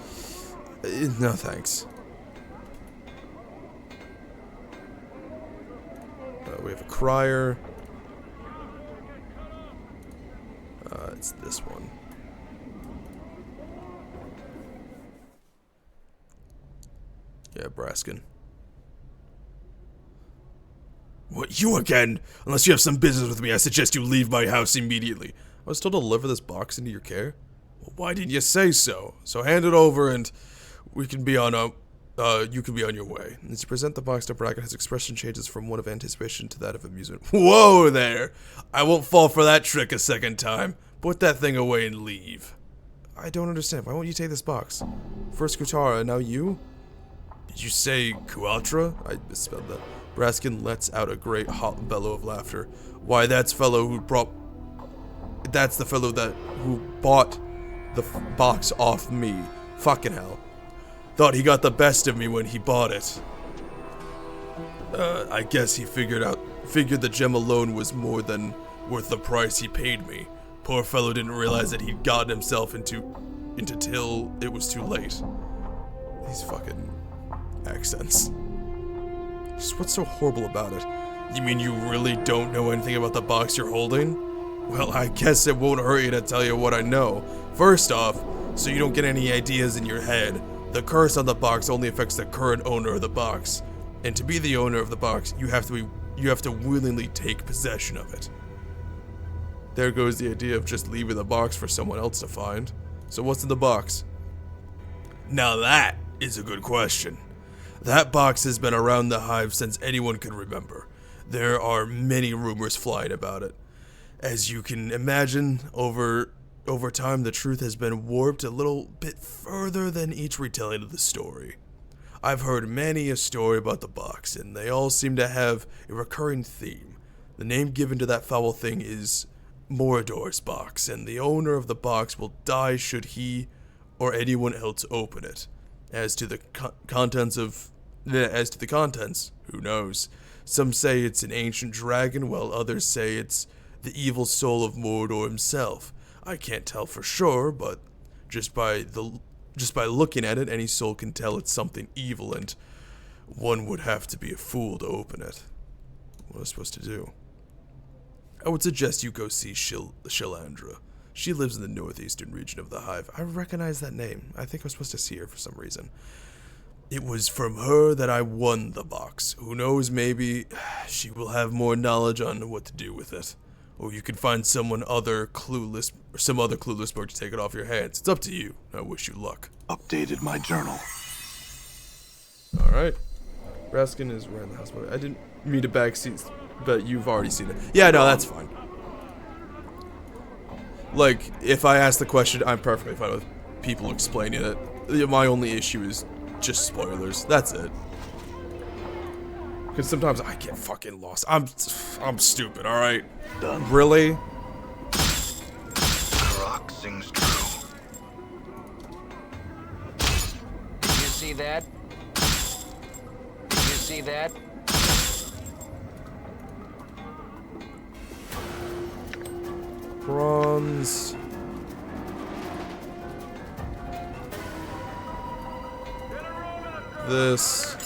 No thanks. We have a crier. It's this one. Yeah, Braskin. What, you again? Unless you have some business with me, I suggest you leave my house immediately. I was told to deliver this box into your care. Well, why didn't you say so? So hand it over and we can be on you can be on your way. As you present the box to Bracken, his expression changes from one of anticipation to that of amusement. Whoa there! I won't fall for that trick a second time. Put that thing away and leave. I don't understand. Why won't you take this box? First Kutara, now you? Did you say Kuatra? I misspelled that. Braskin lets out a great hot bellow of laughter. Why, that's the fellow who bought the box off me. Fucking hell. Thought he got the best of me when he bought it. I guess he figured the gem alone was more than worth the price he paid me. Poor fellow didn't realize that he'd gotten himself into till it was too late. These fucking accents. Just what's so horrible about it? You mean you really don't know anything about the box you're holding? Well, I guess it won't hurt you to tell you what I know. First off, so you don't get any ideas in your head, the curse on the box only affects the current owner of the box. And to be the owner of the box, you have to willingly take possession of it. There goes the idea of just leaving the box for someone else to find. So what's in the box? Now that is a good question. That box has been around the hive since anyone can remember. There are many rumors flying about it. As you can imagine, over time the truth has been warped a little bit further than each retelling of the story. I've heard many a story about the box, and they all seem to have a recurring theme. The name given to that foul thing is Morador's box, and the owner of the box will die should he or anyone else open it. As to the contents, who knows? Some say it's an ancient dragon, while others say it's the evil soul of Mordor himself. I can't tell for sure, but just by looking at it, any soul can tell it's something evil, and one would have to be a fool to open it. What am I supposed to do? I would suggest you go see Shilandra. She lives in the northeastern region of the hive. I recognize that name. I think I'm supposed to see her for some reason. It was from her that I won the box. Who knows, maybe she will have more knowledge on what to do with it. Or you can find some other clueless merc to take it off your hands. It's up to you. I wish you luck. Updated my journal. Alright. Raskin is around the house. I didn't mean to backseat, but you've already seen it. Yeah, no, that's fine. Like, if I ask the question, I'm perfectly fine with people explaining it. My only issue is just spoilers. That's it. Because sometimes I get fucking lost. I'm stupid, alright? Done. Really? Rock sings true. You see that? You see that? Bronze. This.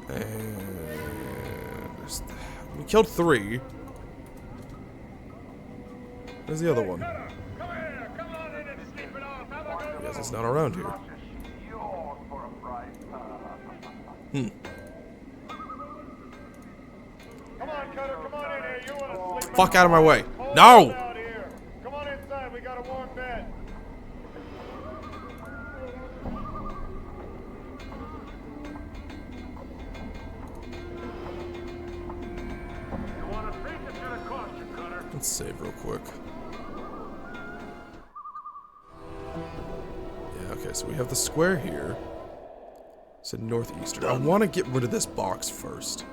And we killed 3. Where's the other one? Yes, it's not around here. Come on, Cutter, come on in here. You want to sleep? Fuck out of my way. No! Out here. Come on inside. We got a warm bed. You want to treat this to the cost you, Cutter? Let's save real quick. Yeah, okay, so we have the square here. Said northeastern. I want to get rid of this box first.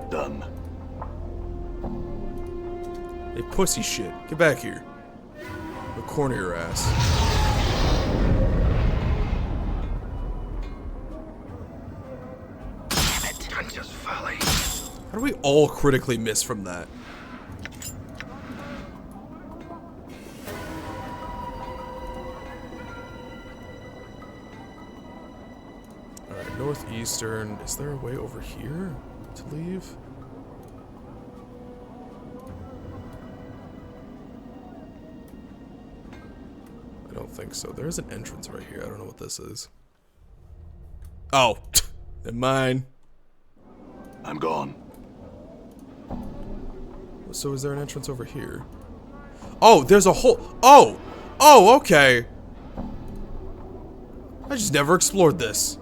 Done. Hey, pussy shit. Get back here. The corner of your ass. Damn it. Dungeous folly. How do we all critically miss from that? Alright, northeastern. Is there a way over here to leave? I don't think so. There's an entrance right here. I don't know what this is. Oh, never mind. I'm gone. So is there an entrance over here? Oh, there's a hole. Oh! Oh, okay. I just never explored this.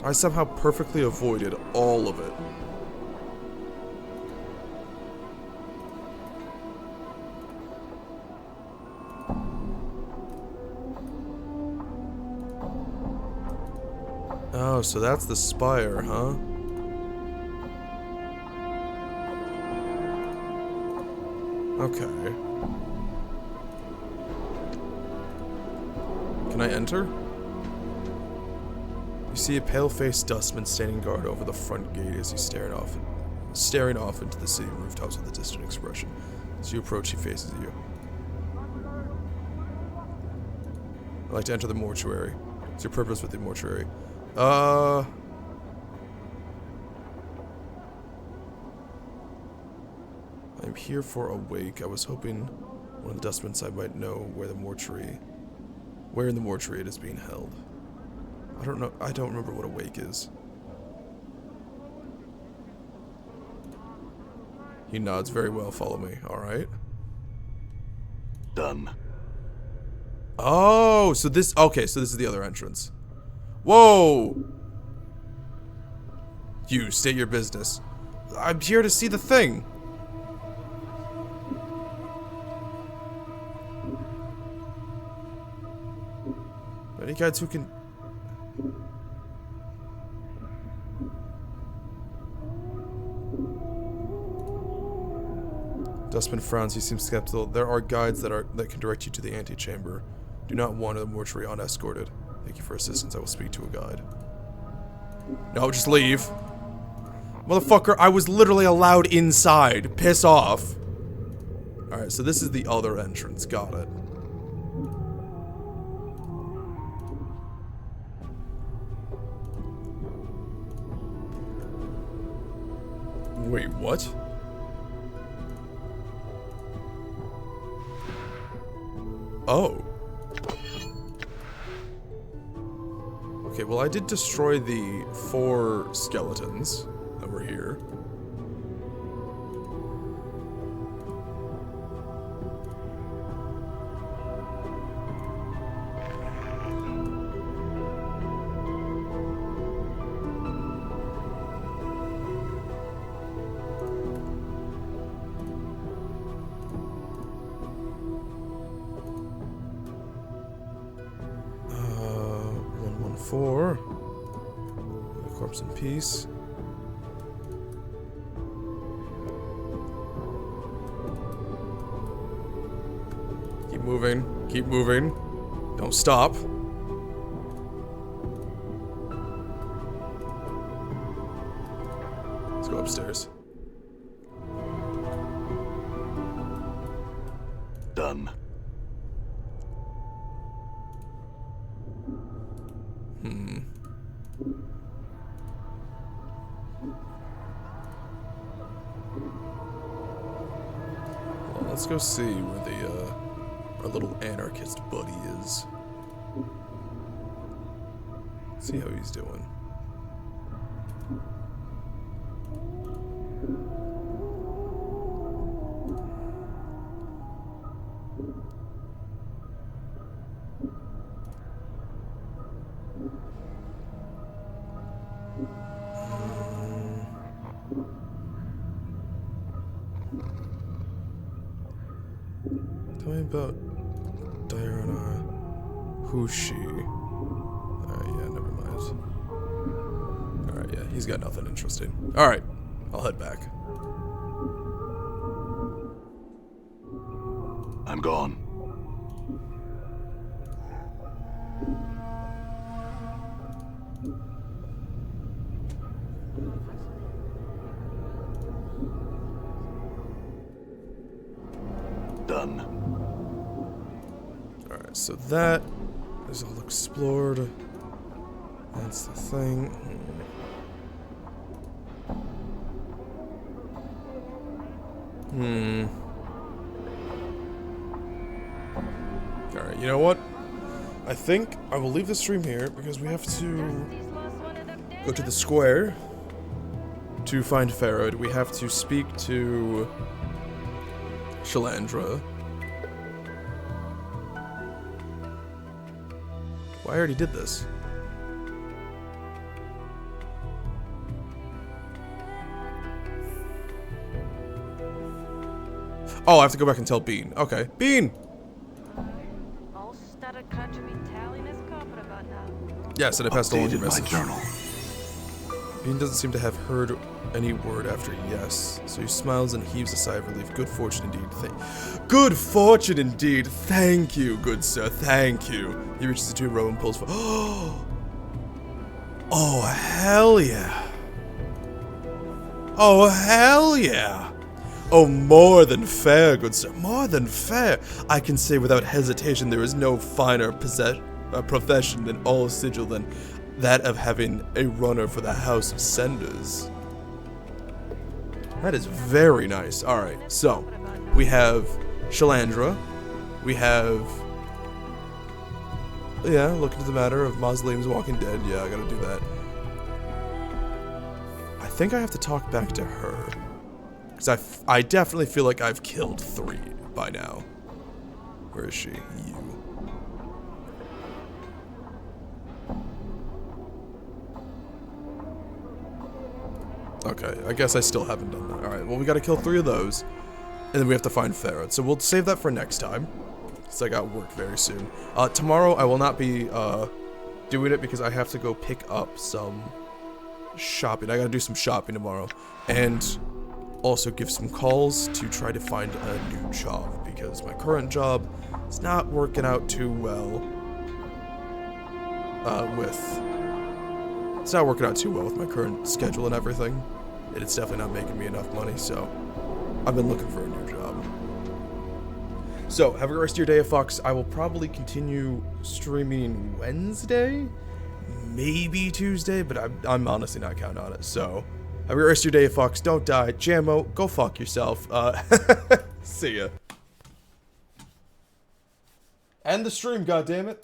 I somehow perfectly avoided all of it. Oh, so that's the spire, huh? Okay. Can I enter? You see a pale-faced dustman standing guard over the front gate as he's staring off into the city rooftops with a distant expression. As you approach, he faces you. I'd like to enter the mortuary. What's your purpose with the mortuary? I'm here for a wake. I was hoping one of the dustmen side might know where in the mortuary it is being held. I don't know. I don't remember what a wake is. He nods. Very well. Follow me. All right. Done. Oh, so this. Okay, so this is the other entrance. Whoa. You state your business. I'm here to see the thing. Any guys who can... Dustman frowns. He seems skeptical. There are guides that can direct you to the antechamber. Do not wander the mortuary unescorted. Thank you for assistance. I will speak to a guide. No, just leave. Motherfucker, I was literally allowed inside. Piss off. Alright, so this is the other entrance. Got it. Wait, what? Oh. Okay, well I did destroy the 4 skeletons that were here. The corpse in peace. Keep moving. Keep moving. Don't stop. Let's go upstairs. Done. Well, let's go see where our little anarchist buddy is. See how he's doing. Tell me about Diana. Who's she? Alright, yeah, never mind. Alright, yeah, he's got nothing interesting. Alright, I'll head back. I'm gone. Done. Alright, so that is all explored. That's the thing. Alright, you know what? I think I will leave the stream here because we have to go to the square to find Farad. We have to speak to Shalandra. Well, I already did this. Oh, I have to go back and tell Bean. Okay. Bean! Yes, and I passed along your Updated my message. journal. Bean doesn't seem to have heard any word after yes, so he smiles and heaves a sigh of relief. Good fortune indeed. Good fortune indeed. Thank you, good sir. Thank you. He reaches into a row and pulls for. Oh, hell yeah. Oh, hell yeah. Oh, more than fair, good sir. More than fair. I can say without hesitation there is no finer profession than all sigil than that of having a runner for the House of Senders. That is very nice. Alright, so we have Shalandra. We have... Yeah, look into the matter of Mausoleum's Walking Dead. Yeah, I gotta do that. I think I have to talk back to her. Because I definitely feel like I've killed 3 by now. Where is she? You. Okay, I guess I still haven't done that. Alright, well we gotta kill 3 of those. And then we have to find Farad. So we'll save that for next time. Because I got work very soon. Tomorrow I will not be doing it because I have to go pick up some shopping. I gotta do some shopping tomorrow. And also give some calls to try to find a new job. Because my current job is not working out too well. It's not working out too well with my current schedule and everything. And it's definitely not making me enough money, so I've been looking for a new job. So, have a great rest of your day, Fox. I will probably continue streaming Wednesday, maybe Tuesday, but I'm honestly not counting on it. So, have a great rest of your day, Fox. Don't die. Jammo, go fuck yourself. See ya. End the stream, goddammit.